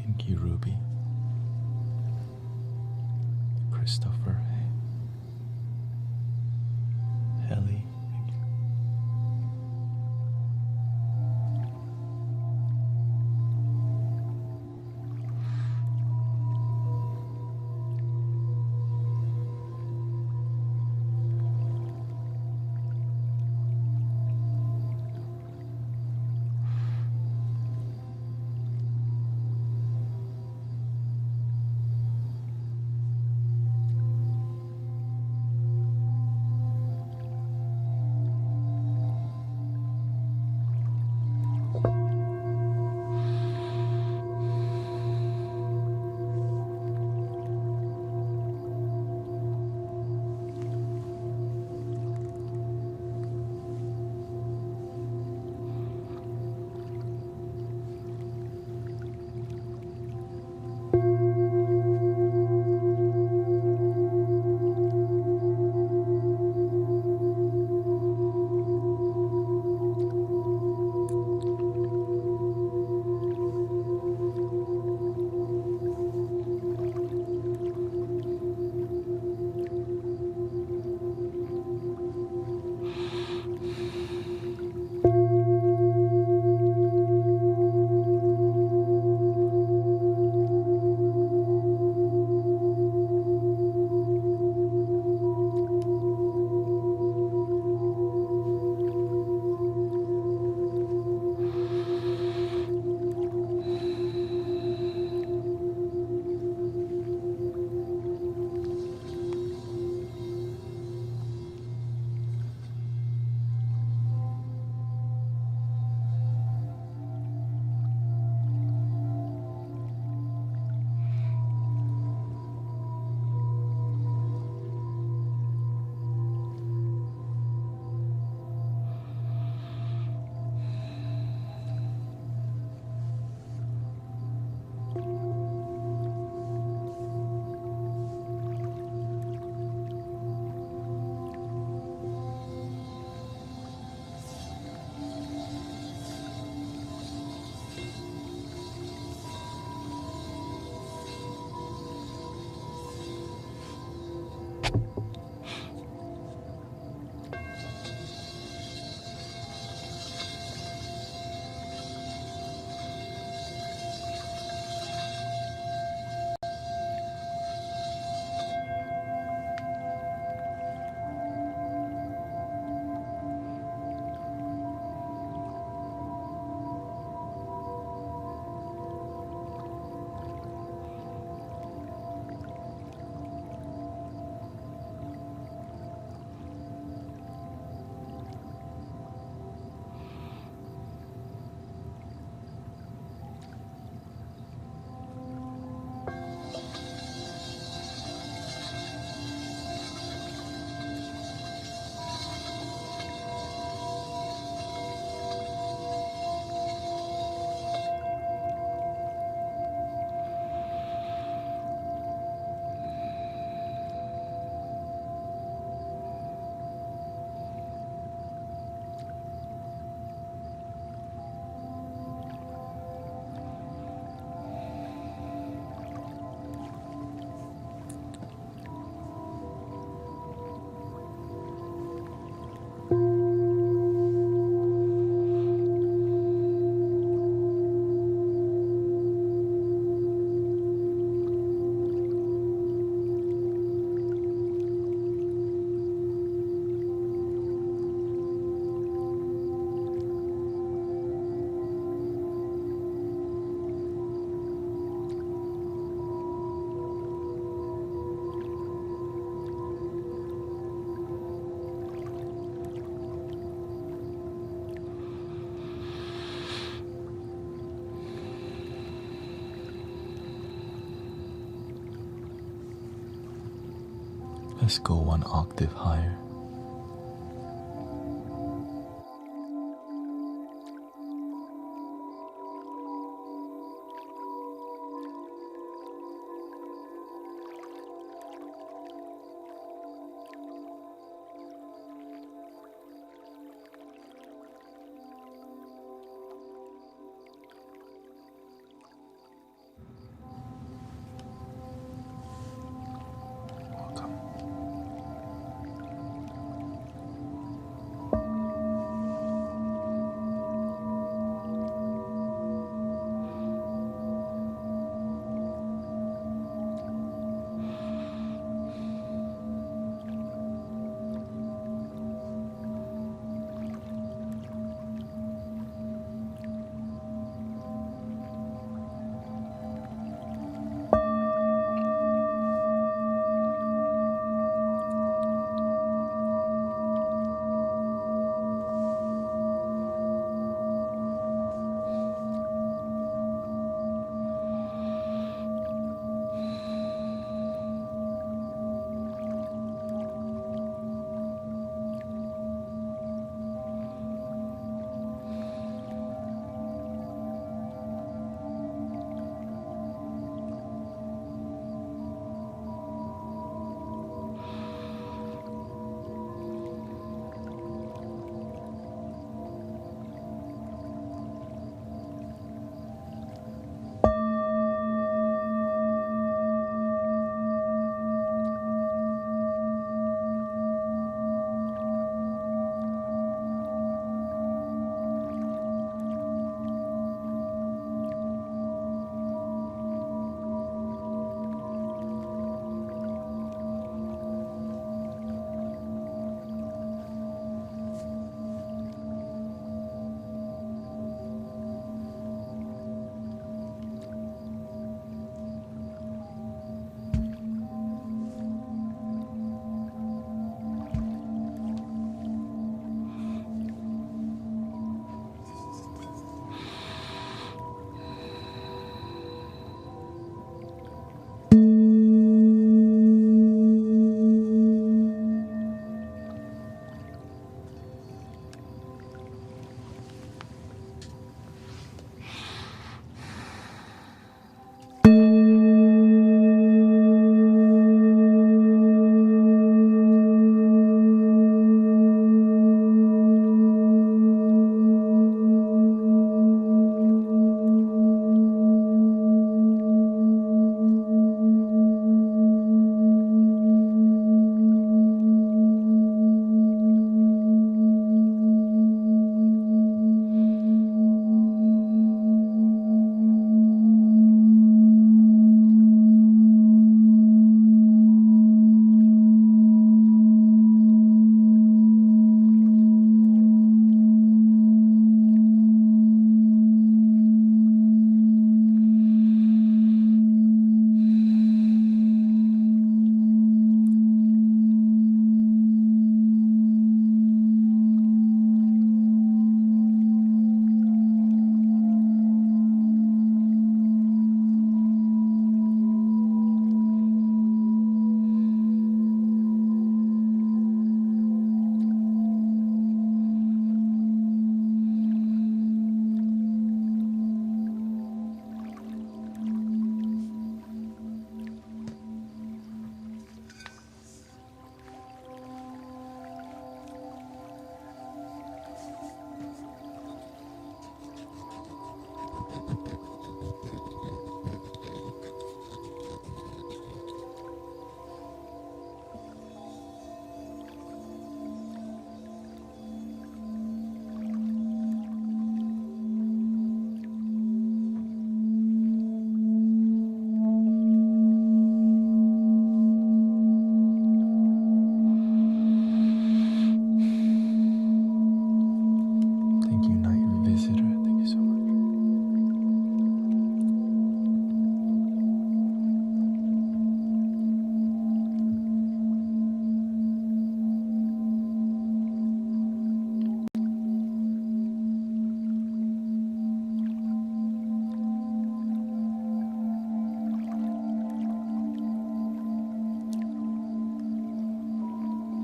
Thank you, Ruby. Christopher. Helly. Thank you. Let's go one octave higher.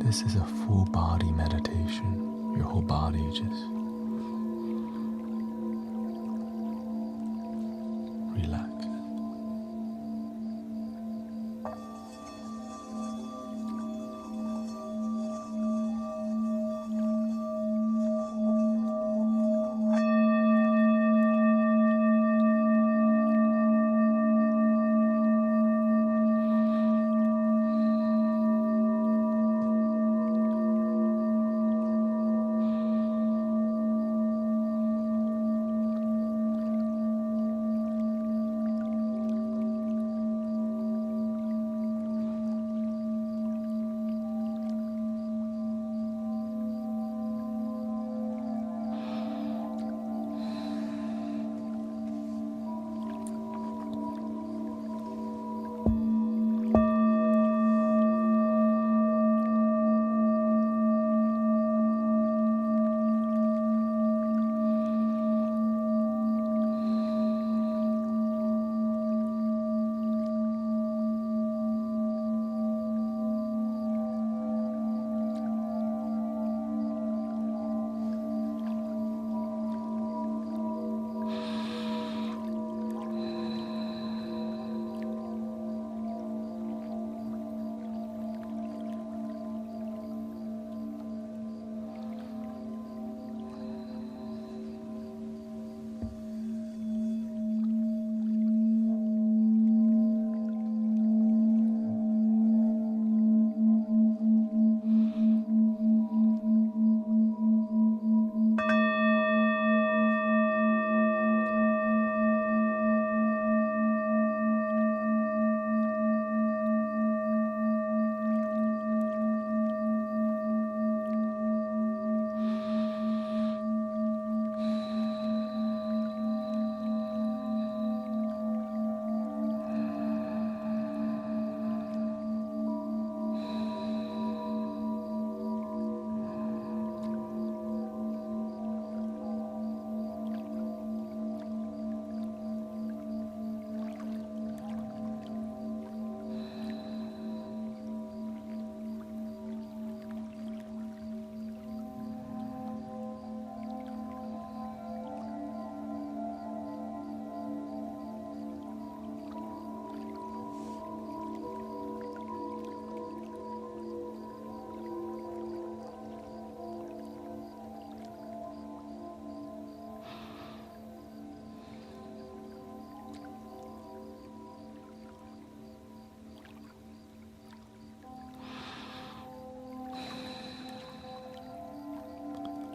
This is a full body meditation. Your whole body just relax.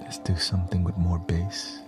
Let's do something with more bass.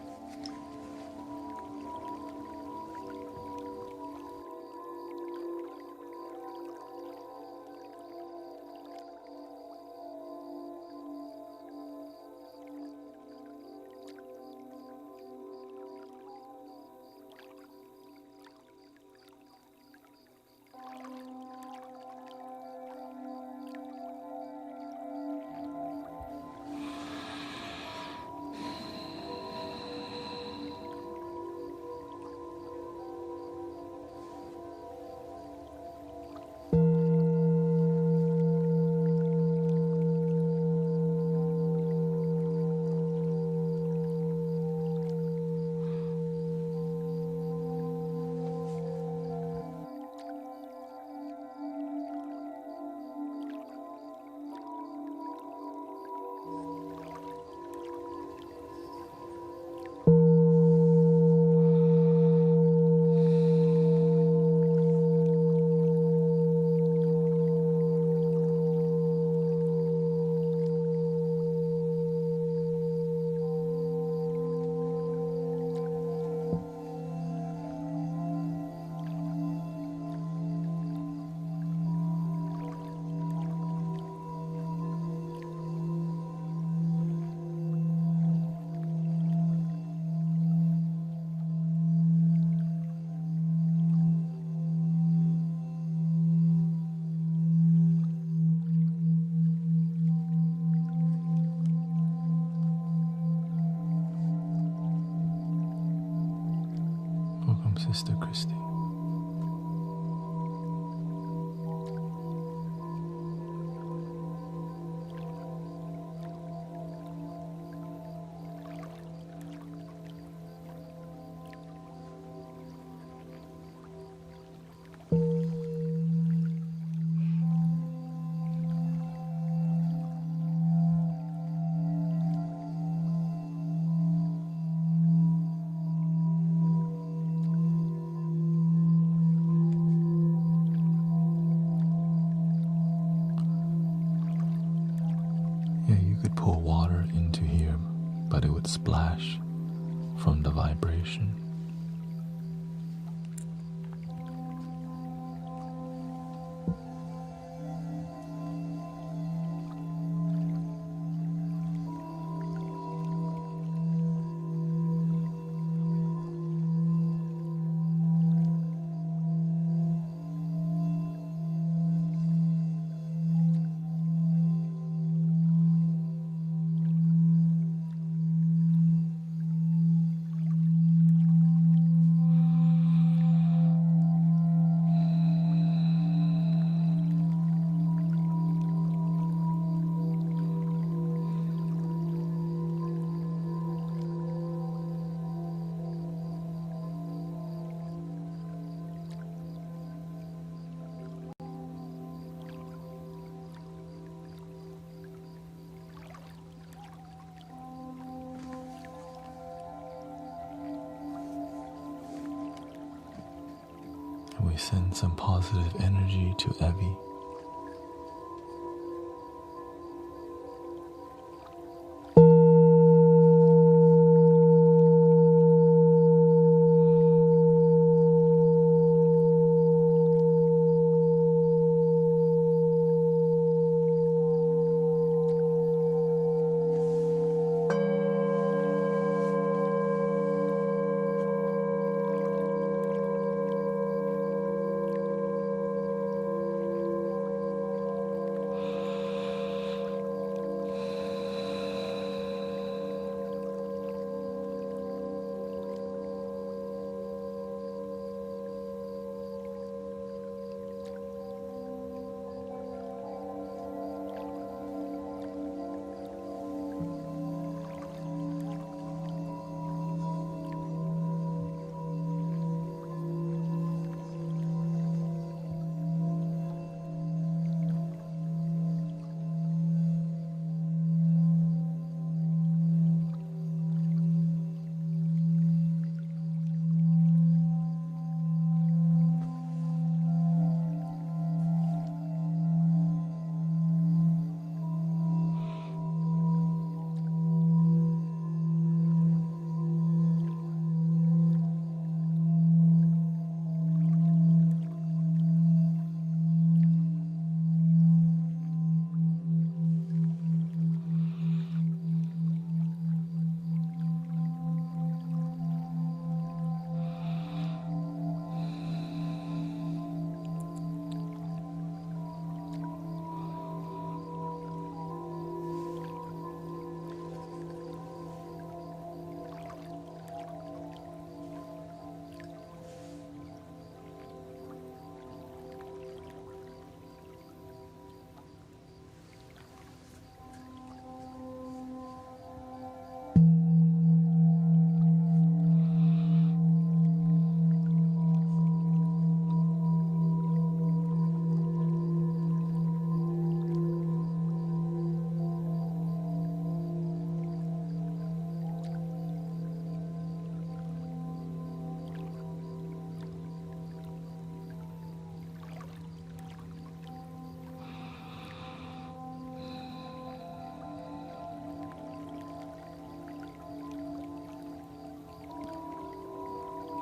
Sister Christy. but it would splash from the vibration. We send some positive energy to Evie.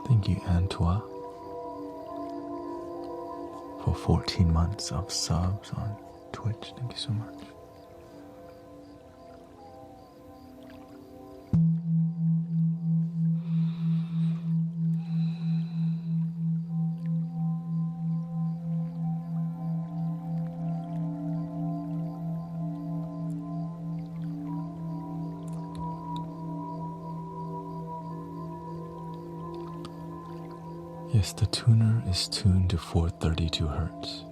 Thank you, Antoine, for 14 months of subs on Twitch. Thank you so much. Yes, the tuner is tuned to 432 hertz.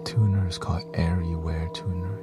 tuner is called Everywhere Tuner.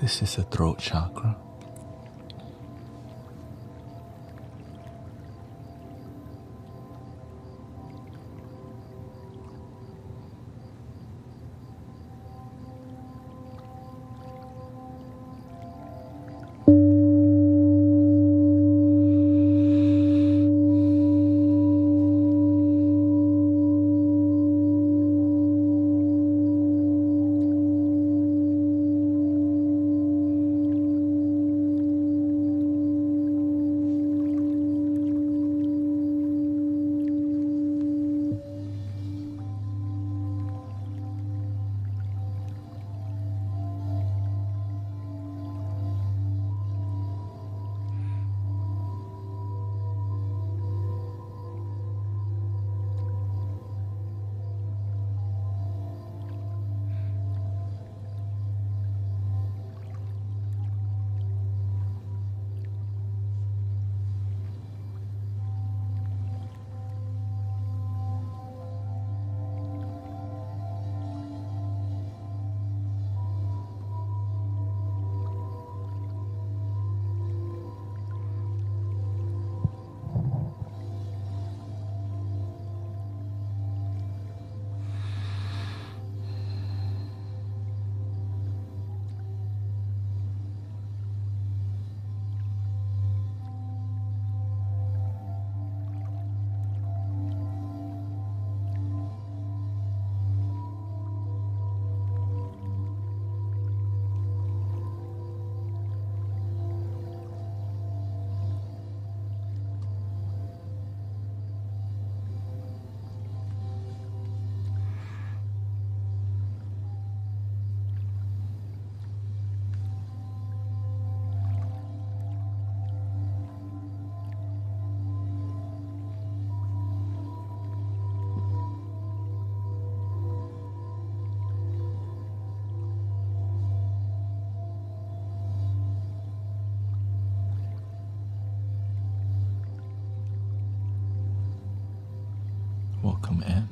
This is the throat chakra. Welcome, End.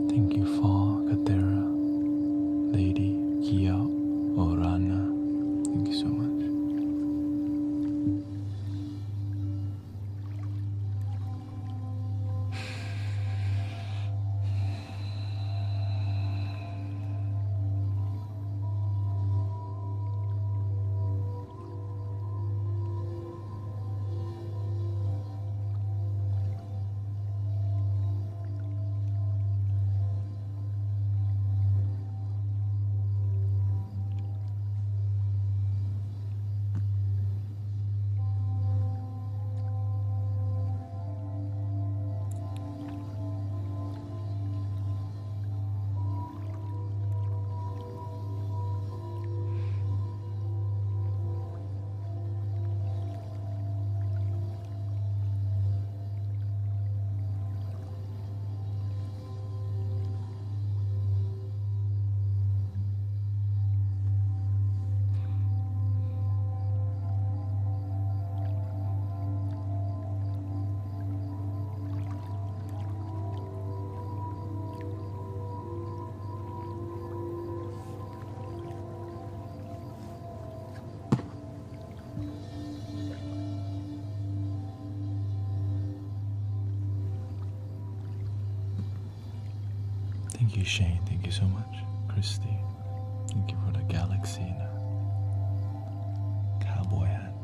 Thank you for Katera, Lady, Kia, Orana. Thank you so much. Thank you, Shane. Thank you so much. Christy. Thank you for the galaxy and a cowboy hat.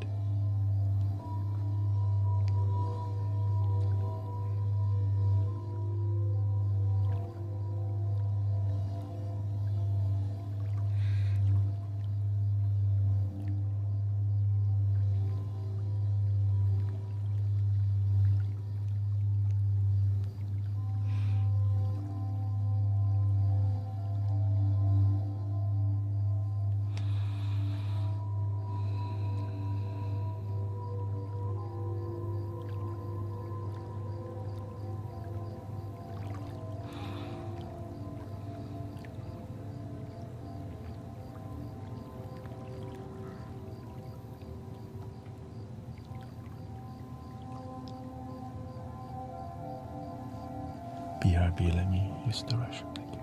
BRB, let me use the restroom. Thank you.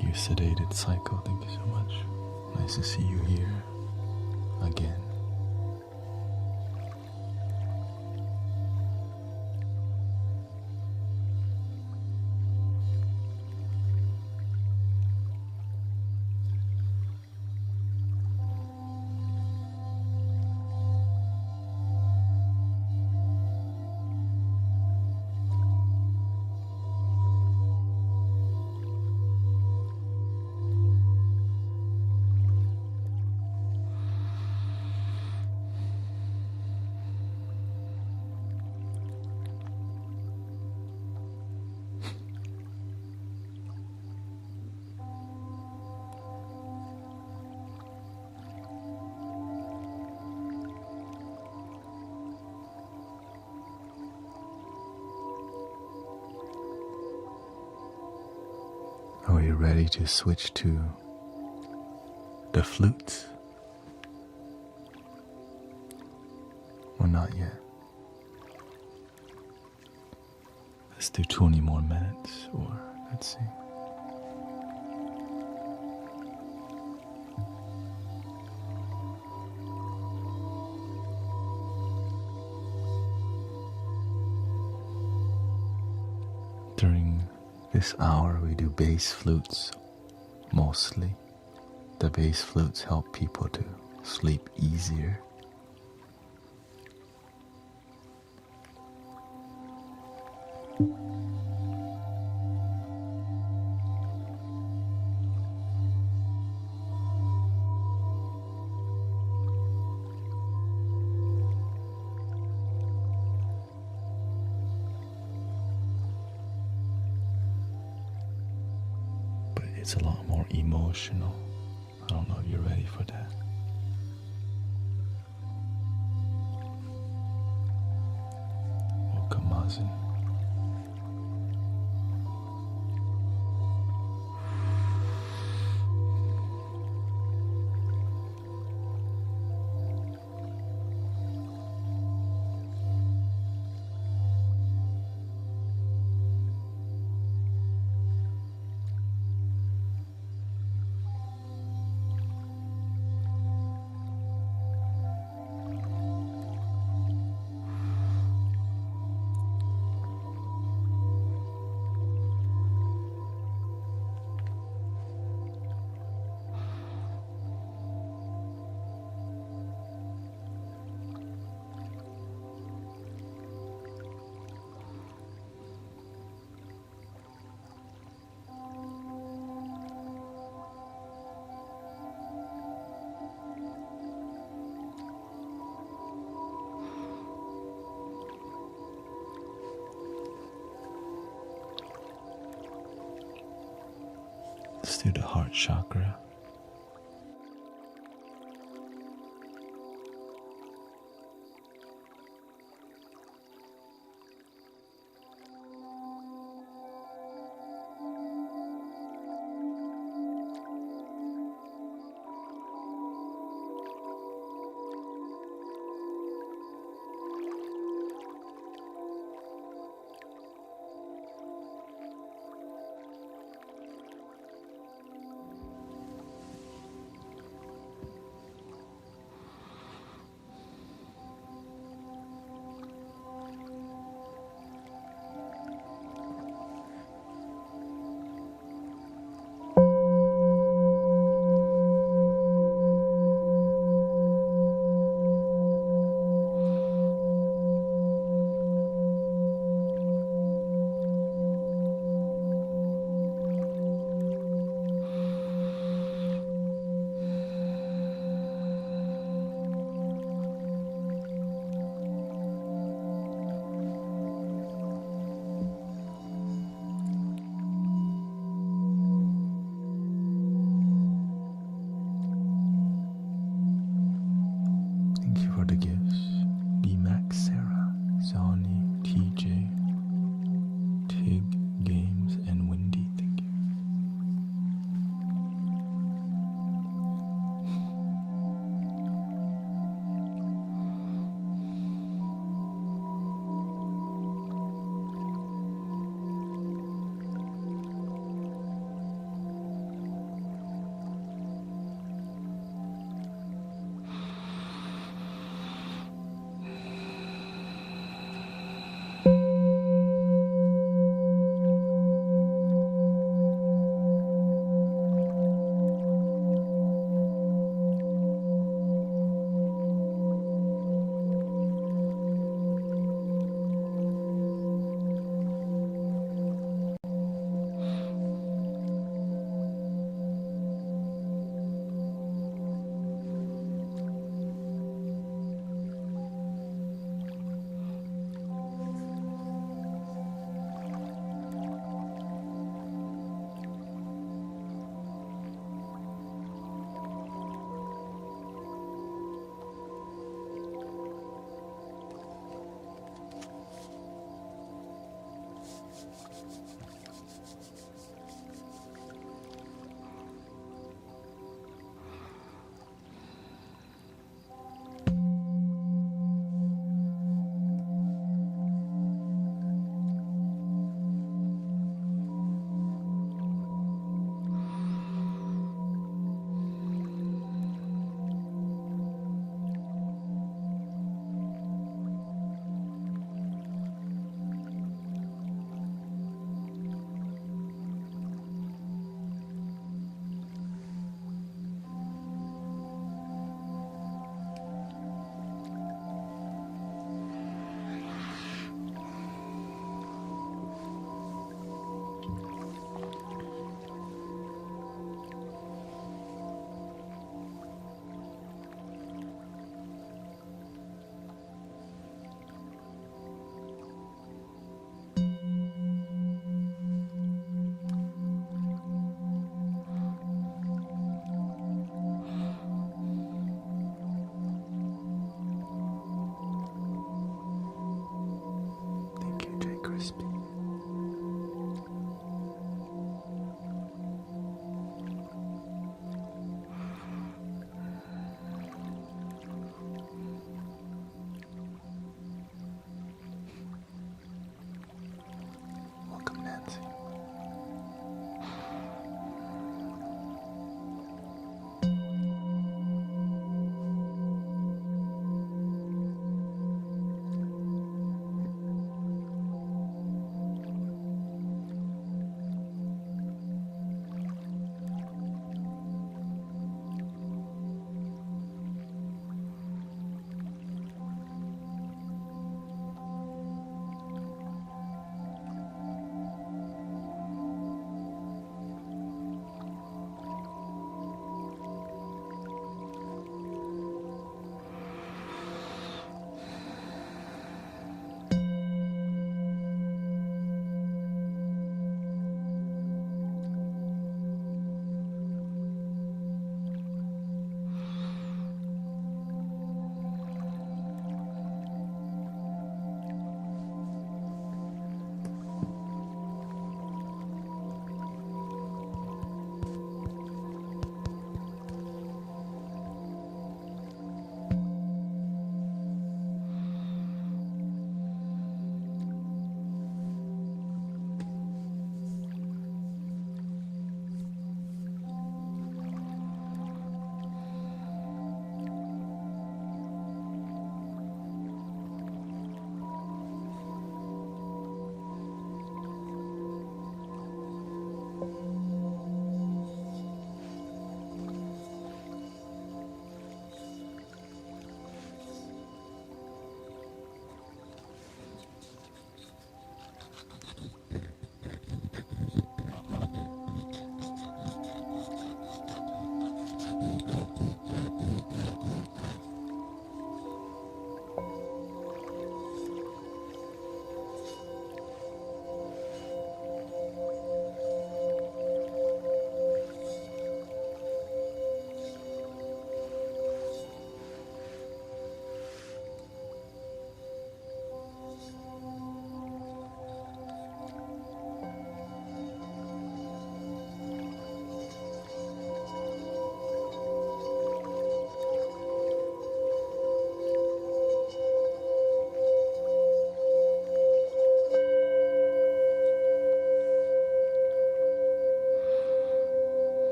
You sedated Psycho, thank you so much. Nice to see you here again. Are we ready to switch to the flutes? Or not yet? Let's do 20 more minutes, or let's see. During this hour, we do bass flutes mostly. The bass flutes help people to sleep easier. It's a lot more emotional. I don't know if you're ready for that. Welcome, Mazin. Let's do the heart chakra.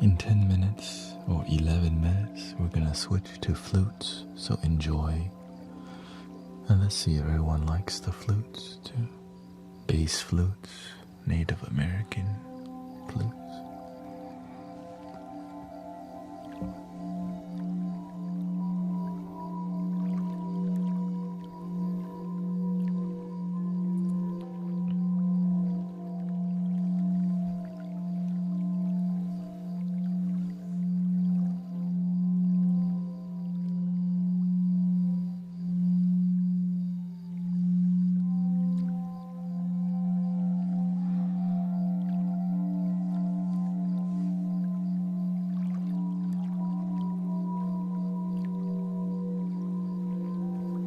In 10 minutes or 11 minutes, we're gonna switch to flutes, so enjoy. And let's see if everyone likes the flutes too. Bass flutes, Native American flutes.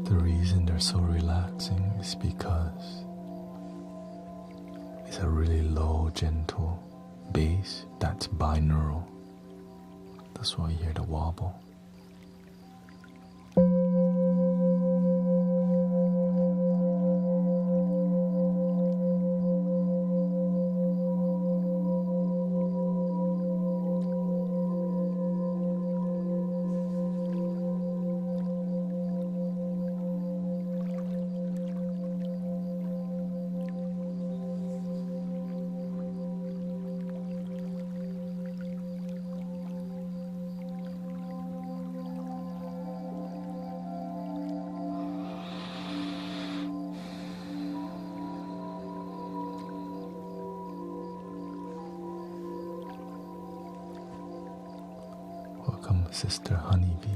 The reason they're so relaxing is because it's a really low, gentle bass that's binaural. That's why you hear the wobble. Welcome, Sister Honeybee.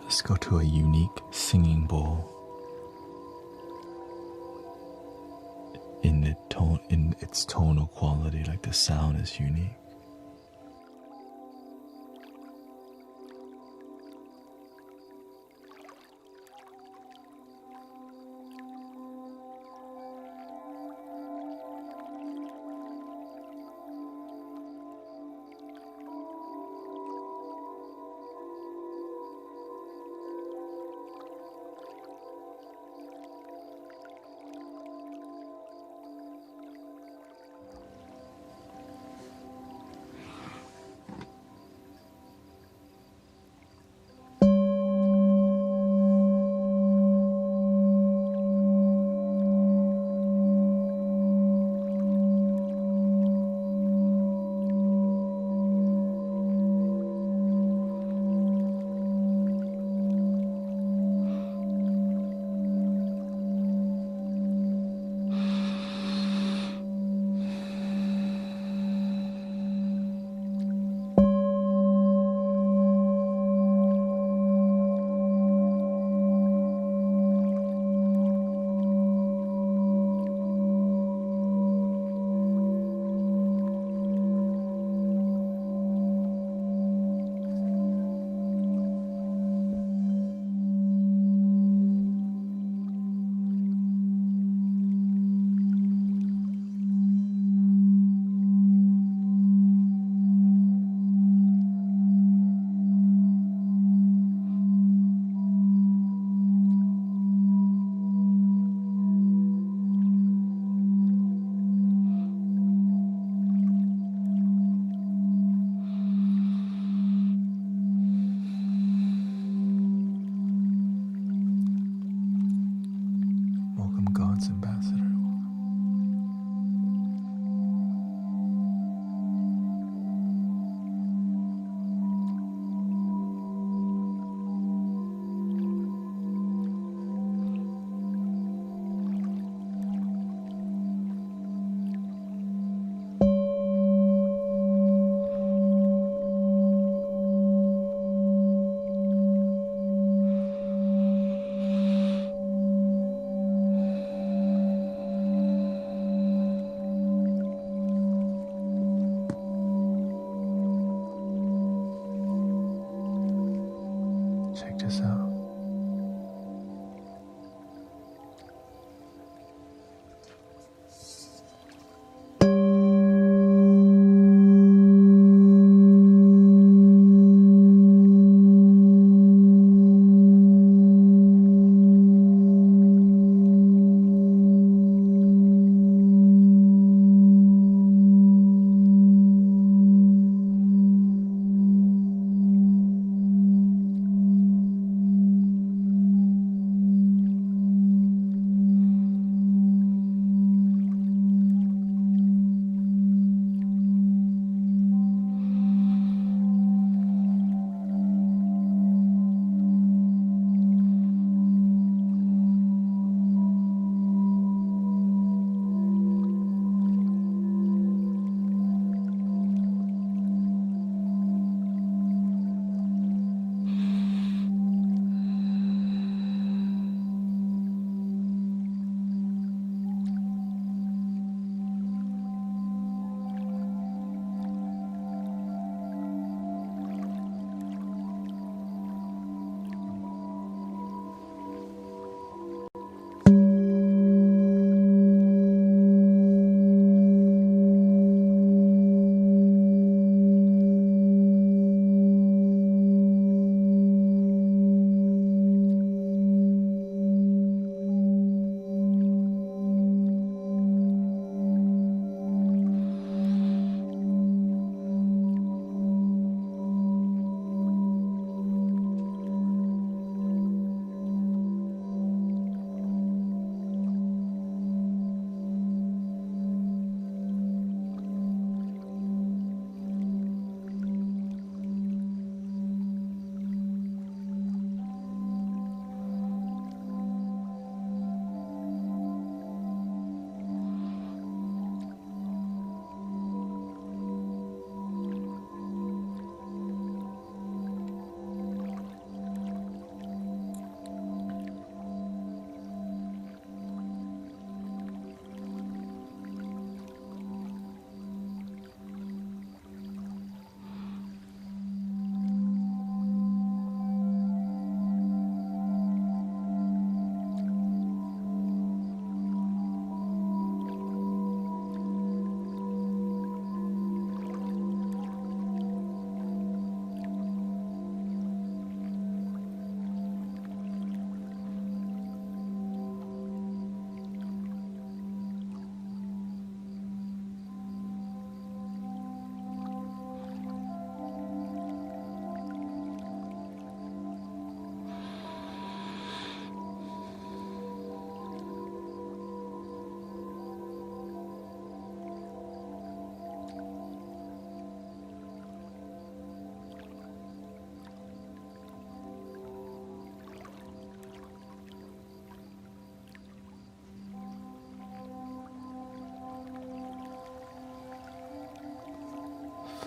Let's go to a unique singing bowl in its tonal quality, like the sound is unique. Check this out.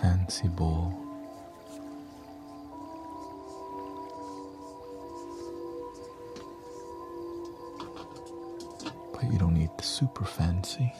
Fancy ball. But you don't need the super fancy.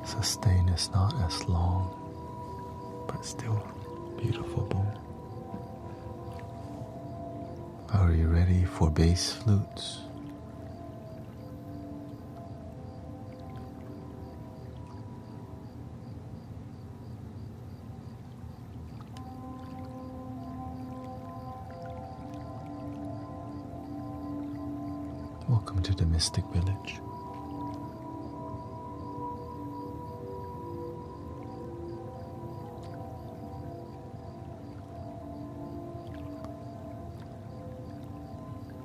Sustain is not as long, but still beautiful boom. Are you ready for bass flutes? Welcome to the Mystic Village.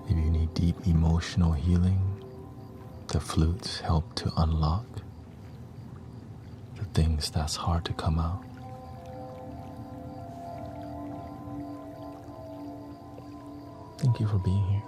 If you need deep emotional healing, the flutes help to unlock the things that's hard to come out. Thank you for being here.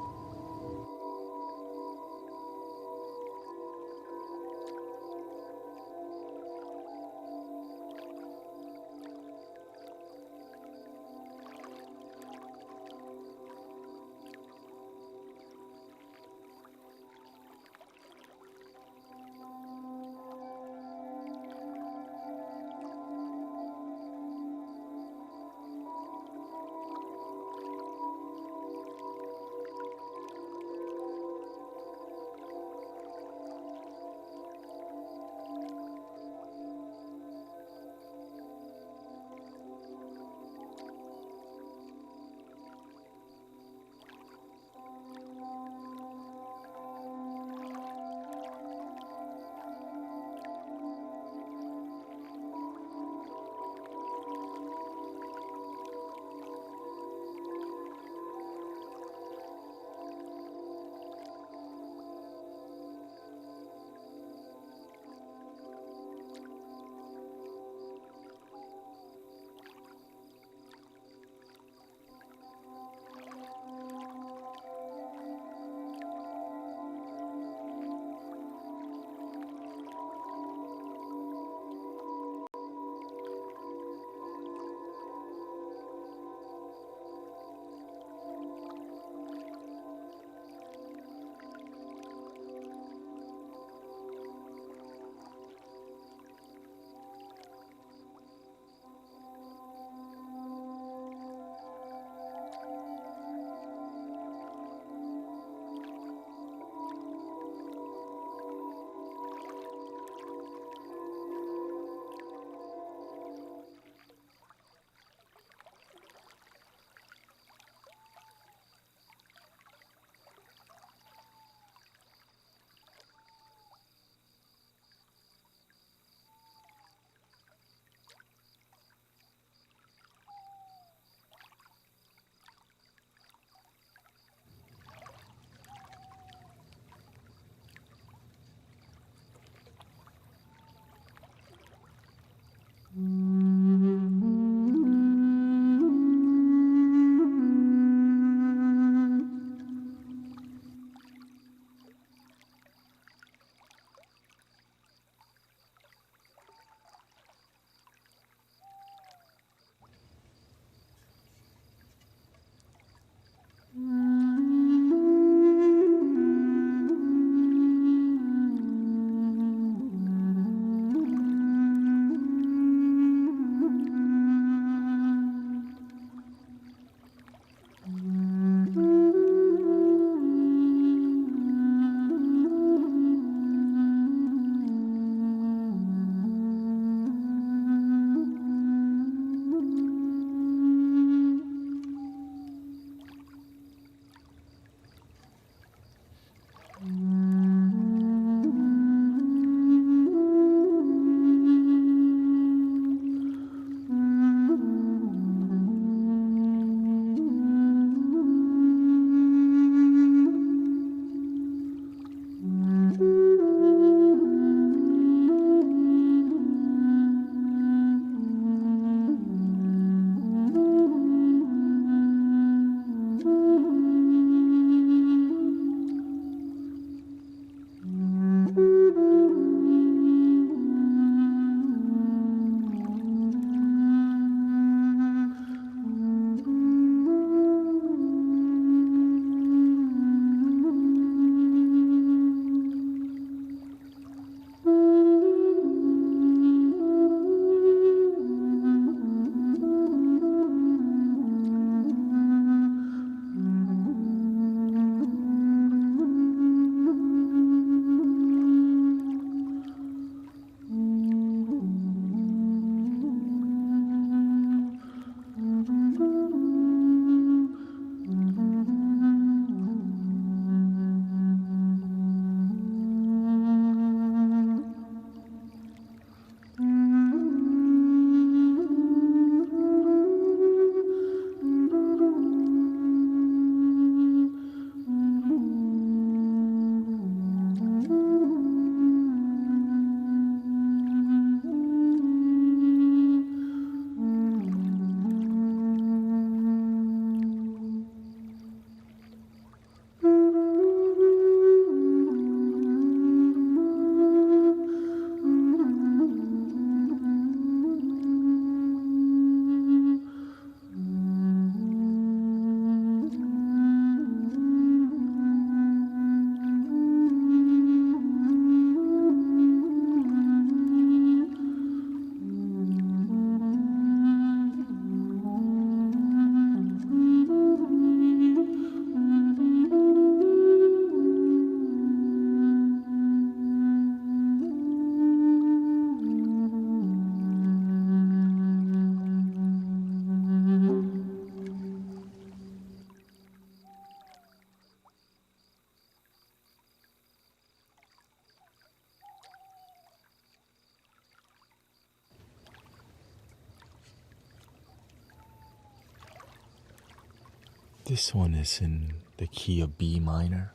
This one is in the key of B minor.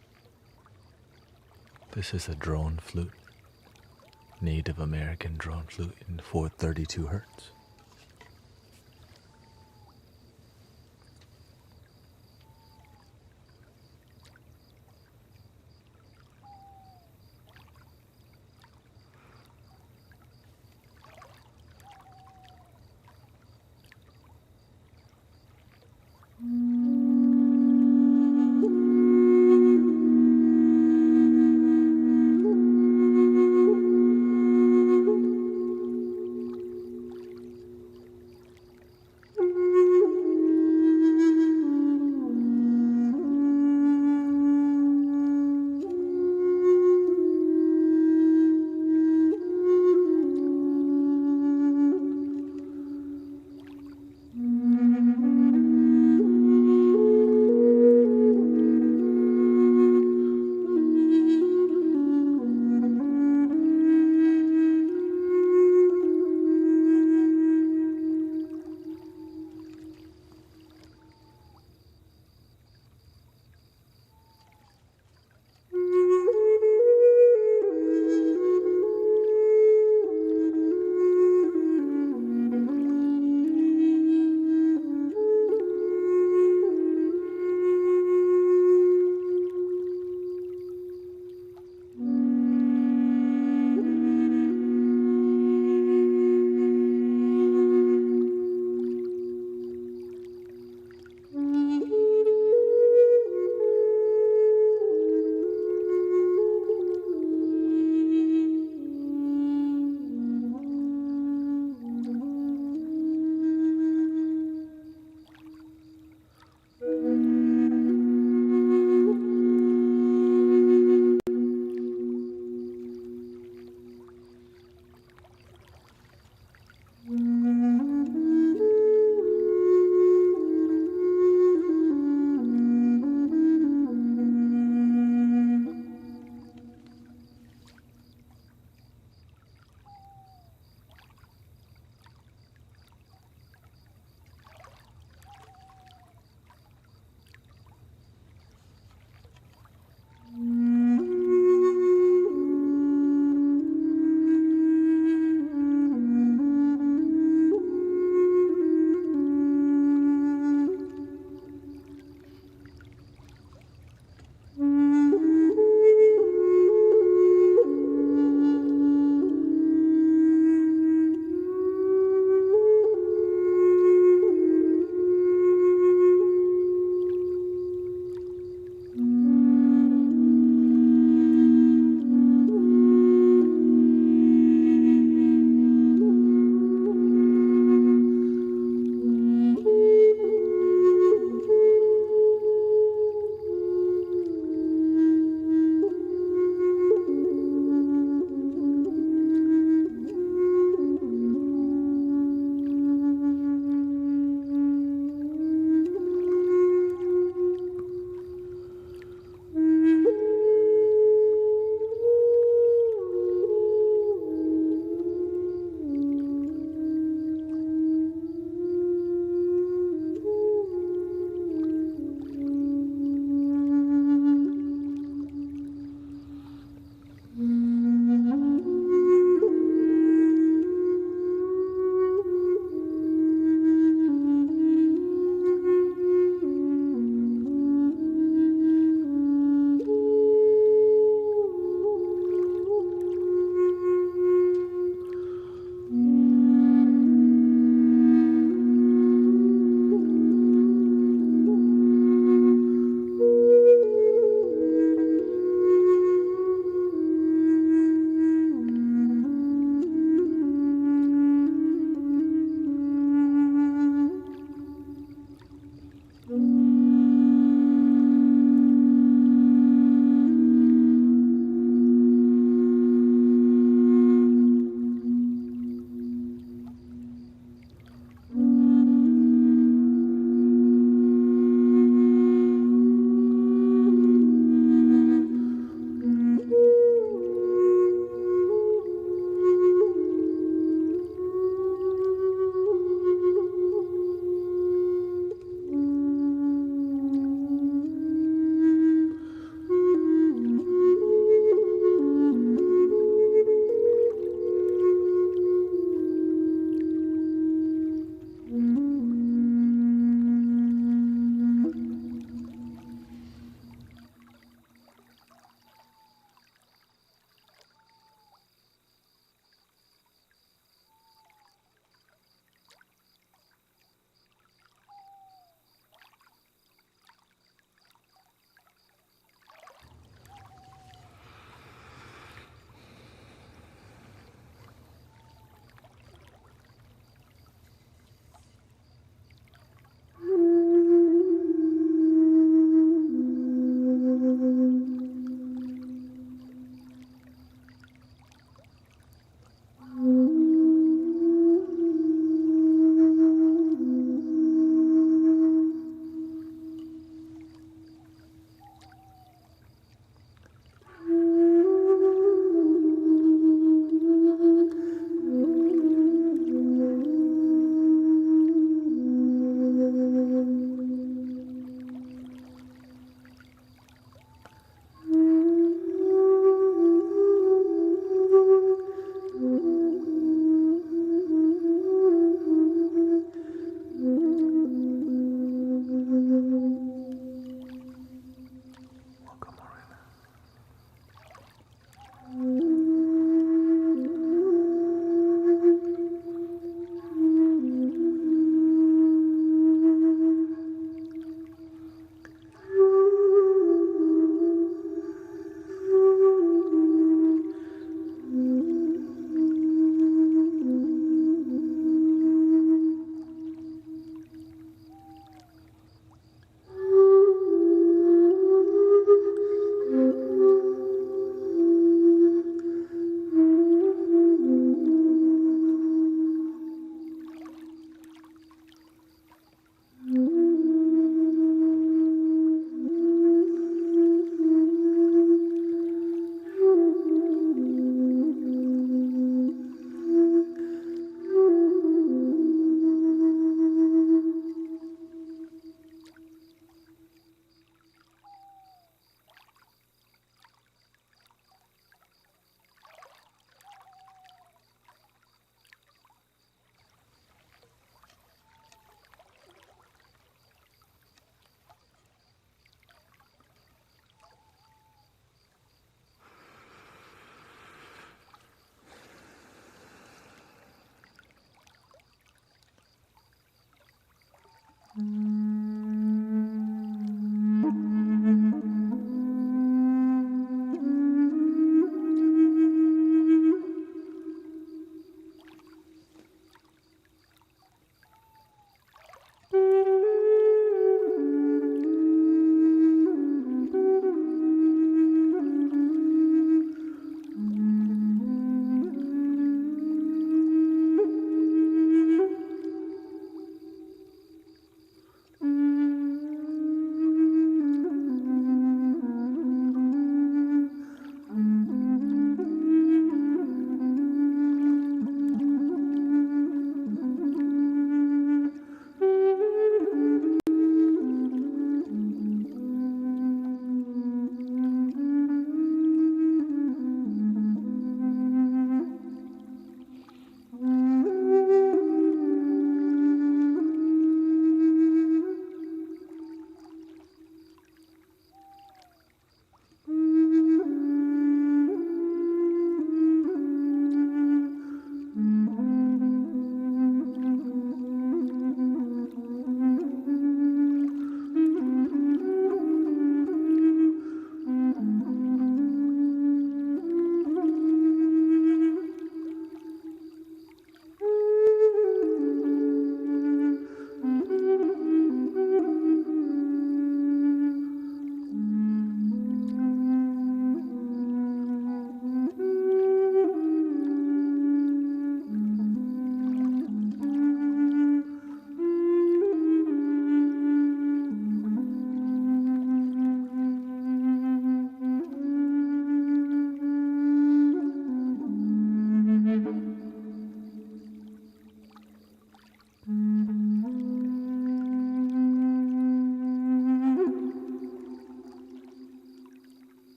This is a drone flute, Native American drone flute in 432 hertz.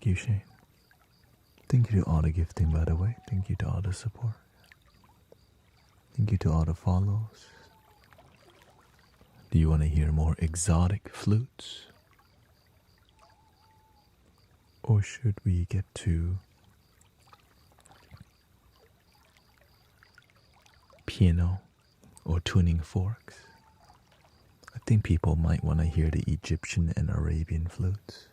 Thank you, Shane. Thank you to all the gifting, by the way. Thank you to all the support. Thank you to all the follows. Do you want to hear more exotic flutes? Or should we get to piano or tuning forks? I think people might want to hear the Egyptian and Arabian flutes.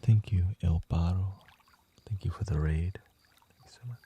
Thank you, El Paro. Thank you for the raid. Thank you so much.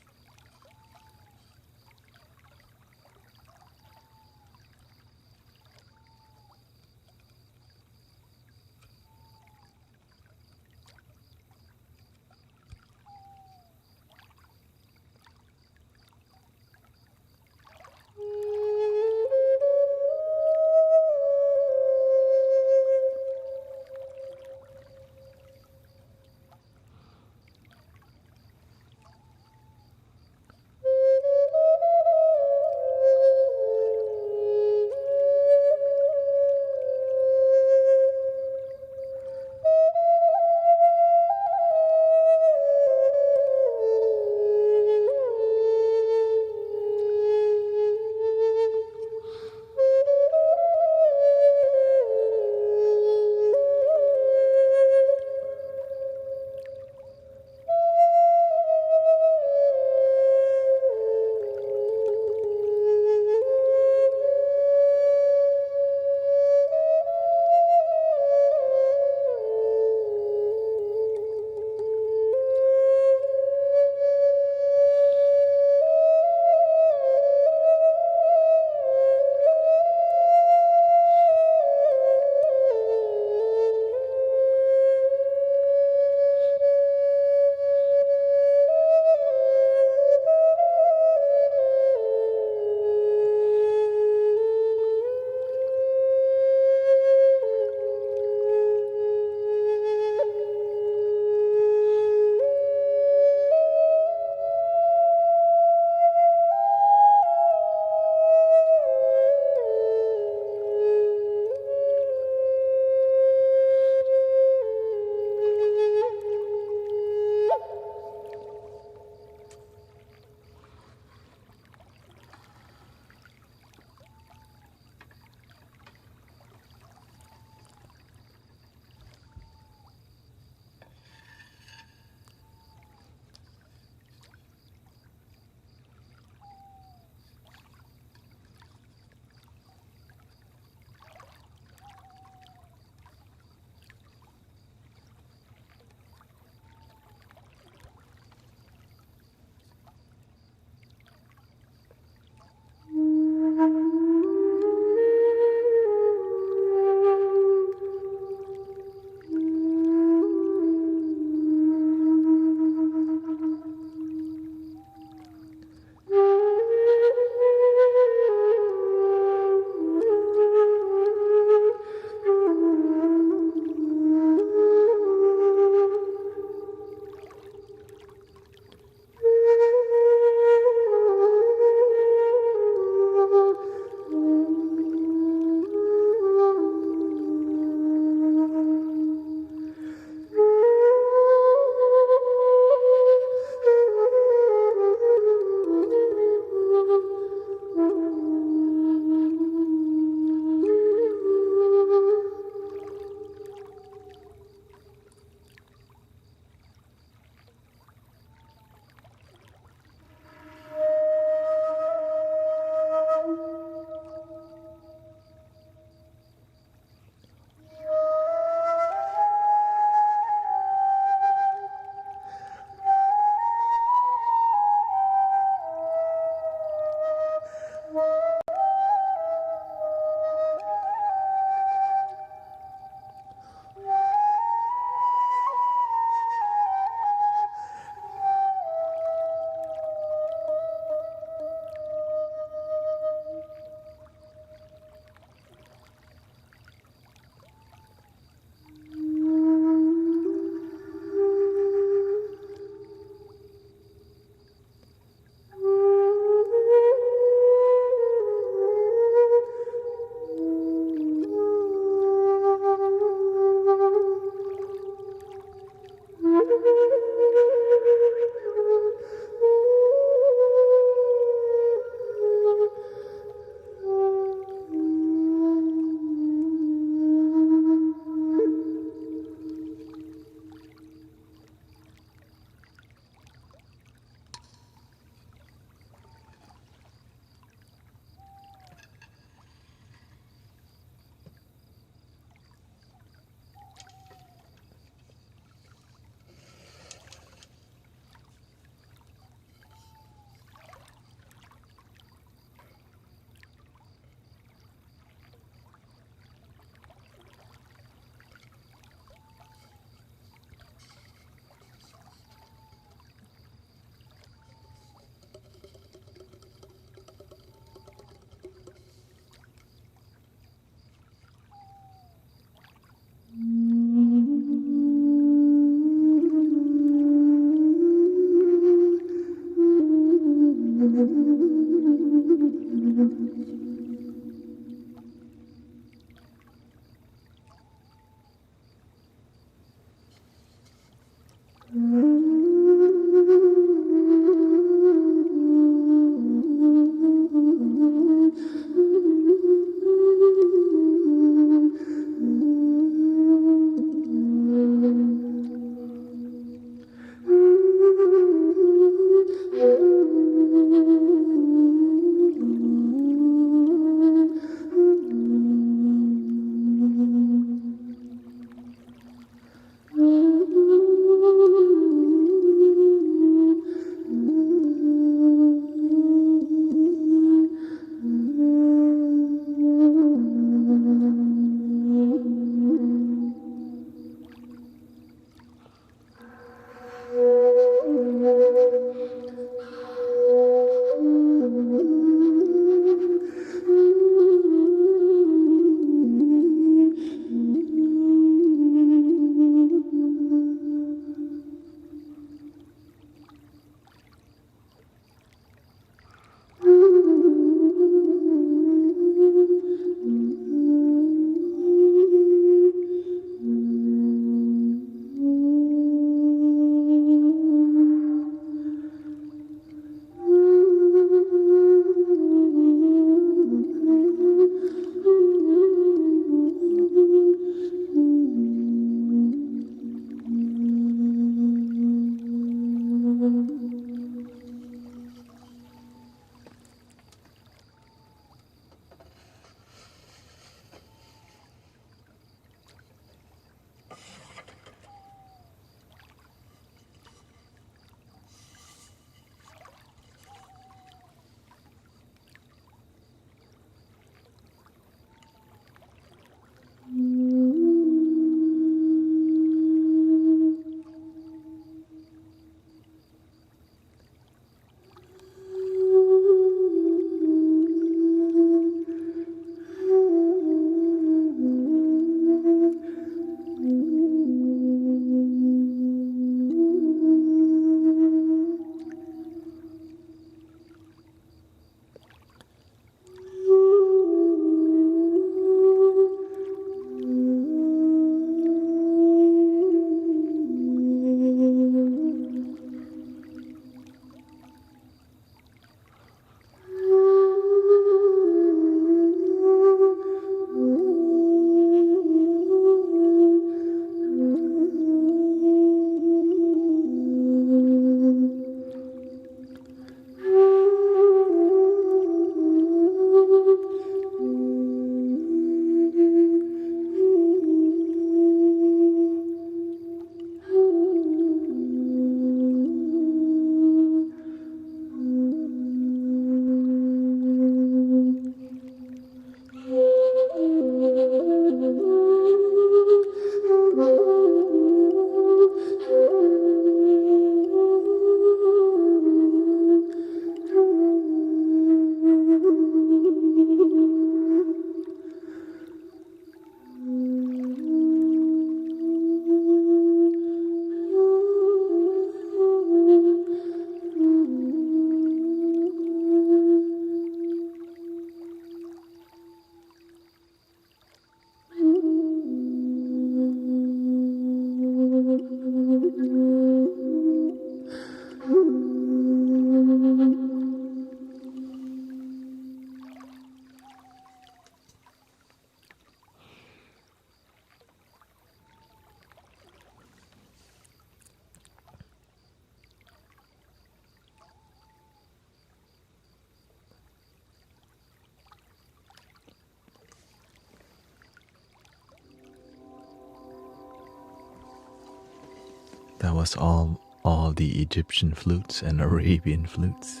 That was all the Egyptian flutes and Arabian flutes.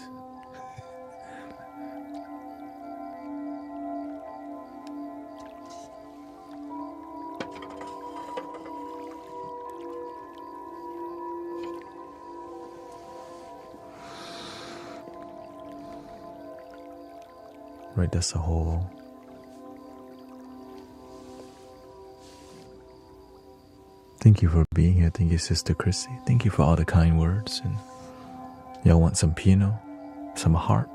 Right, that's a whole. Thank you for being here. Thank you, Sister Chrissy. Thank you for all the kind words. And y'all want some piano, some harp?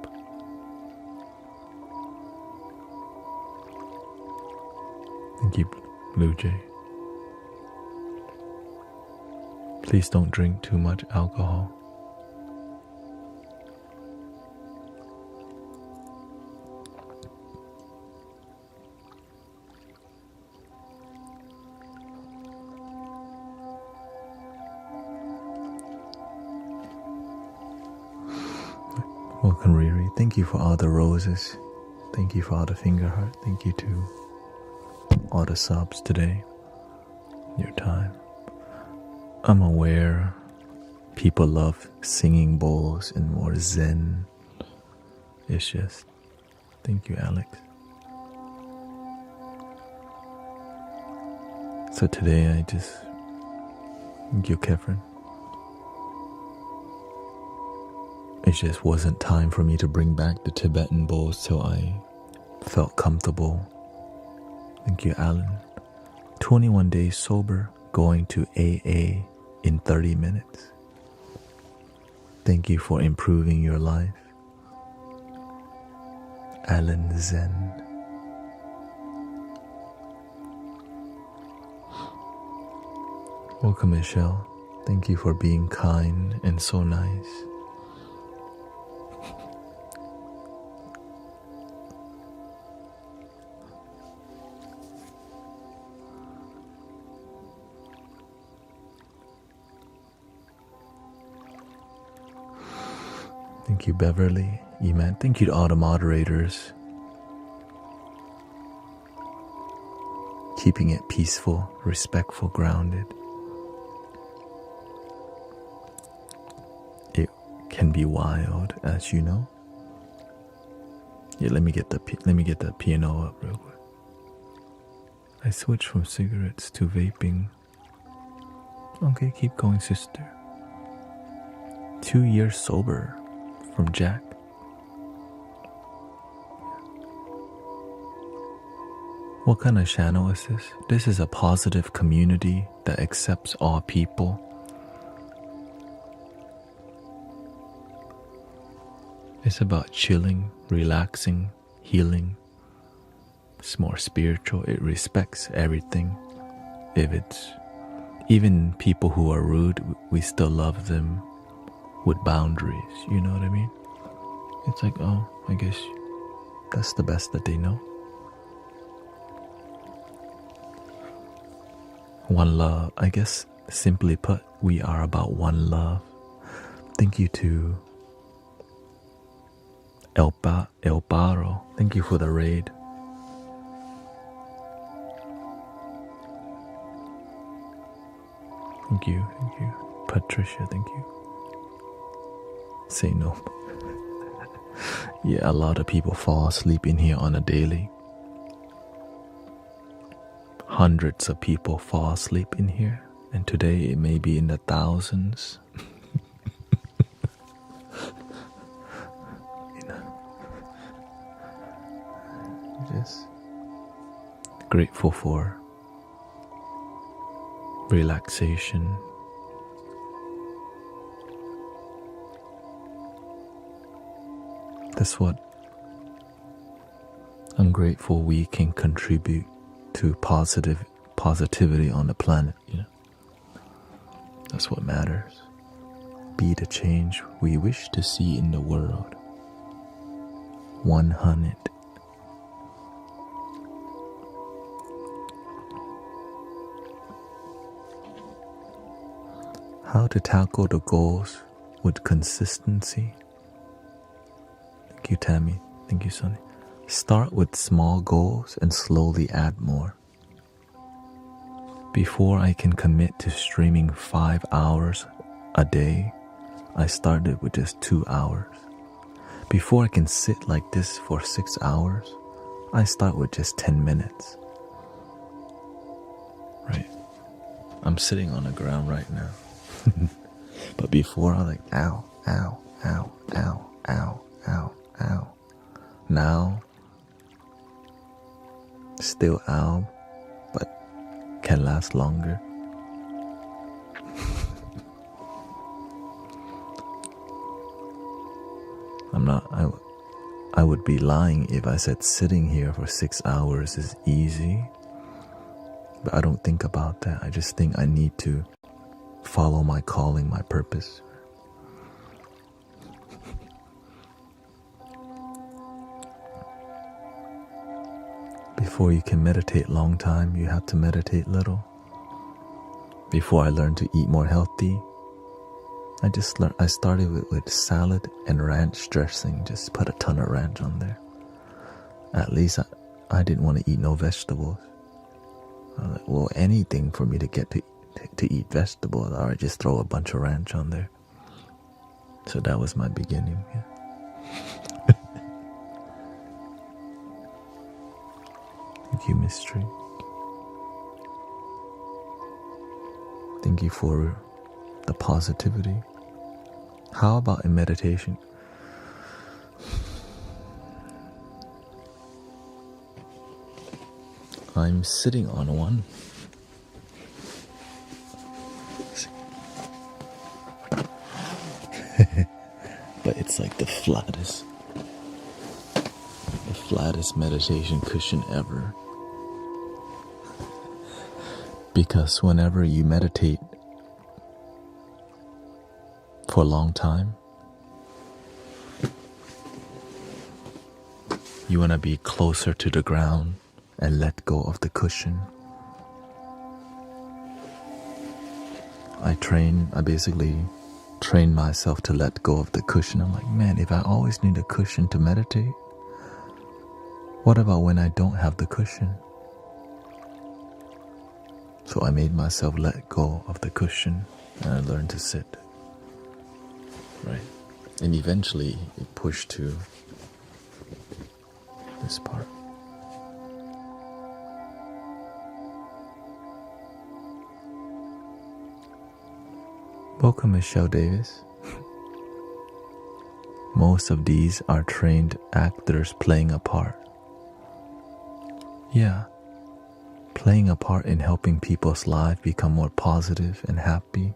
Thank you, Blue Jay. Please don't drink too much alcohol. Welcome, Riri. Thank you for all the roses. Thank you for all the finger heart. Thank you to all the subs today. Your time. I'm aware people love singing bowls and more zen. It's just, thank you, Alex. So today I just, thank you, Kevin. It just wasn't time for me to bring back the Tibetan bowls till I felt comfortable. Thank you, Alan. 21 days sober, going to AA in 30 minutes. Thank you for improving your life. Alan Zen. Welcome, Michelle. Thank you for being kind and so nice. Thank you, Beverly, Eman. Thank you to all the moderators. Keeping it peaceful, respectful, grounded. It can be wild, as you know. Yeah, let me get the piano up real quick. I switched from cigarettes to vaping. Okay, keep going, sister. 2 years sober. From Jack. What kind of channel is this? This is a positive community that accepts all people. It's about chilling, relaxing, healing. It's more spiritual. It respects everything. If it's even people who are rude, we still love them. With boundaries, you know what I mean? It's like, oh, I guess that's the best that they know. One love, I guess, simply put, we are about one love. Thank you to El Baro. Thank you for the raid. Thank you. Patricia, thank you. Say no. Yeah, a lot of people fall asleep in here on a daily. Hundreds of people fall asleep in here, and today it may be in the thousands. You know, just grateful for relaxation. That's what I'm grateful we can contribute to positivity on the planet, you know. That's what matters. Be the change we wish to see in the world. 100. How to tackle the goals with consistency. Thank you, Tammy. Thank you, Sonny. Start with small goals and slowly add more. Before I can commit to streaming 5 hours a day, I started with just 2 hours. Before I can sit like this for 6 hours, I start with just 10 minutes. Right? I'm sitting on the ground right now. But before I was like, ow, ow, ow, ow, ow, ow, ow. Now, still ow, but can last longer. I would be lying if I said sitting here for 6 hours is easy. But I don't think about that. I just think I need to follow my calling, my purpose. Before you can meditate long time, you have to meditate little. Before I learned to eat more healthy, I started with salad and ranch dressing. Just put a ton of ranch on there. At least I didn't want to eat no vegetables. I was like, well, anything for me to get to eat vegetables, or just throw a bunch of ranch on there. So that was my beginning. Yeah. Thank you, Mystery. Thank you for the positivity. How about in meditation? I'm sitting on one. But it's like the flattest meditation cushion ever. Because whenever you meditate for a long time, you want to be closer to the ground and let go of the cushion. I basically trained myself to let go of the cushion. I'm like, man, if I always need a cushion to meditate, what about when I don't have the cushion? So I made myself let go of the cushion and I learned to sit. Right? And eventually it pushed to this part. Welcome, Michelle Davis. Most of these are trained actors playing a part. Yeah, playing a part in helping people's lives become more positive and happy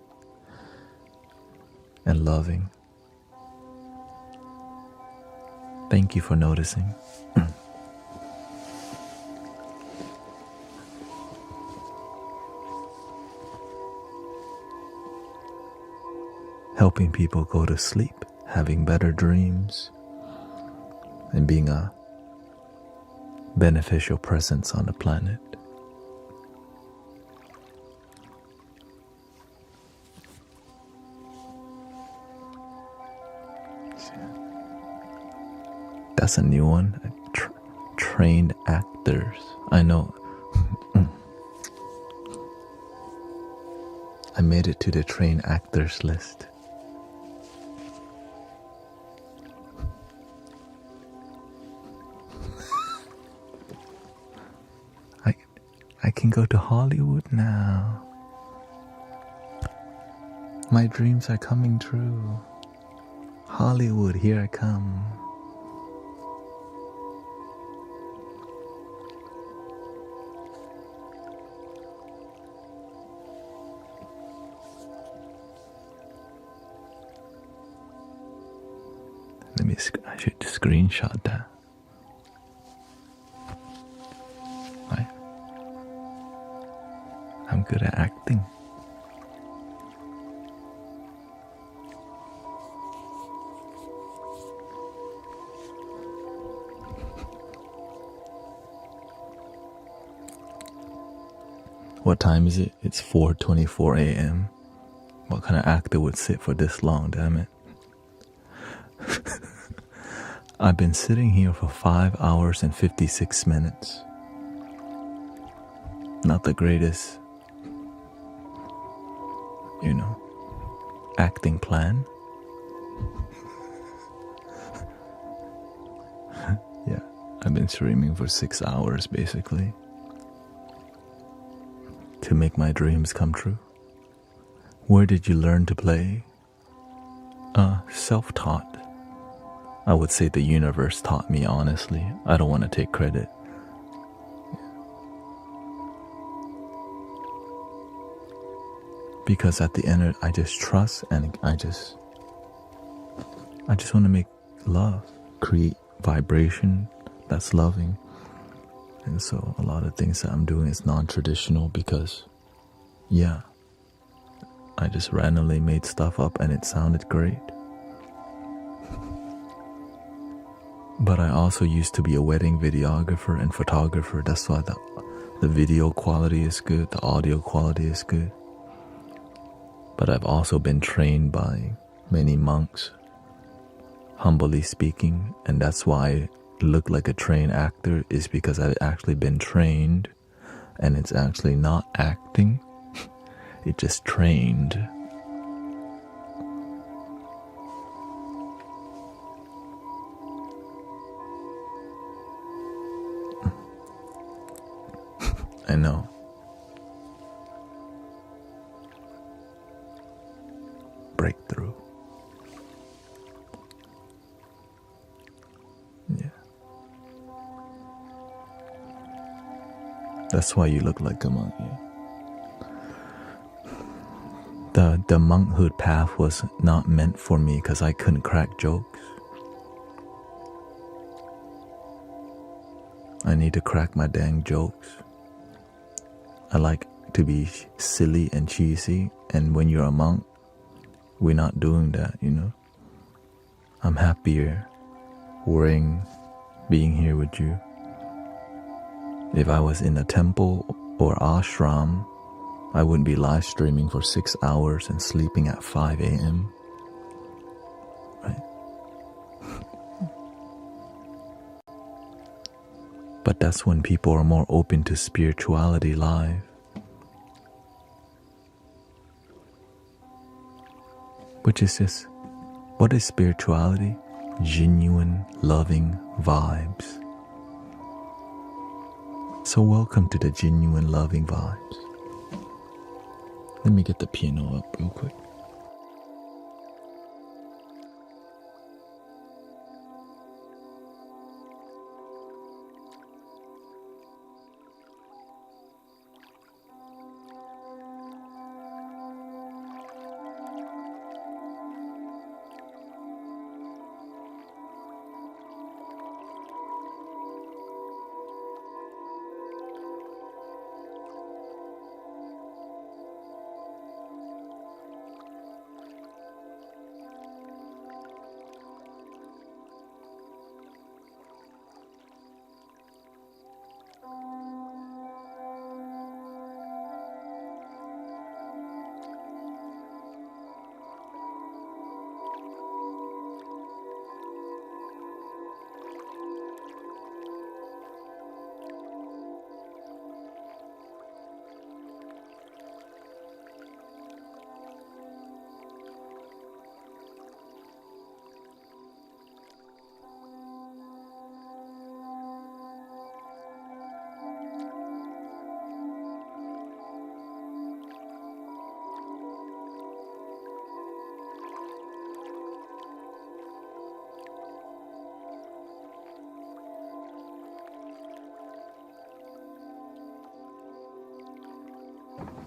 and loving. Thank you for noticing. Helping people go to sleep, having better dreams, and being a beneficial presence on the planet. That's a new one. Trained actors. I know. I made it to the trained actors list. I can go to Hollywood now. My dreams are coming true. Hollywood, here I come. I should screenshot that. Right? I'm good at acting. What time is it? It's 4:24 a.m. What kind of actor would sit for this long, damn it? I've been sitting here for 5 hours and 56 minutes. Not the greatest acting plan. Yeah, I've been streaming for 6 hours basically to make my dreams come true. Where did you learn to play? Self-taught. I would say the universe taught me, honestly. I don't want to take credit. Because at the end of it, I just trust, and I just want to make love, create vibration that's loving. And so a lot of things that I'm doing is non-traditional because, yeah, I just randomly made stuff up and it sounded great. But I also used to be a wedding videographer and photographer. That's why the video quality is good, the audio quality is good. But I've also been trained by many monks, humbly speaking, and that's why I look like a trained actor, is because I've actually been trained, and it's actually not acting, it's just trained. I know. Breakthrough. Yeah. That's why you look like a monk. Yeah. The monkhood path was not meant for me because I couldn't crack jokes. I need to crack my dang jokes. I like to be silly and cheesy, and when you're a monk, we're not doing that, I'm happier being here with you. If I was in a temple or ashram, I wouldn't be live streaming for 6 hours and sleeping at 5 a.m. Right? But that's when people are more open to spirituality live. Which is just, what is spirituality? Genuine, loving vibes. So welcome to the genuine, loving vibes. Let me get the piano up real quick.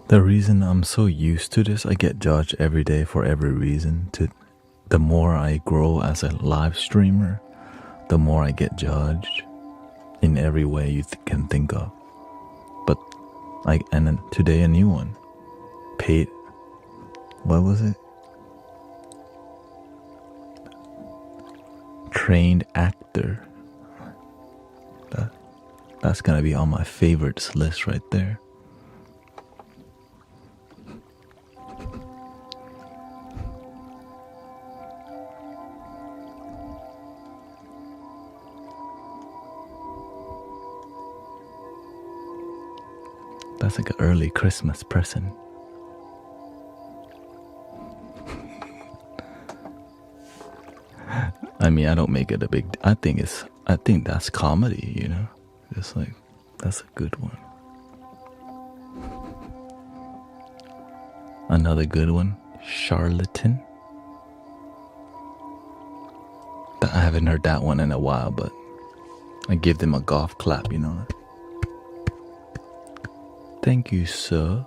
The reason I'm so used to this, I get judged every day for every reason. The more I grow as a live streamer, the more I get judged in every way you can think of. But and then today a new one. Paid, what was it? Trained actor. That's gonna be on my favorites list right there. That's like an early Christmas present. I mean, I don't make it a big. I think that's comedy. You know, it's like that's a good one. Another good one, charlatan. I haven't heard that one in a while, but I give them a golf clap, you know. Thank you, sir.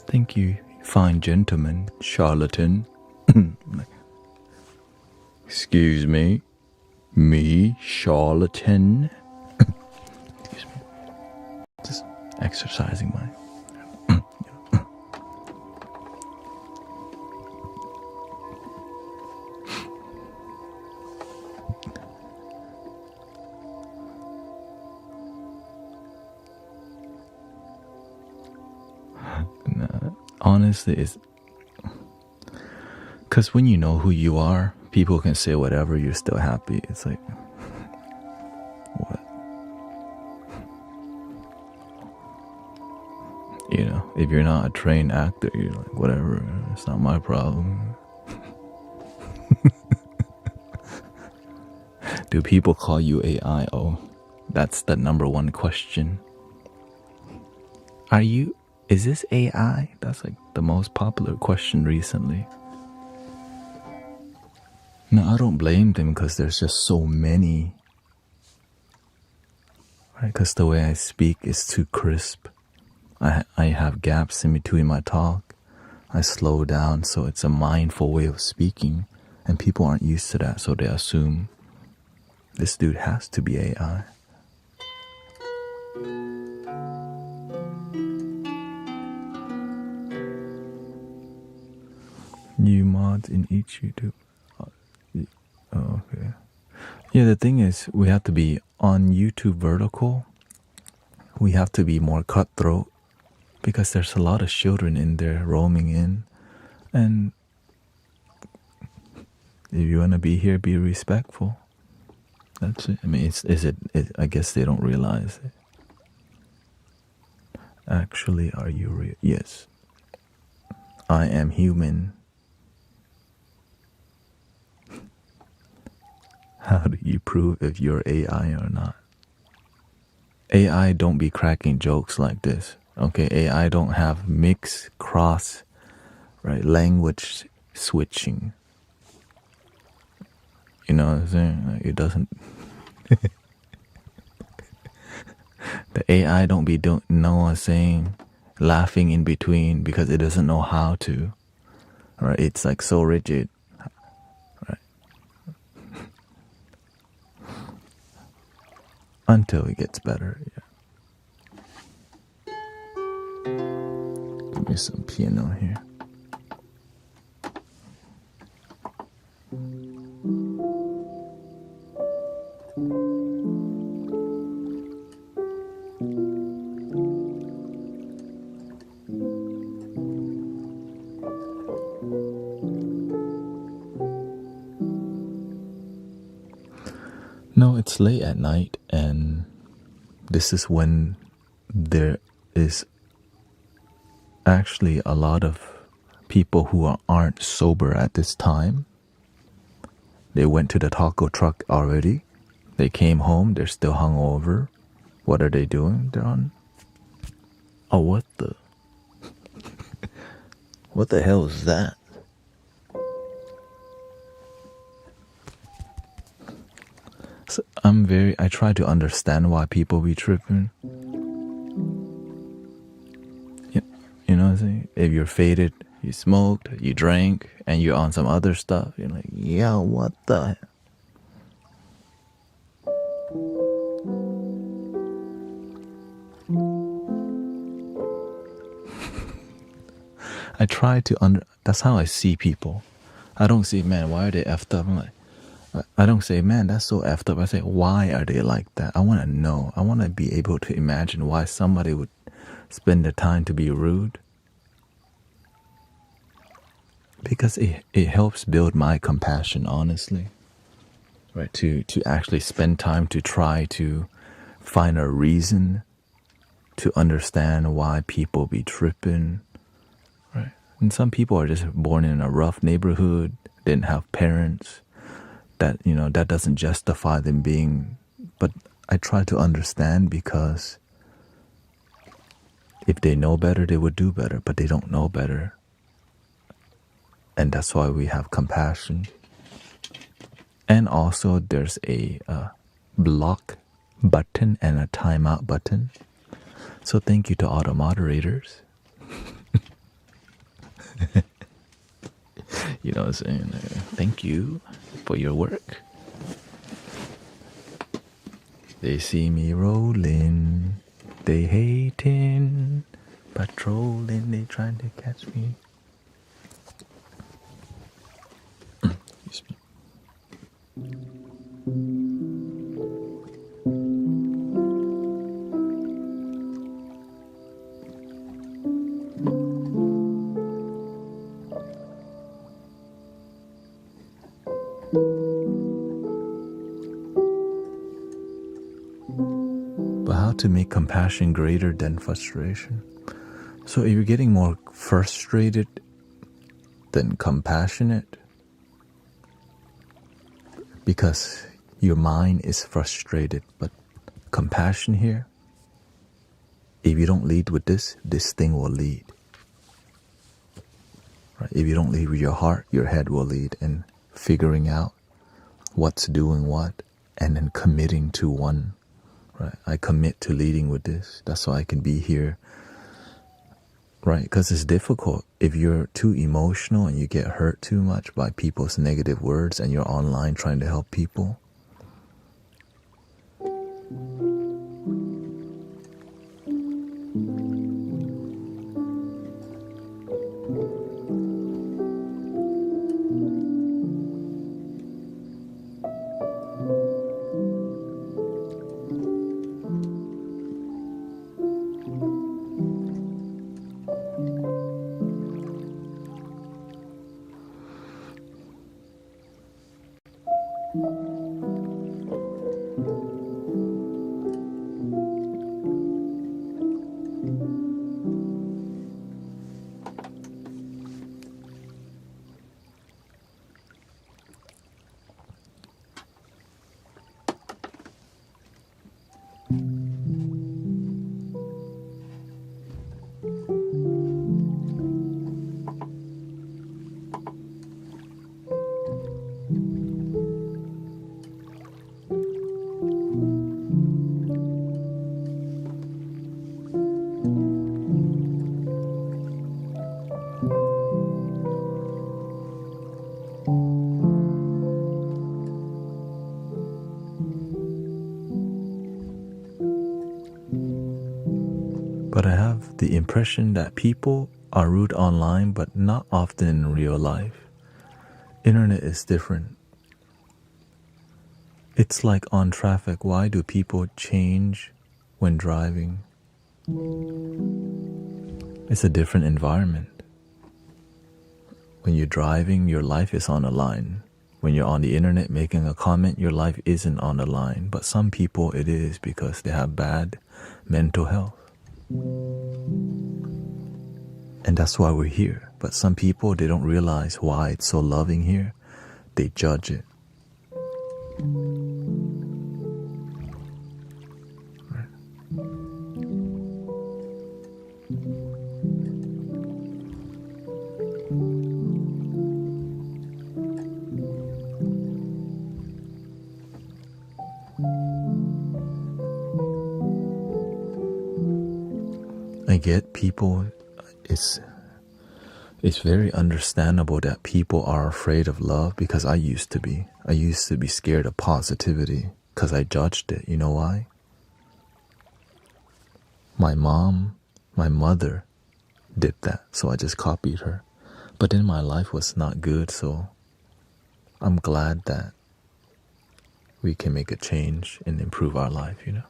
Thank you, fine gentleman, charlatan. Excuse me. Me, charlatan. Excuse me. Just exercising my... Honestly, it's because when you know who you are, people can say whatever, you're still happy. It's like, what? You know, if you're not a trained actor, you're like, whatever, it's not my problem. Do people call you AI? Oh, that's the number one question. Is this AI? That's like the most popular question recently. No, I don't blame them because there's just so many. Right? Because the way I speak is too crisp. I have gaps in between my talk. I slow down, so it's a mindful way of speaking. And people aren't used to that, so they assume this dude has to be AI. New mods in each YouTube. Oh, okay. Yeah, the thing is, we have to be on YouTube vertical. We have to be more cutthroat because there's a lot of children in there roaming in. And if you want to be here, be respectful. That's it. I mean, I guess they don't realize it. Actually, are you real? Yes. I am human. How do you prove if you're AI or not? AI don't be cracking jokes like this. Okay, AI don't have mix, cross, right, language switching. You know what I'm saying? Like, it doesn't... The AI don't be know what I'm saying, laughing in between because it doesn't know how to. Right? It's like so rigid. Right? Until it gets better, yeah. Give me some piano here. No, it's late at night, and this is when there is actually a lot of people who aren't sober at this time. They went to the taco truck already. They came home, they're still hungover. What are they doing? They're on... Oh, what the... What the hell is that? So I try to understand why people be tripping. You know what I'm saying? If you're faded, you smoked, you drank, and you're on some other stuff, you're like, yo, what the hell? I try to that's how I see people. I don't say, man, why are they effed up? I'm like, I don't say, man, that's so effed up. I say, why are they like that? I want to know. I want to be able to imagine why somebody would spend the time to be rude. Because it helps build my compassion, honestly. Right? To actually spend time to try to find a reason to understand why people be tripping. Right? And some people are just born in a rough neighborhood. didn't have parents, that, you know, that doesn't justify them being, but I try to understand, because if they know better, they would do better, but they don't know better. And that's why we have compassion. And also there's a block button and a timeout button. So thank you to all the moderators. You know what I'm saying? Thank you for your work. They see me rolling, they hating, patrolling, they trying to catch me. Excuse me. But how to make compassion greater than frustration? So if you're getting more frustrated than compassionate, because your mind is frustrated, but compassion here, if you don't lead with this thing will lead. Right? If you don't lead with your heart, your head will lead, and figuring out what's doing what, and then committing to one. Right? I commit to leading with this. That's why I can be here. Right? Because it's difficult. If you're too emotional and you get hurt too much by people's negative words and you're online trying to help people. But I have the impression that people are rude online, but not often in real life. Internet is different. It's like on traffic. Why do people change when driving? It's a different environment. When you're driving, your life is on the line. When you're on the internet making a comment, your life isn't on the line. But some people it is, because they have bad mental health. And that's why we're here. But some people, they don't realize why it's so loving here. They judge it. Right. I get people, it's very understandable that people are afraid of love, because I used to be. I used to be scared of positivity because I judged it. You know why? My mother did that, so I just copied her. But then my life was not good, so I'm glad that we can make a change and improve our life, you know?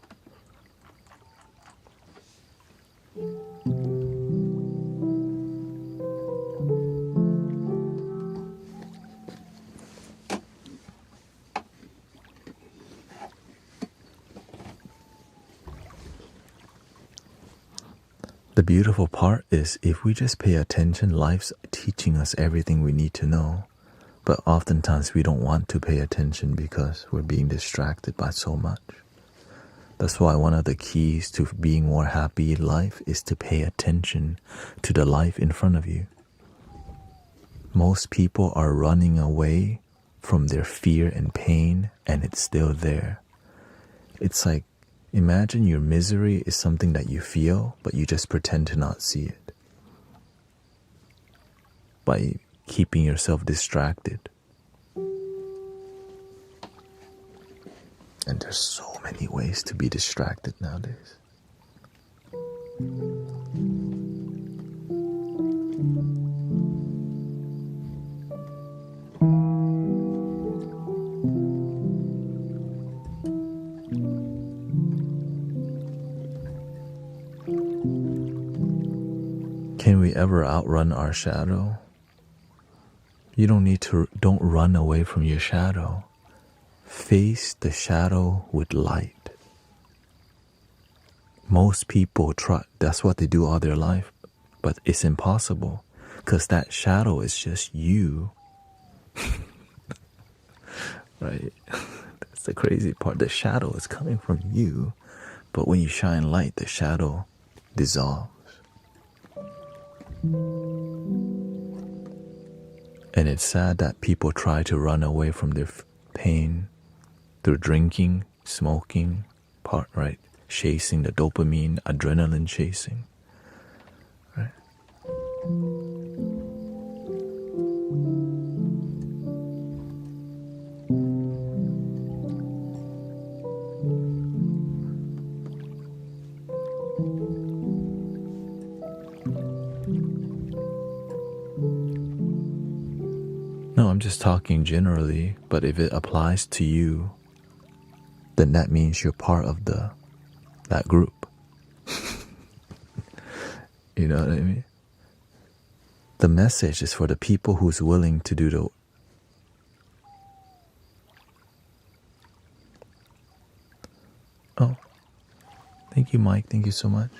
The beautiful part is, if we just pay attention, life's teaching us everything we need to know. But oftentimes we don't want to pay attention because we're being distracted by so much. That's why one of the keys to being more happy in life is to pay attention to the life in front of you. Most people are running away from their fear and pain, and it's still there. It's like, imagine your misery is something that you feel, but you just pretend to not see it by keeping yourself distracted. And there's so many ways to be distracted nowadays. Can we ever outrun our shadow? You don't run away from your shadow. Face the shadow with light. Most people try, that's what they do all their life, but it's impossible because that shadow is just you. Right? That's the crazy part. The shadow is coming from you, but when you shine light, the shadow dissolves. And it's sad that people try to run away from their pain through drinking, smoking, right? Chasing the dopamine, adrenaline chasing, right? No, I'm just talking generally, but if it applies to you, then that means you're part of that group. You know what I mean? The message is for the people who's willing to do the... Oh, thank you, Mike. Thank you so much.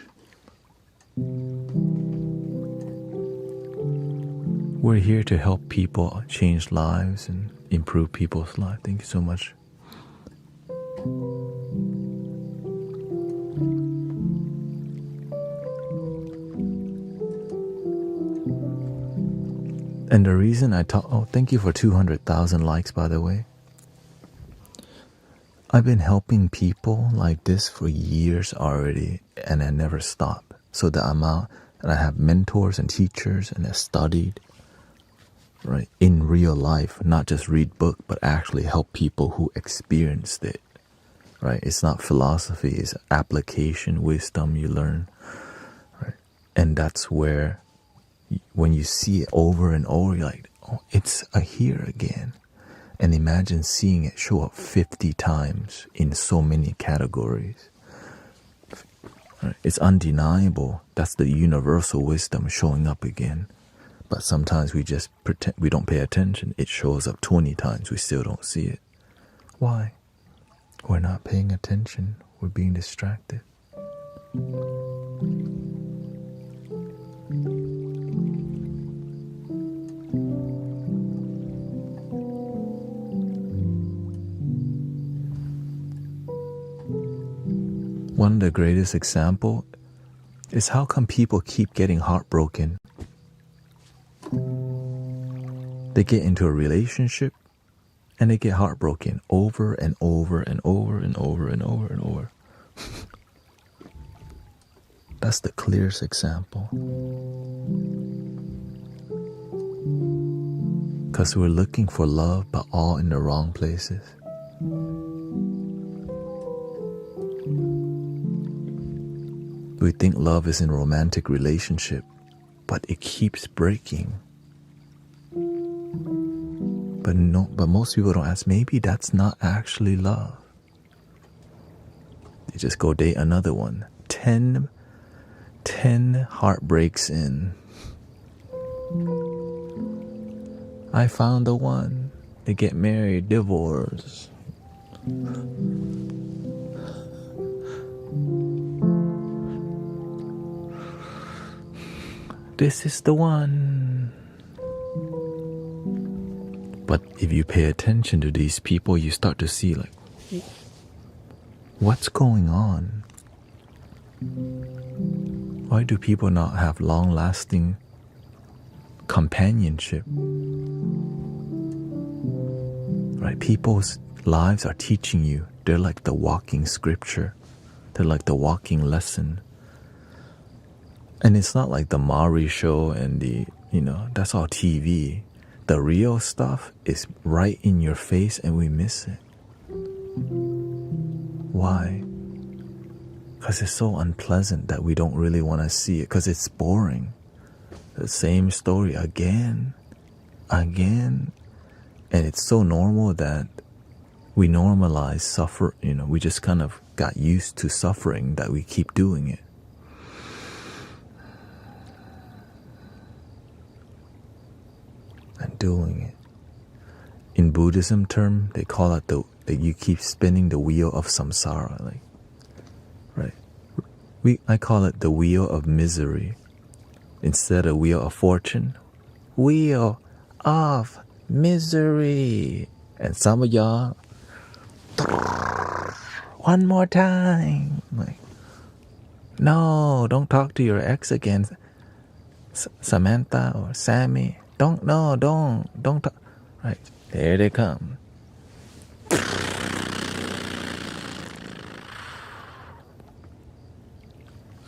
We're here to help people change lives and improve people's lives. Thank you so much. And the reason I talk... Oh, thank you for 200,000 likes, by the way. I've been helping people like this for years already, and I never stop. So the amount... And I have mentors and teachers, and I studied, right, in real life, not just read book, but actually help people who experienced it, right? It's not philosophy, it's application, wisdom you learn, right? And that's where, when you see it over and over, you're like, oh, it's here again. And imagine seeing it show up 50 times in so many categories. Right? It's undeniable. That's the universal wisdom showing up again. But sometimes we just pretend we don't pay attention. It shows up 20 times. We still don't see it. Why? We're not paying attention. We're being distracted. One of the greatest example is how come people keep getting heartbroken. They get into a relationship and they get heartbroken over and over and over and over and over and over. That's the clearest example. Because we're looking for love, but all in the wrong places. We think love is in a romantic relationship, but it keeps breaking. But most people don't ask, maybe that's not actually love. They just go date another one. 10 heartbreaks in. I found the one. They get married, divorce. This is the one. But if you pay attention to these people, you start to see like, what's going on? Why do people not have long-lasting companionship? Right? People's lives are teaching you. They're like the walking scripture. They're like the walking lesson. And it's not like the Maury show and the, that's all TV. The real stuff is right in your face and we miss it. Why? Because it's so unpleasant that we don't really want to see it, because it's boring. The same story again. And it's so normal that we normalize suffer, we just kind of got used to suffering that we keep doing it. And doing it. In Buddhism term, they call it that you keep spinning the wheel of samsara, like, right? I call it the wheel of misery. Instead of wheel of fortune, wheel of misery. And some of y'all, one more time, like, no, don't talk to your ex again, Samantha or Sammy. Don't talk. Right, there they come.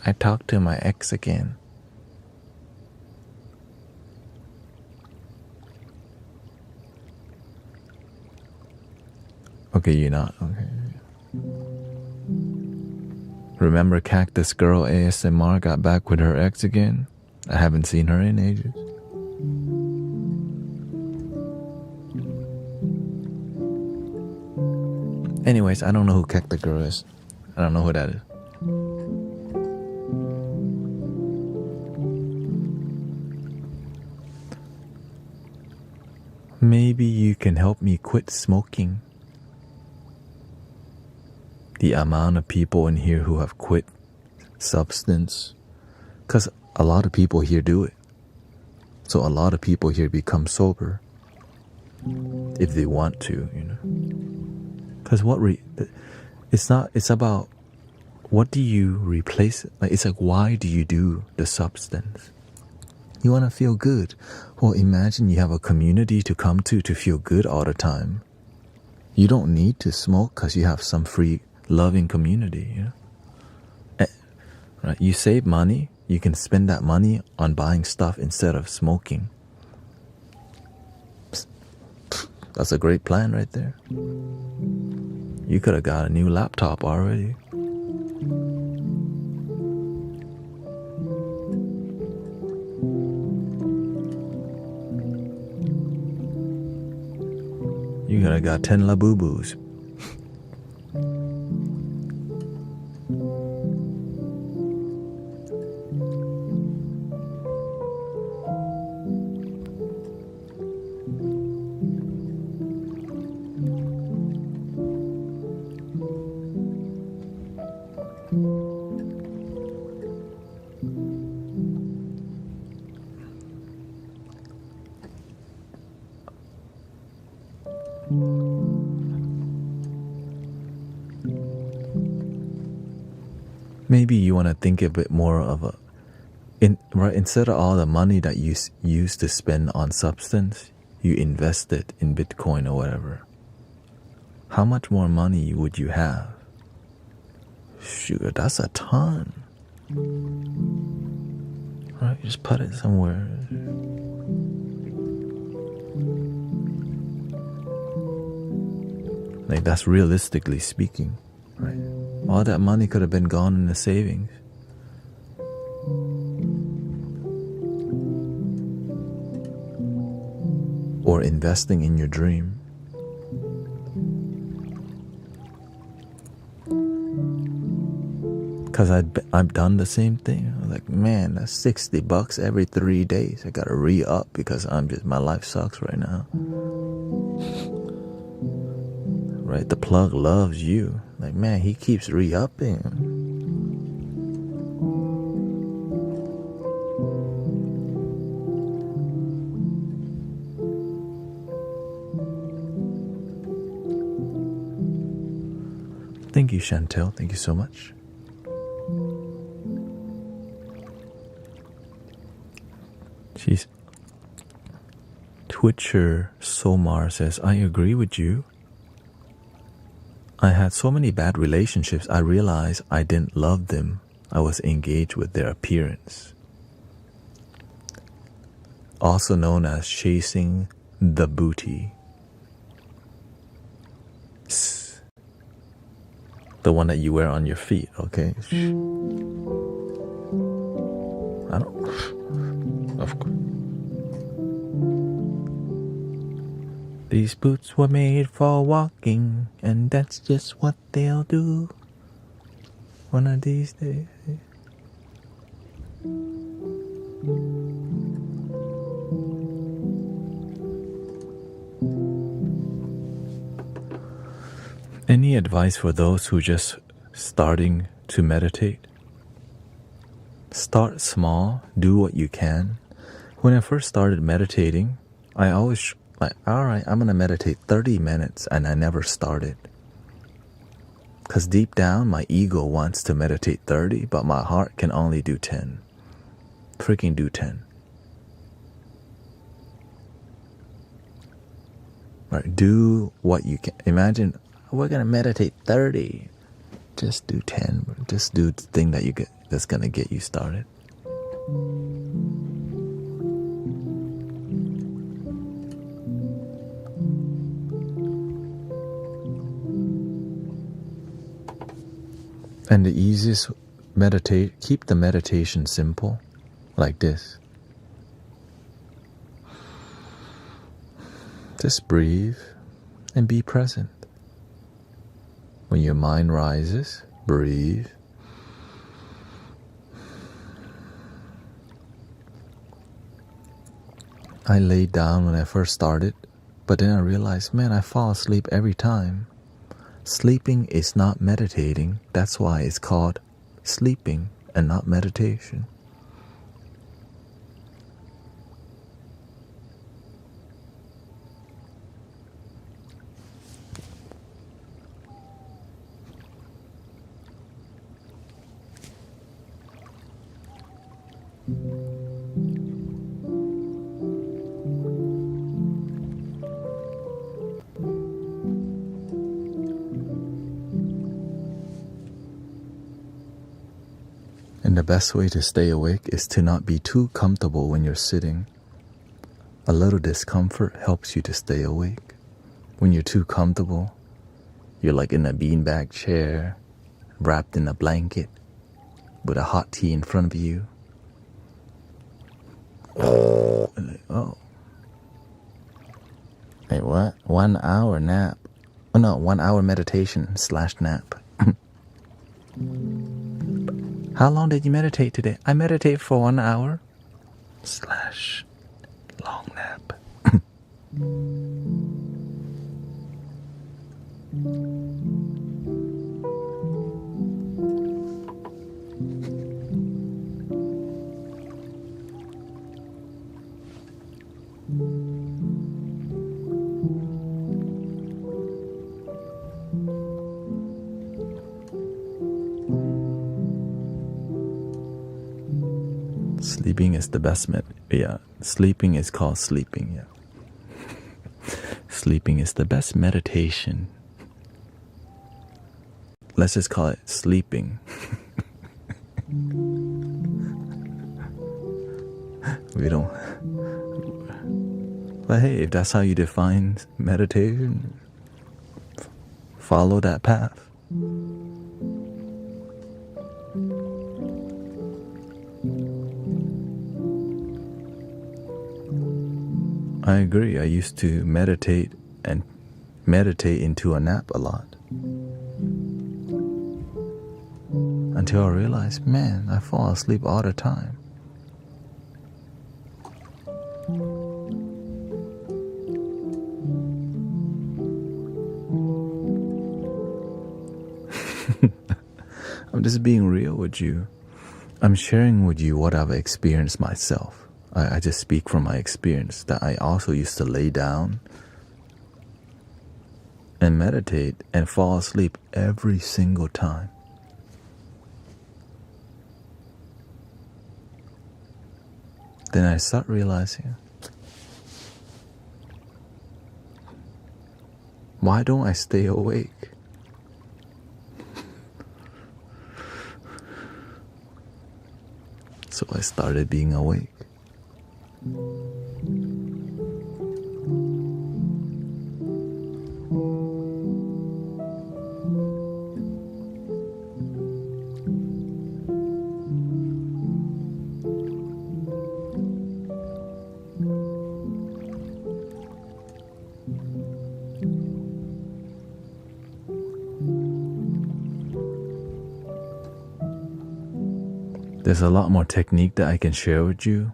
I talked to my ex again. Okay, you're not. Okay. Remember Cactus Girl ASMR got back with her ex again? I haven't seen her in ages. Anyways, I don't know who Cactus Girl is. I don't know who that is. Maybe you can help me quit smoking. The amount of people in here who have quit substance, because a lot of people here do it. So a lot of people here become sober if they want to, Because it's about what do you replace it? Like, it's like, why do you do the substance? You want to feel good. Well, imagine you have a community to come to feel good all the time. You don't need to smoke because you have some free, loving community, Right? You save money. You can spend that money on buying stuff instead of smoking. That's a great plan right there. You could have got a new laptop already. You could have got 10 Labubus. Maybe you want to think a bit more of instead of all the money that you use to spend on substance, you invest it in Bitcoin or whatever. How much more money would you have? Shoot, that's a ton. Right, just put it somewhere. Like, that's realistically speaking, right? All that money could have been gone in the savings. Or investing in your dream. Because I've done the same thing. I'm like, man, that's $60 every 3 days. I gotta re-up because my life sucks right now. Right, the plug loves you. Like, man, he keeps re-upping. Thank you, Chantel. Thank you so much. She's Twitcher Somar says, I agree with you. I had so many bad relationships, I realized I didn't love them. I was engaged with their appearance. Also known as chasing the booty. The one that you wear on your feet, okay? I don't... Of course. These boots were made for walking, and that's just what they'll do. One of these days. Any advice for those who just starting to meditate? Start small, do what you can. When I first started meditating, I always like, alright, I'm gonna meditate 30 minutes, and I never started. Because deep down, my ego wants to meditate 30, but my heart can only do 10. Freaking do 10. Right, do what you can. Imagine, we're gonna meditate 30. Just do 10. Just do the thing that that's gonna get you started. And the easiest keep the meditation simple, like this. Just breathe and be present. When your mind rises, breathe. I laid down when I first started, but then I realized, man, I fall asleep every time. Sleeping is not meditating. That's why it's called sleeping and not meditation. And the best way to stay awake is to not be too comfortable when you're sitting. A little discomfort helps you to stay awake. When you're too comfortable, you're like in a beanbag chair, wrapped in a blanket, with a hot tea in front of you. Oh. Wait, what? 1 hour nap. Oh no, 1 hour meditation / nap. How long did you meditate today? I meditate for 1 hour / long nap. Sleeping is the best sleeping is called sleeping, Sleeping is the best meditation. Let's just call it sleeping. We don't. But hey, if that's how you define meditation, follow that path. I agree. I used to meditate into a nap a lot. Until I realized, man, I fall asleep all the time. I'm just being real with you. I'm sharing with you what I've experienced myself. I just speak from my experience that I also used to lay down and meditate and fall asleep every single time. Then I start realizing, why don't I stay awake? So I started being awake. There's a lot more technique that I can share with you,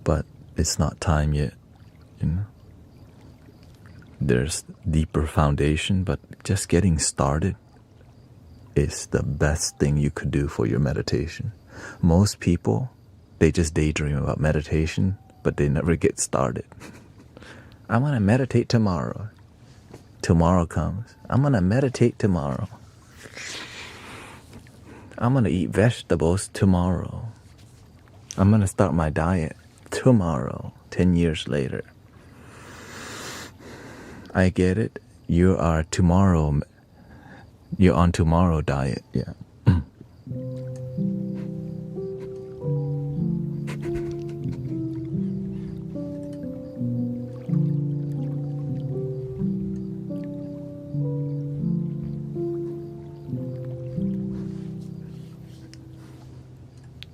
but it's not time yet, you know. There's deeper foundation, but just getting started is the best thing you could do for your meditation. Most people, they just daydream about meditation, but they never get started. I'm gonna meditate tomorrow. Tomorrow comes. I'm gonna meditate tomorrow. I'm gonna eat vegetables tomorrow. I'm gonna start my diet tomorrow, 10 years later. I get it. You're on tomorrow diet, yeah.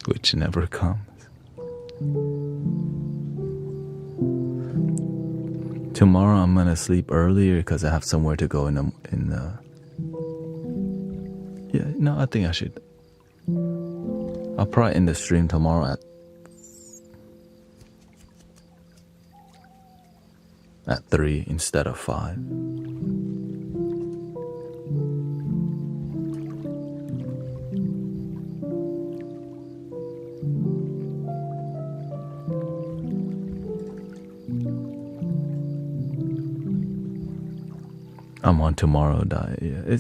Which never comes. Tomorrow I'm gonna sleep earlier because I have somewhere to go in the. Yeah, no, I think I should. I'll probably end the stream tomorrow at 3 instead of 5. I'm on tomorrow diet, yeah.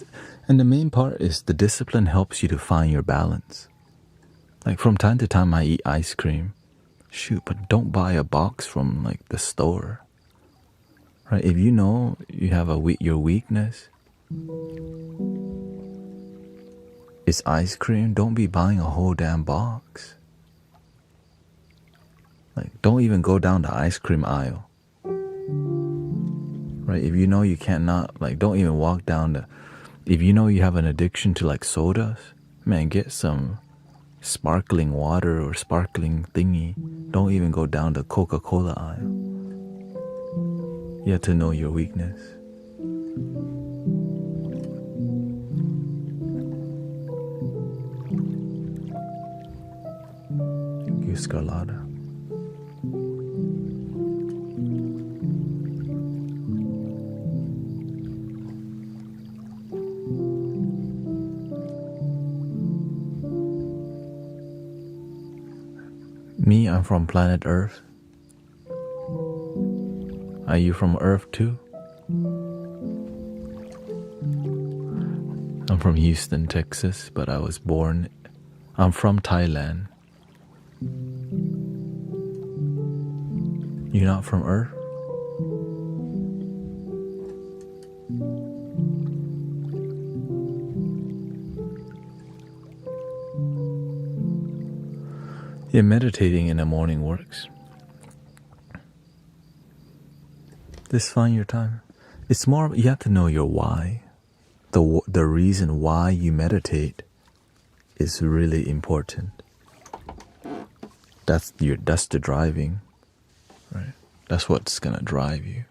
And the main part is the discipline helps you to find your balance. Like from time to time I eat ice cream. Shoot, but don't buy a box from like the store. Right? If you know you have your weakness is ice cream, don't be buying a whole damn box. Like don't even go down the ice cream aisle. Right? If you know you cannot, like, don't even walk down if you know you have an addiction to like sodas, man, get some sparkling water or sparkling thingy. Don't even go down the Coca-Cola aisle. You have to know your weakness. Scarlata. Me, I'm from planet Earth. Are you from Earth too? I'm from Houston, Texas, but I'm from Thailand. You're not from Earth? Yeah, meditating in the morning works. Just find your time. It's more, you have to know your why. The reason why you meditate is really important. That's the driving, right? That's what's gonna drive you.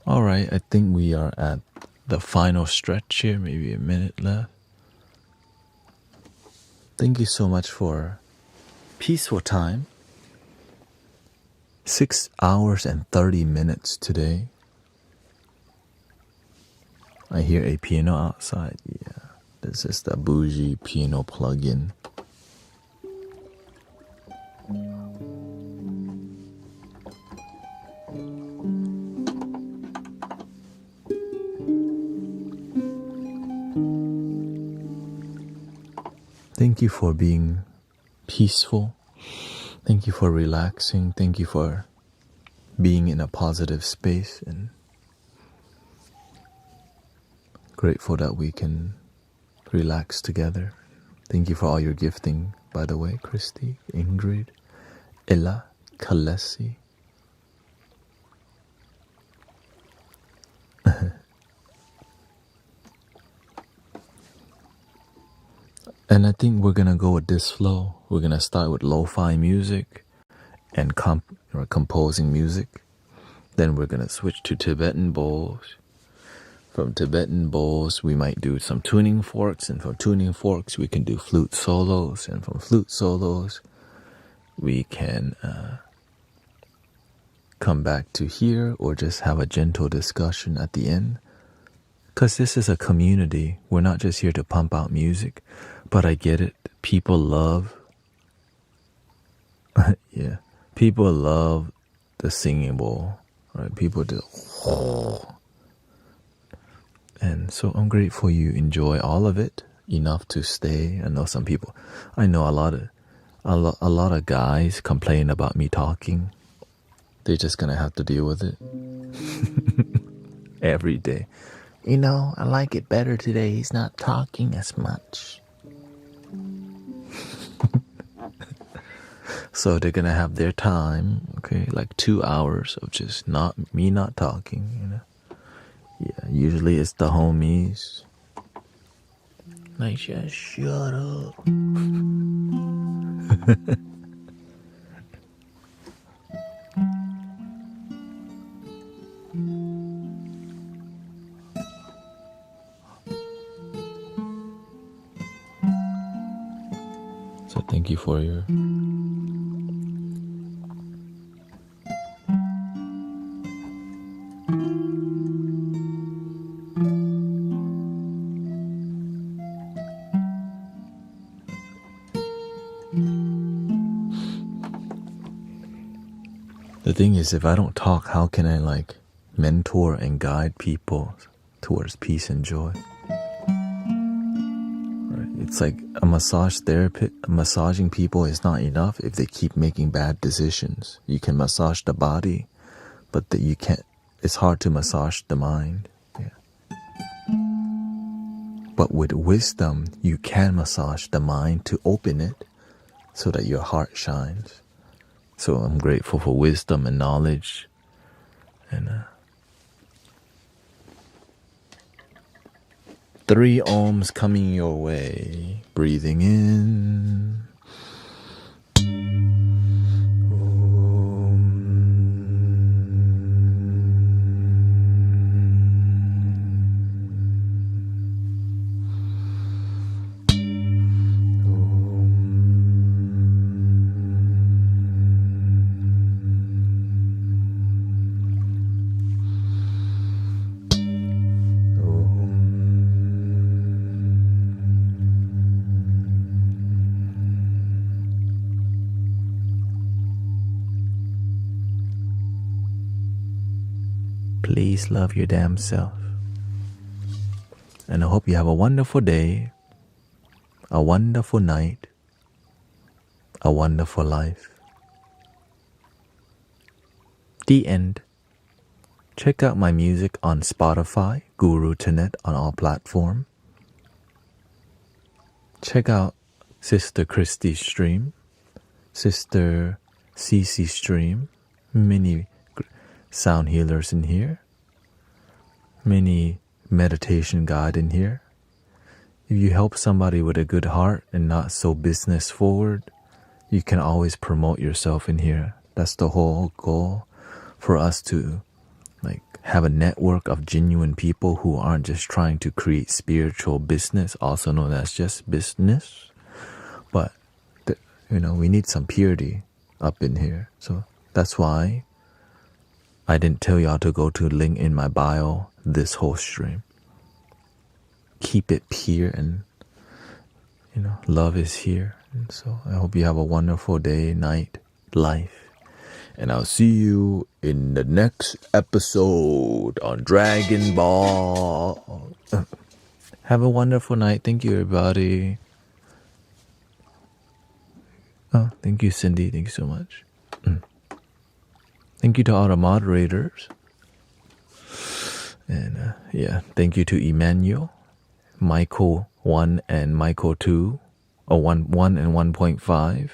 All right, I think we are at the final stretch here, maybe a minute left. Thank you so much for peaceful time. 6 hours and 30 minutes today. I hear a piano outside. Yeah, this is the bougie piano plug-in. you for being peaceful. Thank you for relaxing. Thank you for being in a positive space, and grateful that we can relax together. Thank you for all your gifting, by the way, Christy, Ingrid, Ella, Kalesi. And I think we're gonna go with this flow. We're gonna start with lo-fi music and composing music. Then we're gonna switch to Tibetan bowls. From Tibetan bowls, we might do some tuning forks, and from tuning forks, we can do flute solos, and from flute solos, we can come back to here or just have a gentle discussion at the end. Because this is a community. We're not just here to pump out music, but I get it. People love, yeah, people love the singing bowl, right? People do, and so I'm grateful you enjoy all of it enough to stay. I know some people, I know a lot of guys complain about me talking. They're just gonna have to deal with it every day. You know, I like it better today. He's not talking as much. So they're gonna have their time, okay, like 2 hours of just not talking, you know. Yeah, usually it's the homies. Like, just shut up. So thank you for your The thing is, if I don't talk, how can I like mentor and guide people towards peace and joy? Right? It's like a massage therapist. Massaging people is not enough if they keep making bad decisions. You can massage the body, but you can't. It's hard to massage the mind. Yeah. But with wisdom, you can massage the mind to open it so that your heart shines. So I'm grateful for wisdom and knowledge, and 3 ohms coming your way. Breathing in. Please love your damn self. And I hope you have a wonderful day, a wonderful night, a wonderful life. The end. Check out my music on Spotify, Guru Thanet on all platforms. Check out Sister Christy's stream, Sister Cece's stream, many sound healers in here, many meditation guide in here. If you help somebody with a good heart and not so business forward, you can always promote yourself in here. That's the whole goal, for us to like have a network of genuine people who aren't just trying to create spiritual business, also known as just business, but we need some purity up in here. So that's why I didn't tell y'all to go to link in my bio this whole stream. Keep it pure, and love is here. And so I hope you have a wonderful day, night, life. And I'll see you in the next episode on Dragon Ball. Have a wonderful night. Thank you, everybody. Oh, thank you, Cindy. Thank you so much. Thank you to all the moderators. And yeah, thank you to Emmanuel, Michael 1 and Michael 2, or 1 and 1.5.